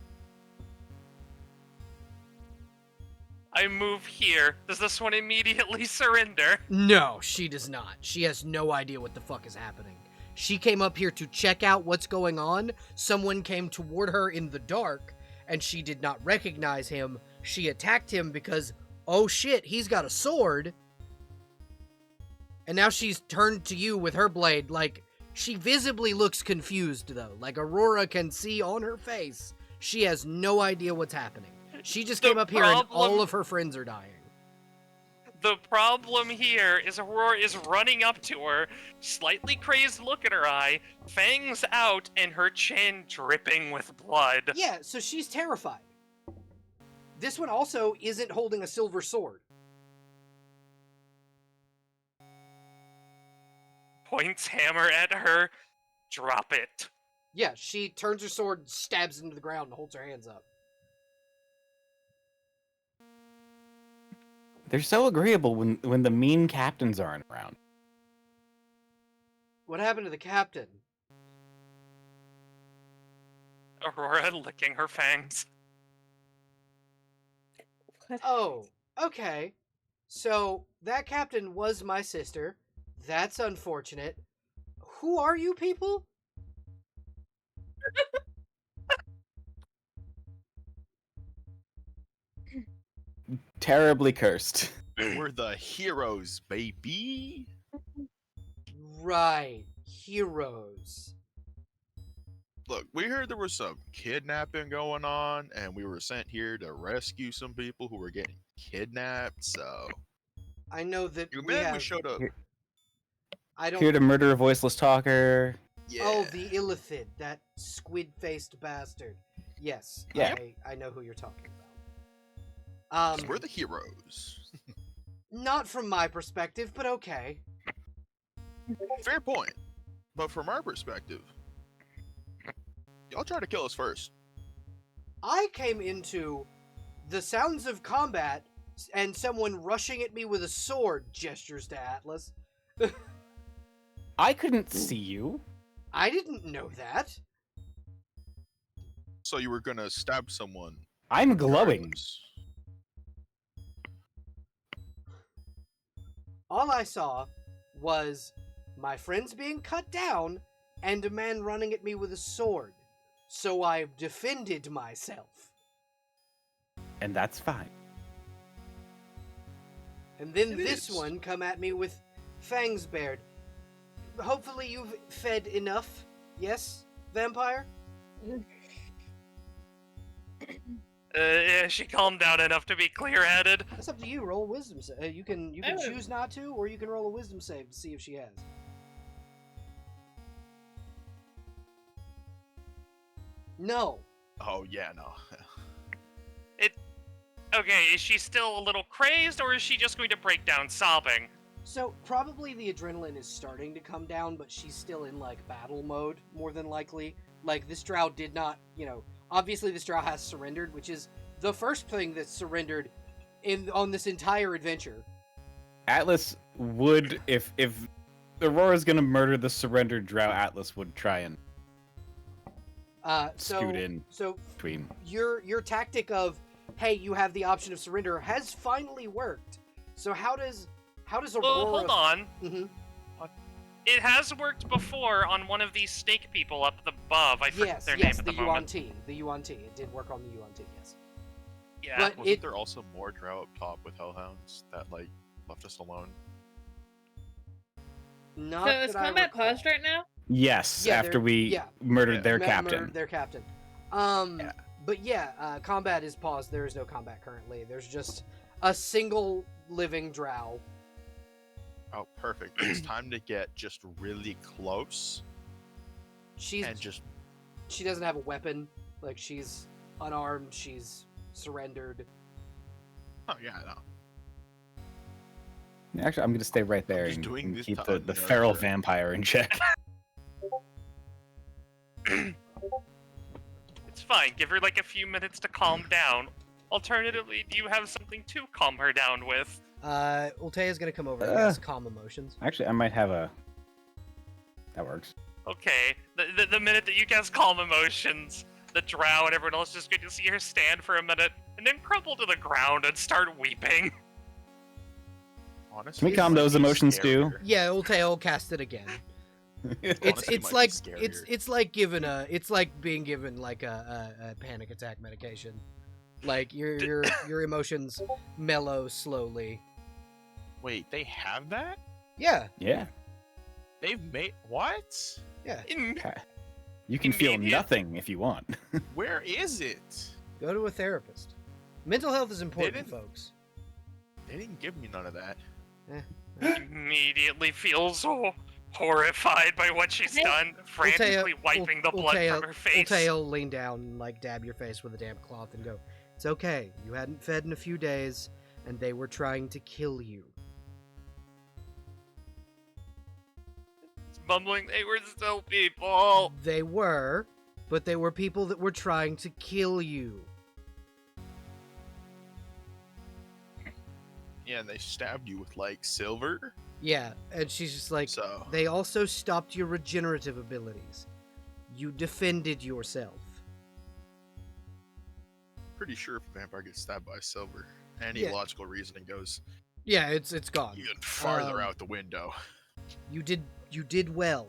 I move here. Does this one immediately surrender? no, she does not. She has no idea what the fuck is happening. She came up here to check out what's going on. Someone came toward her in the dark, and she did not recognize him. She attacked him because, oh shit, he's got a sword. And now she's turned to you with her blade. Like, she visibly looks confused, though. Like, Aurora can see on her face She has no idea what's happening. She just The came up here and all problem- of her friends are dying. The problem here is Aurora is running up to her, slightly crazed look in her eye, fangs out, and her chin dripping with blood. Yeah, so she's terrified. This one also isn't holding a silver sword. Points hammer at her. Drop it. Yeah, she turns her sword, stabs into the ground, and holds her hands up. They're so agreeable when the mean captains aren't around. What happened to the captain? Aurora licking her fangs. Oh, okay. So, that captain was my sister. That's unfortunate. Who are you people? Terribly cursed. We're the heroes, baby. Right. Heroes. Look, we heard there was some kidnapping going on, and we were sent here to rescue some people who were getting kidnapped. So I know that you we man, have... we showed up. Here- I don't... Here to murder a voiceless talker. Yeah. Oh, the Illithid, that squid-faced bastard. Yes, Yeah. I know who you're talking about. We're the heroes. Not from my perspective, but okay. Fair point. But from our perspective, y'all tried to kill us first. I came into the sounds of combat and someone rushing at me with a sword, gestures to Atlas. I couldn't see you. I didn't know that. So you were gonna stab someone. I'm glowing. regardless. All I saw was my friends being cut down and a man running at me with a sword. So I defended myself. And that's fine. And then It this is. one come at me with fangs bared. Hopefully you've fed enough. Yes, vampire? Yeah, she calmed down enough to be clear-headed. That's up to you. Roll a wisdom save. You can Oh. choose not to, or you can roll a wisdom save to see if she has. No. Oh yeah, no. Okay, is she still a little crazed, or is she just going to break down sobbing? So probably the adrenaline is starting to come down, but she's still in like battle mode, more than likely. Like this drow did not, obviously this drow has surrendered, which is the first thing that's surrendered on this entire adventure. Atlas would, if Aurora's gonna murder the surrendered drow, Atlas would try and scoot in So between. your tactic of, hey, you have the option of surrender has finally worked. So how does Aurora? Well, hold on. Mhm. It has worked before on one of these snake people up above. I forget Yes, their yes, name at the the moment. The UNT. It did work on the UNT. Yes. Yeah. But Wasn't there also more drow up top with hellhounds that left us alone? Not So is that I combat recall. paused right now? Yes, Yeah, after they're- we yeah. murdered their Murdered captain. their captain. Yeah. But yeah, combat is paused. There is no combat currently. There's just a single living drow. Oh, perfect. It's time to get just really close She doesn't have a weapon. Like she's unarmed. She's surrendered. Oh yeah, no. Actually, I'm gonna stay right there just and, doing and this keep to the feral unnerve her. vampire in check. It's fine. Give her like a few minutes to calm down. Alternatively, do you have something to calm her down with? Ultea's gonna come over and cast calm emotions. Actually, I might have a. That works. Okay. The minute that you cast calm emotions, the drow and everyone else is just going to see her stand for a minute and then crumple to the ground and start weeping. Honestly, Can we calm it might those be emotions too? scarier. Yeah, Ultea will cast it again. Honestly, it It's might like be it's scarier. it's like being given like a panic attack medication. Like your emotions mellow slowly. Wait, they have that? Yeah, Yeah. They've made what? yeah. In- You can feel Immediate- nothing if you want. Where is it? Go to a therapist. Mental health is important, didn't- folks. They didn't give me none of that. Immediately feels so horrified by what she's done, frantically wiping the blood from her face. Ulteo lean down and like dab your face with a damp cloth and go, "It's okay. You hadn't fed in a few days, and they were trying to kill you." Mumbling, they were still people. They were, but they were people that were trying to kill you. Yeah, and they stabbed you with like silver. Yeah, and she's just like, So they also stopped your regenerative abilities. You defended yourself. pretty sure if a vampire gets stabbed by silver, any Yeah. logical reasoning goes Yeah, it's gone. even farther Um, out the window. You did well.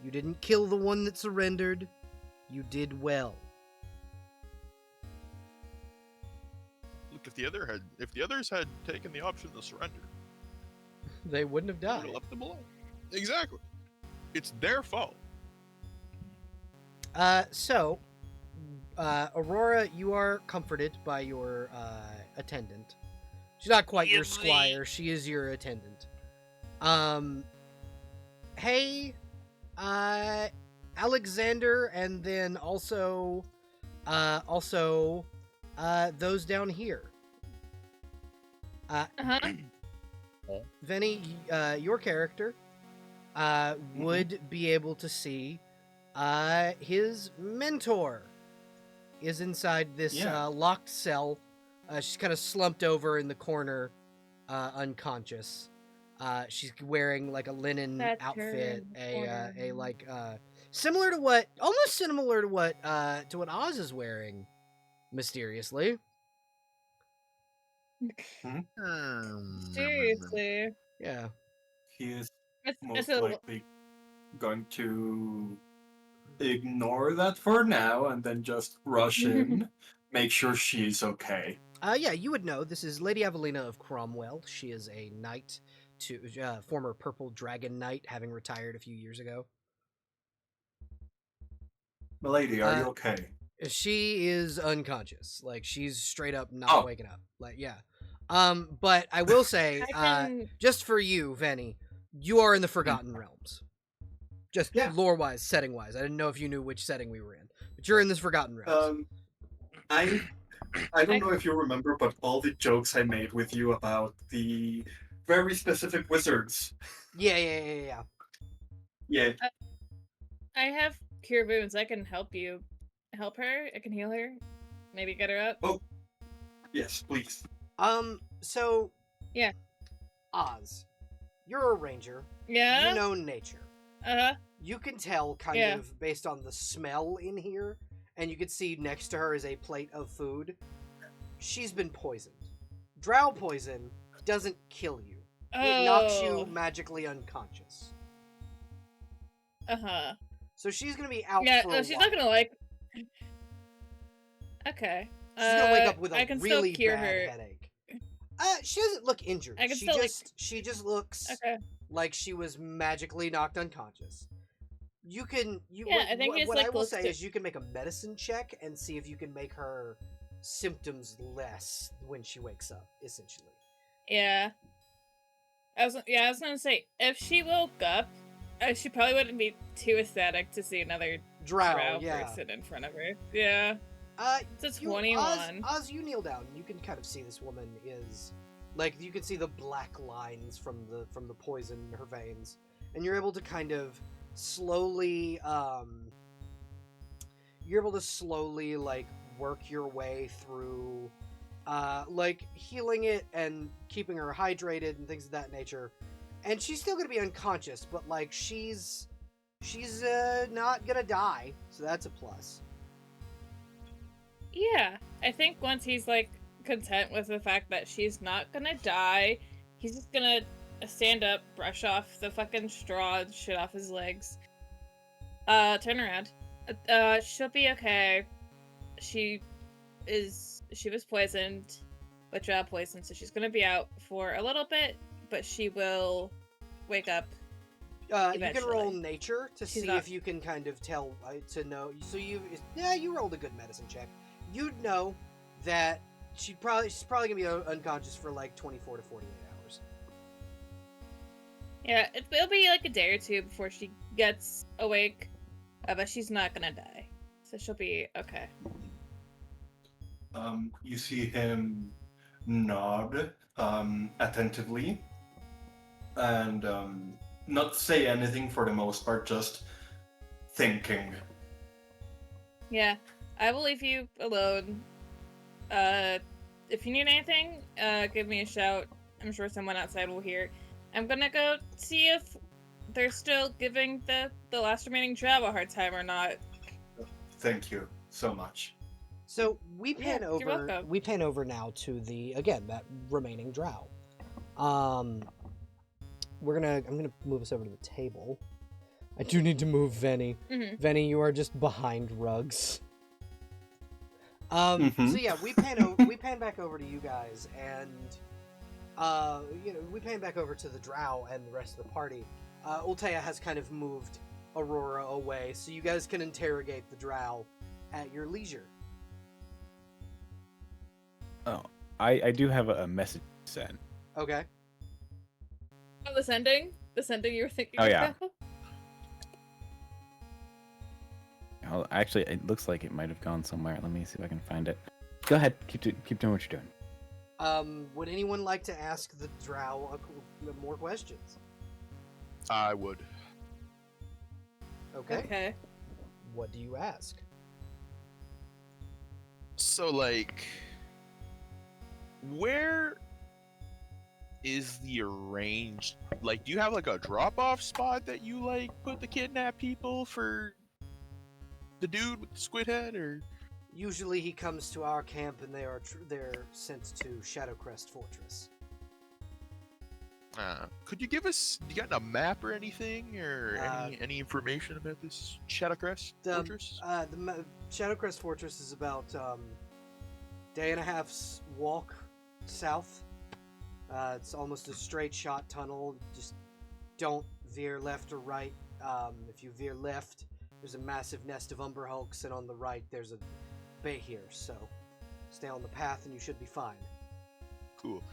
You didn't kill the one that surrendered. You did well. Look, if the others had taken the option to surrender, They wouldn't have they would have died. left them alone. Exactly. It's their fault. So, Aurora, you are comforted by your attendant. She's not quite your Really? squire. She is your attendant. Hey, Alexander, and then also those down here. Uh-huh. Venny, your character would be able to see his mentor is inside this Yeah. locked cell. She's kind of slumped over in the corner, unconscious. She's wearing like a linen That's her outfit, in the a corner. like almost similar to what Oz is wearing, mysteriously. Seriously. Yeah. He is It's most a likely going to ignore that for now and then just rush in, make sure she's okay. Yeah, you would know. This is Lady Evelina of Cromwell. She is a knight, former Purple Dragon Knight, having retired a few years ago. Milady, are you okay? She is unconscious. Like, she's straight up not Oh. waking up. Like, yeah. But I will say, I can. just for you, Venny, you are in the Forgotten Realms. Just Yeah. lore-wise, setting-wise. I didn't know if you knew which setting we were in. But you're in this Forgotten Realms. I don't know if you remember, but all the jokes I made with you about the very specific wizards. Yeah. Yeah, I have cure wounds. I can help you. Help her. I can heal her. Maybe get her up. yes, please. So... Yeah. Oz, you're a ranger. Yeah. You know nature. Uh-huh. You can tell kind Yeah. of based on the smell in here, and you can see next to her is a plate of food. She's been poisoned. Drow poison doesn't kill you. It knocks you Oh. magically unconscious. Uh-huh. So she's gonna be out Yeah, for no, a she's while. not gonna like. Okay. She's gonna wake up with I a can really still cure bad her. headache. She doesn't look injured. I can She still, like- she just looks Okay. like she was magically knocked unconscious. You can Yeah, I think it's, what like, I will close say to- is you can make a medicine check and see if you can make her symptoms less when she wakes up, essentially. Yeah. I was gonna say, if she woke up, she probably wouldn't be too ecstatic to see another drow Yeah. person in front of her. Yeah. It's a You- 21. Oz, you kneel down. You can kind of see this woman is like you can see the black lines from the poison in her veins, and you're able to kind of slowly like work your way through like healing it and keeping her hydrated and things of that nature. And she's still gonna be unconscious, but like she's not gonna die, so that's a plus. Yeah. I think once he's, like, content with the fact that she's not gonna die, he's just gonna stand up, brush off the fucking straw and shit off his legs. Turn around. She'll be okay. She was poisoned with drow poison, so she's gonna be out for a little bit, but she will wake up You can roll Eventually. nature to She's see not- if you can kind of tell to know. So you rolled a good medicine check. You'd know that she's probably gonna be unconscious for like 24 to 48 hours. Yeah, it'll be like a day or two before she gets awake, but she's not gonna die, so she'll be okay. You see him nod attentively and not say anything for the most part, just thinking. Yeah, I will leave you alone. If you need anything, give me a shout. I'm sure someone outside will hear. I'm gonna go see if they're still giving the last remaining drow a hard time or not. Thank you so much. So we pan Yeah, you're over. welcome. We pan over now to that remaining drow. I'm gonna move us over to the table. I do need to move Venny. Mhm. Venny, you are just behind rugs. Mhm. So yeah, we pan back over to you guys, and we pan back over to the drow and the rest of the party. Ultea has kind of moved Aurora away, so you guys can interrogate the drow at your leisure. Oh, I do have a message to send. Okay. Oh, the sending you were thinking. Oh, yeah. about? Actually, it looks like it might have gone somewhere. Let me see if I can find it. Go ahead. Keep doing what you're doing. Would anyone like to ask the drow more questions? I would. Okay. Okay. What do you ask? So, like, where is the arranged? Like, do you have like a drop-off spot that you like put the kidnapped people for the dude with the squid head, or? Usually he comes to our camp and they're sent to Shadowcrest Fortress. Could you give us? You got a map or anything, or Uh, any information about this Shadowcrest Fortress? Shadowcrest Fortress is about day and a half's walk south. It's almost a straight shot tunnel. Just don't veer left or right. If you veer left, there's a massive nest of Umber Hulks, and on the right there's a bay here. So stay on the path and you should be fine. Cool.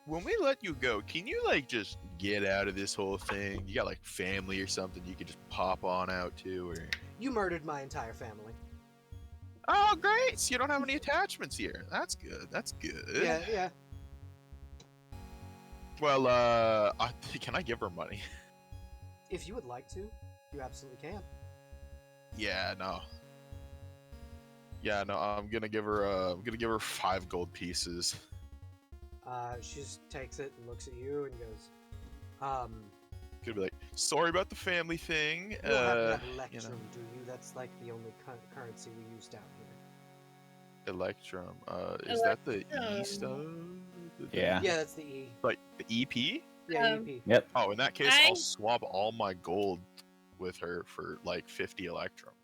When we let you go, can you like just get out of this whole thing? You got like family or something you could just pop on out to, or? You murdered my entire family. Oh, great! So you don't have any attachments here. That's good. That's good. Yeah. Well, can I give her money? If you would like to, you absolutely can. Yeah, no. I'm gonna give her 5 gold pieces. She just takes it and looks at you and goes, Could be like, sorry about the family thing. you don't happen to have you Electrum, know. do you? That's like the only currency we use down here. Electrum. Is that the Electrum. east of? Yeah. Yeah, that's the E. Like the EP? Yeah, Um, EP. Yep. Oh, in that case, I- I'll swap all my gold with her for like 50 Electrum.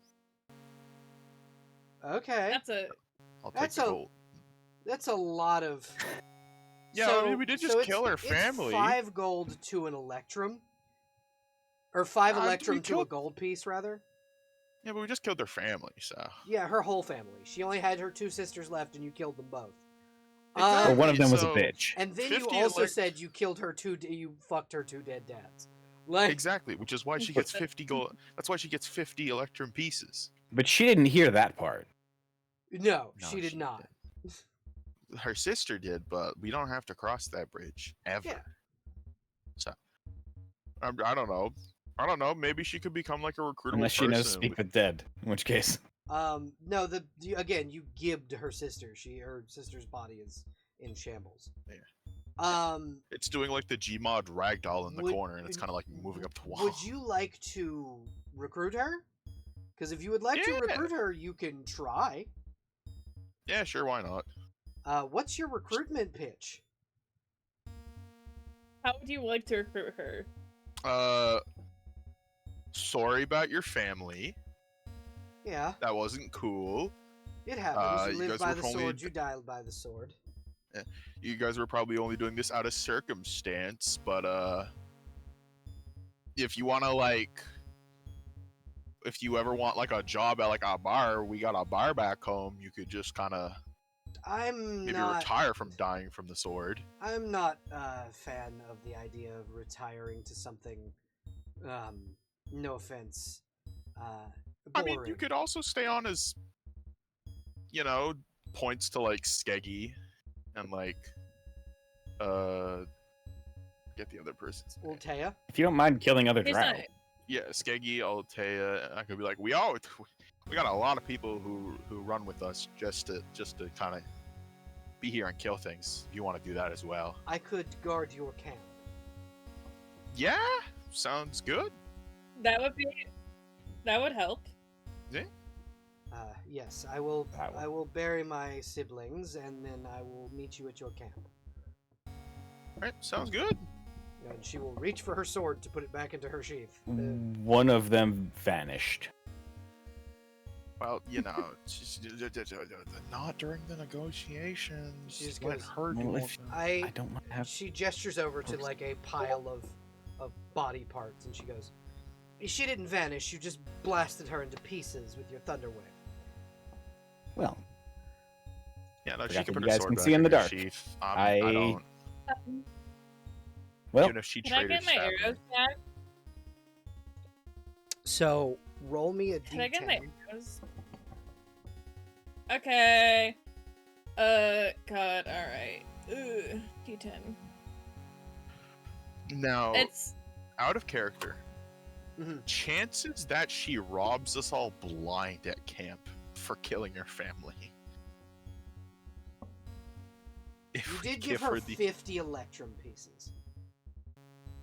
Okay. I'll take That's the a- gold. That's a lot of... Yeah, I mean, we did just kill her family. It's 5 gold to an Electrum. Or 5 we Electrum to a killed- gold piece, rather. Yeah, but we just killed their family, so. Yeah, her whole family. She only had her 2 sisters left and you killed them both. Exactly. Well, one of them was a so- bitch. And then you 50 also elect- said you killed her you fucked her 2 dead dads. Like, Exactly, which is why she gets 50 gold. That's why she gets 50 Electrum pieces. But she didn't hear that part. no, No, she did not. Her sister did, but we don't have to cross that bridge ever. Yeah. So, I don't know. Maybe she could become like a recruitable Unless she knows person. speak with dead. In which case. No, again, you gibbed her sister. Her sister's body is in shambles. Yeah. It's doing like the Gmod ragdoll in the Would- corner, and it's kind of like moving up the wall. Would you like to recruit her? Because if you would like to Yeah. recruit her, you can try. Yeah, sure. Why not? What's your recruitment pitch? How would you like to recruit her? Sorry about your family. Yeah, That wasn't cool. it happens. you You live guys by were the only- sword, you die by the sword. You guys were probably only doing this out of circumstance, but if you want to like, if you ever want like a job at like a bar, we got a bar back home. You could just kind of I'm maybe not. retire from dying from the sword. I'm not a fan of the idea of retiring to something. No offense. I Boring. mean, you could also stay on as, you know, points to like Skeggy and like get the other person's name. Ultea. If you don't mind killing other He's drow. not. Yeah, Skeggy, Altea, and I could be like, we got a lot of people who run with us just to kind of be here and kill things. If you want to do that as well. I could guard your camp. Yeah, sounds good. That would help. Yes, I will. That one. I will bury my siblings, and then I will meet you at your camp. All right, sounds good. And she will reach for her sword to put it back into her sheath. One of them vanished. Well, you know, not during the negotiations. She just Let goes, her do Well, all if- the- I don't want to have. She gestures over to like a pile of body parts, and she goes, "She didn't vanish. You just blasted her into pieces with your thunder wave." Well, Yeah, no, she Forgot can that put you her guys sword can back see in the her dark. sheath. I don't. well, Even if she Can I traded get my stab me. arrows back? So roll me a Can I get my d10. arrows? Okay. God. All right. D10. Now, It's out of character, Mhm. chances that she robs us all blind at camp for killing her family. If You we did give her the 50 electrum pieces.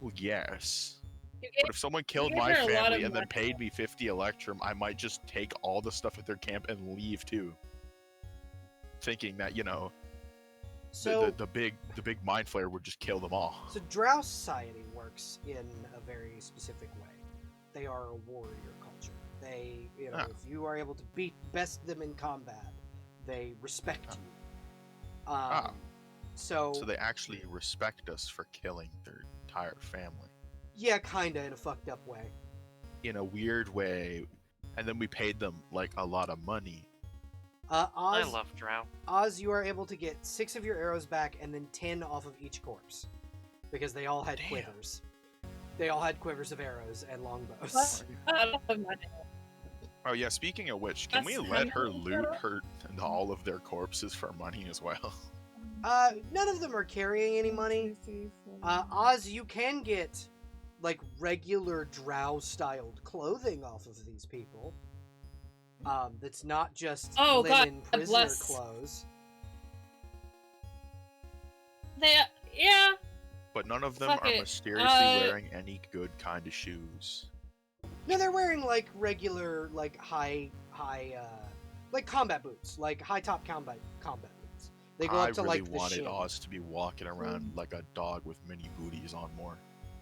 well, yes. you But if someone killed gave my her a lot family of and then money. paid me 50 electrum, I might just take all the stuff at their camp and leave too. Thinking that, you know, So, the big mind flayer would just kill them all. so Drow society works in a very specific way. They are a warrior culture. They, you know, Ah. if you are able to best them in combat, they respect Ah. you. Ah. So So they actually respect us for killing their entire family. yeah, kinda in a fucked up way. In a weird way, and then we paid them like a lot of money. I Oz, love Drow. Oz, you are able to get 6 of your arrows back and then 10 off of each corpse. Because they all had Damn. quivers. They all had quivers of arrows and longbows. What? I don't have money. Oh yeah, speaking of which, can we That's let her kinda loot cool. her and all of their corpses for money as well? None of them are carrying any money. Oz, you can get like regular drow-styled clothing off of these people. That's not just Oh, God linen prisoner bless. clothes. Yeah. But none of them Fuck are it. mysteriously wearing any good kind of shoes. No, they're wearing like regular, like high, like combat boots, like high top combat boots. They go I up to really like the wanted shin. Oz to be walking around like a dog with mini booties on more.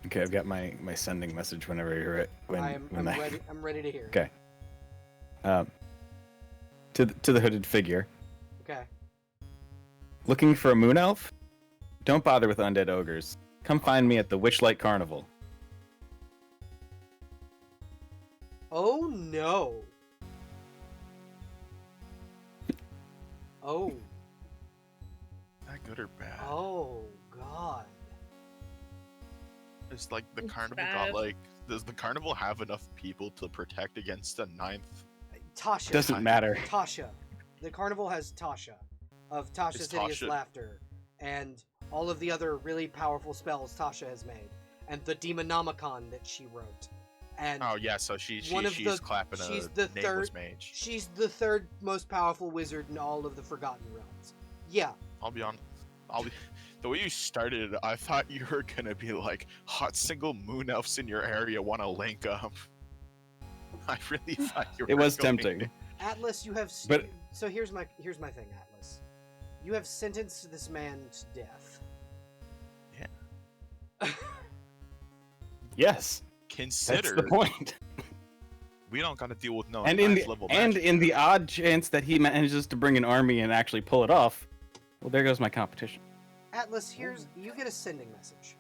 okay, I've got my sending message whenever you hear it. I'm ready. I'm ready to hear. it. Okay. To the hooded figure. Okay. Looking for a moon elf? Don't bother with undead ogres. Come find me at the Witchlight Carnival. Oh no. Oh. That good or bad? Oh God. It's like the It's carnival bad. got like. Does the carnival have enough people to protect against a ninth? Tasha. Doesn't matter. Tasha. The carnival has Tasha, of Tasha's Is Hideous Tasha- Laughter, and all of the other really powerful spells Tasha has made, and the Demonomicon that she wrote. And Oh yeah, so she's One of she's the- clapping she's a the nameless third- mage. she's the third most powerful wizard in all of the Forgotten Realms. Yeah. I'll be on. The way you started, I thought you were gonna be like hot single moon elves in your area want to link up. I really thought you were. It was going tempting. Atlas, you have. But- So here's my thing, Atlas. You have sentenced this man to death. Yeah. Yes, that's Consider the point. we don't gotta deal with no And in ninth the level and magic. in the odd chance that he manages to bring an army and actually pull it off, well, there goes my competition. Atlas, you get a sending message.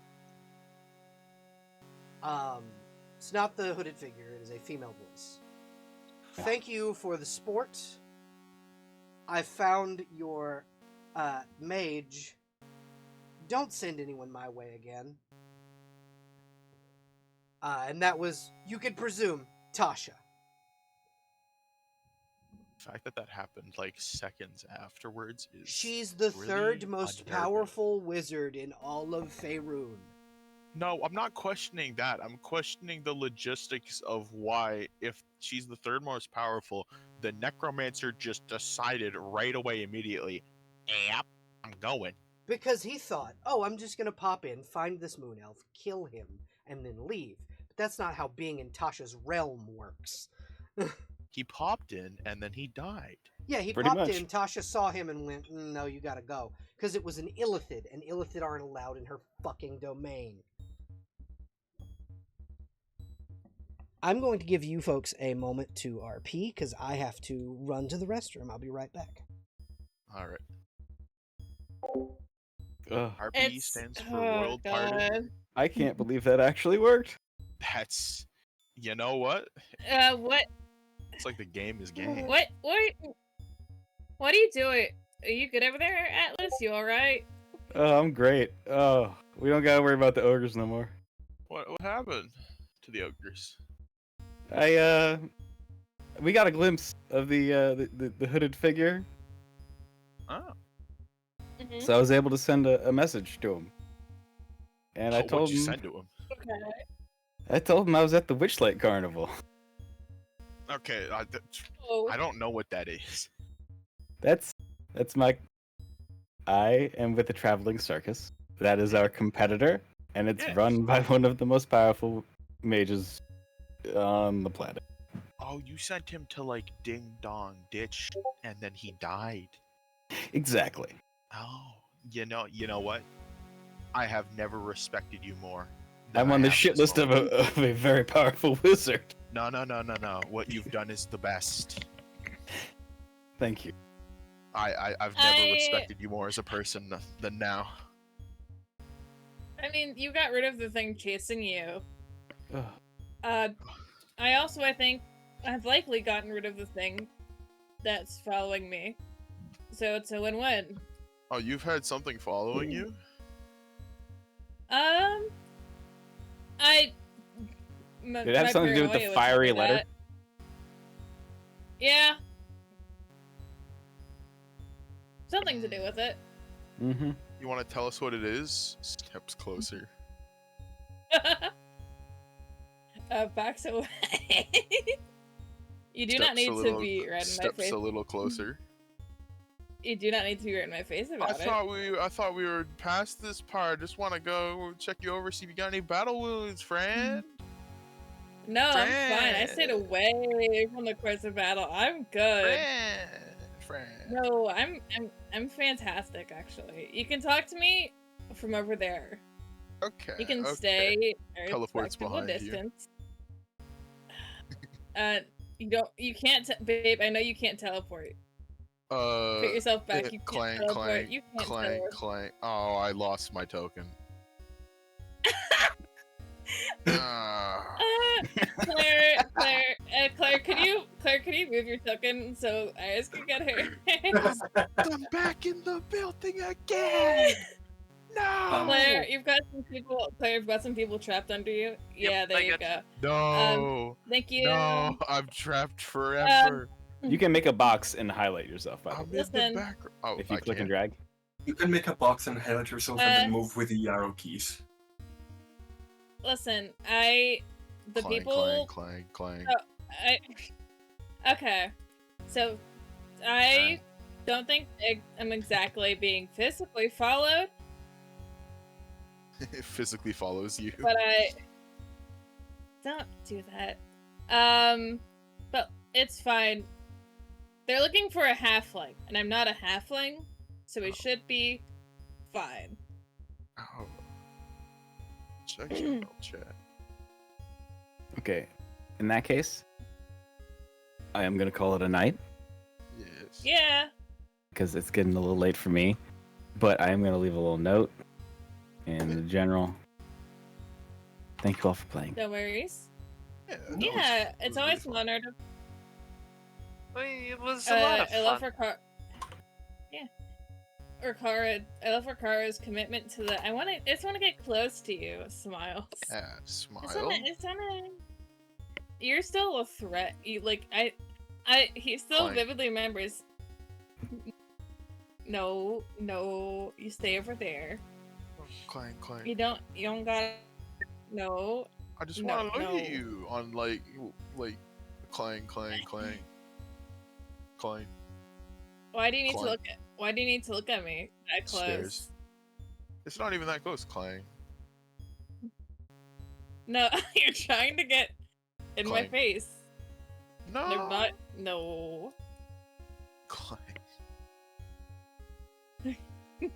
It's not the hooded figure. It is a female voice. Yeah. Thank you for the sport. I found your mage. Don't send anyone my way again. And that was, you could presume, Tasha. The fact that that happened like seconds afterwards is She's the really third most unnerving. powerful wizard in all of Faerun. No, I'm not questioning that. I'm questioning the logistics of why, if she's the third most powerful, the necromancer just decided right away, immediately, yep, I'm going. Because he thought, oh, I'm just gonna pop in, find this moon elf, kill him, and then leave. But that's not how being in Tasha's realm works. He popped in and then he died. Yeah, he Pretty popped much. in, Tasha saw him and went, no, you gotta go. Because it was an illithid, and illithid aren't allowed in her fucking domain. I'm going to give you folks a moment to RP, because I have to run to the restroom. I'll be right back. All right. Ugh, RP stands for World Party. God. I can't believe that actually worked. That's, you know what? What? It's like the game is game. What are you doing? Are you good over there, Atlas? You alright? Oh, I'm great. Oh, we don't gotta worry about the ogres no more. What happened to the ogres? We got a glimpse of the hooded figure, Oh, Mhm. so I was able to send a message to him. And I what'd told you him, send to him? I was at the Witchlight Carnival. Okay, Oh. I don't know what that is. That's I am with the Traveling Circus. That is our competitor, and it's Yes. run by one of the most powerful mages on the planet. Oh, you sent him to like Ding Dong Ditch, and then he died. Exactly. Oh, you know what? I have never respected you more. I'm on the shit list of a very powerful wizard. No. What you've done is the best. Thank you. I've never respected you more as a person than now. I mean, you got rid of the thing chasing you. Ugh. I also, I think, I've likely gotten rid of the thing that's following me. So it's a win-win. Oh, you've had something following you? Did it have something to do with the fiery letter? Yeah. Something to do with it. Mm-hmm. You want to tell us what it is? Steps closer. Backs away. You do not Steps need to be red in my Steps face. a little closer. You do not need to be red in my face I about it. thought we were past this part. I just want to go check you over, see if you got any battle wounds, friend. No, I'm fine. I stayed away from the course of battle. I'm good. Friend. No, I'm fantastic actually. You can talk to me from over there. Okay. You can okay. stay a Teleports respectable behind you. distance. You can't, babe. I know you can't teleport. Put yourself back. You can't clank, teleport. clank, You can't clank, teleport. clank. Oh, I lost my token. Ah. Claire, could you move your token so Iris can get her? I'm back in the building again. No. Claire, you've got some people trapped under you. Yeah, there I you got go. No. Thank you. No, I'm trapped forever. You can make a box and highlight yourself, by the I'm way, in Listen. the back. Oh, if you I click and can't. drag. You can make a box and highlight yourself and then move with the arrow keys. Listen, the Clank, people. clank, clank, Okay, so I don't think I'm exactly being physically followed, It physically follows you. but I don't do that. But it's fine. They're looking for a halfling, and I'm not a halfling, so we should be fine. Oh. Check your email chat. Okay. In that case, I am gonna call it a night Yes. Yeah. because it's getting a little late for me. But I am gonna leave a little note in the general. Thank you all for playing. No worries. Yeah, that was- Yeah, it it's was really always fun. an honor to. I mean, it was a lot of I love fun. Rikara. Yeah, Rikara. I love Rikara's commitment to the. I just want to get close to you, Smiles. Yeah, It's on smile. It's on a. You're still a threat. You like he still Clank. vividly remembers. No, you stay over there. Clank, clank. You don't gotta. No. I just No, want to look no. at you on like clang, clang, clang, clang. Why do you need to Clank. look at? Why do you need to look at me that close? Stairs. It's not even that close. Clang. No, you're trying to get in my Clank. face. No. They're not. No. Clang.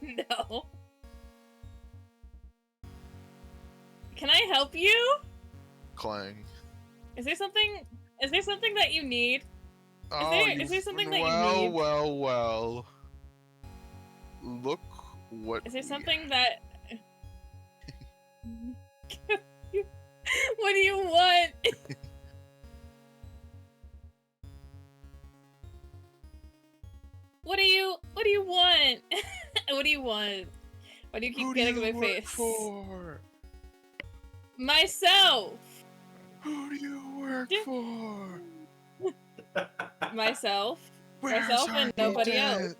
No. Can I help you? Clang. Is there something that you need? Is there something that you well, need? Well. Look what. Is there we something that? What do you want? What do you want? What do you want? Why do you keep Who getting do in you my work face? for? Myself. Who do you work Yeah. for? Myself. Where's Myself and our nobody agent?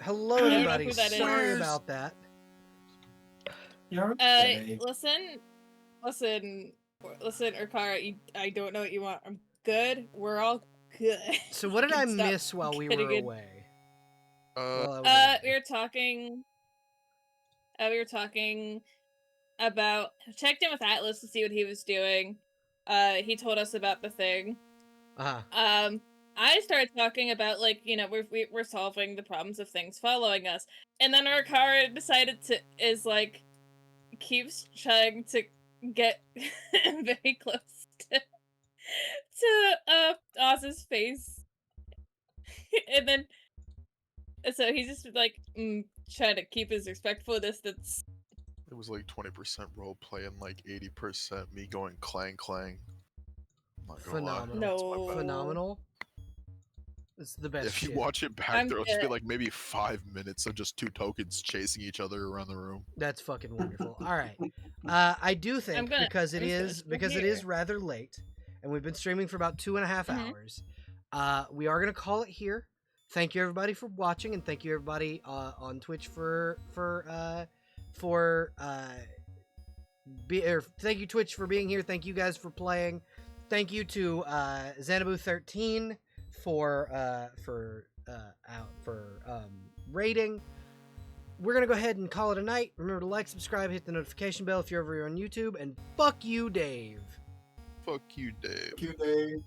Hello, I don't know everybody. who that is. Sorry Where's- about that. You're okay. Listen, Urkara, I don't know what you want. I'm good. We're all good. So what did You I can stop miss while we getting were in- away? Uh, While I was away? we were talking about checked in with Atlas to see what he was doing. He told us about the thing. Uh-huh. I started talking about we're solving the problems of things following us, and then Urkara decided keeps trying to get very close to Oz's face, and then so he's just trying to keep his respectful distance. it was like 20% role play and like 80% me going clang clang. I'm not gonna lie. Phenomenal. It's my No. bad. Phenomenal. It's the best If you shit. watch it back, I'm there'll just be good. like maybe 5 minutes of just two tokens chasing each other around the room. That's fucking wonderful. All right. I do think because it I'm is just gonna because it here. is rather late, and we've been streaming for about 2.5 Mhm. hours. We are gonna call it here. Thank you everybody for watching, and thank you everybody on Twitch thank you Twitch for being here. Thank you guys for playing. Thank you to Xanabu13 for rating. We're gonna go ahead and call it a night. Remember to like, subscribe, hit the notification bell if you're over here on YouTube, and fuck you, Dave. Fuck you, Dave. Thank you, Dave.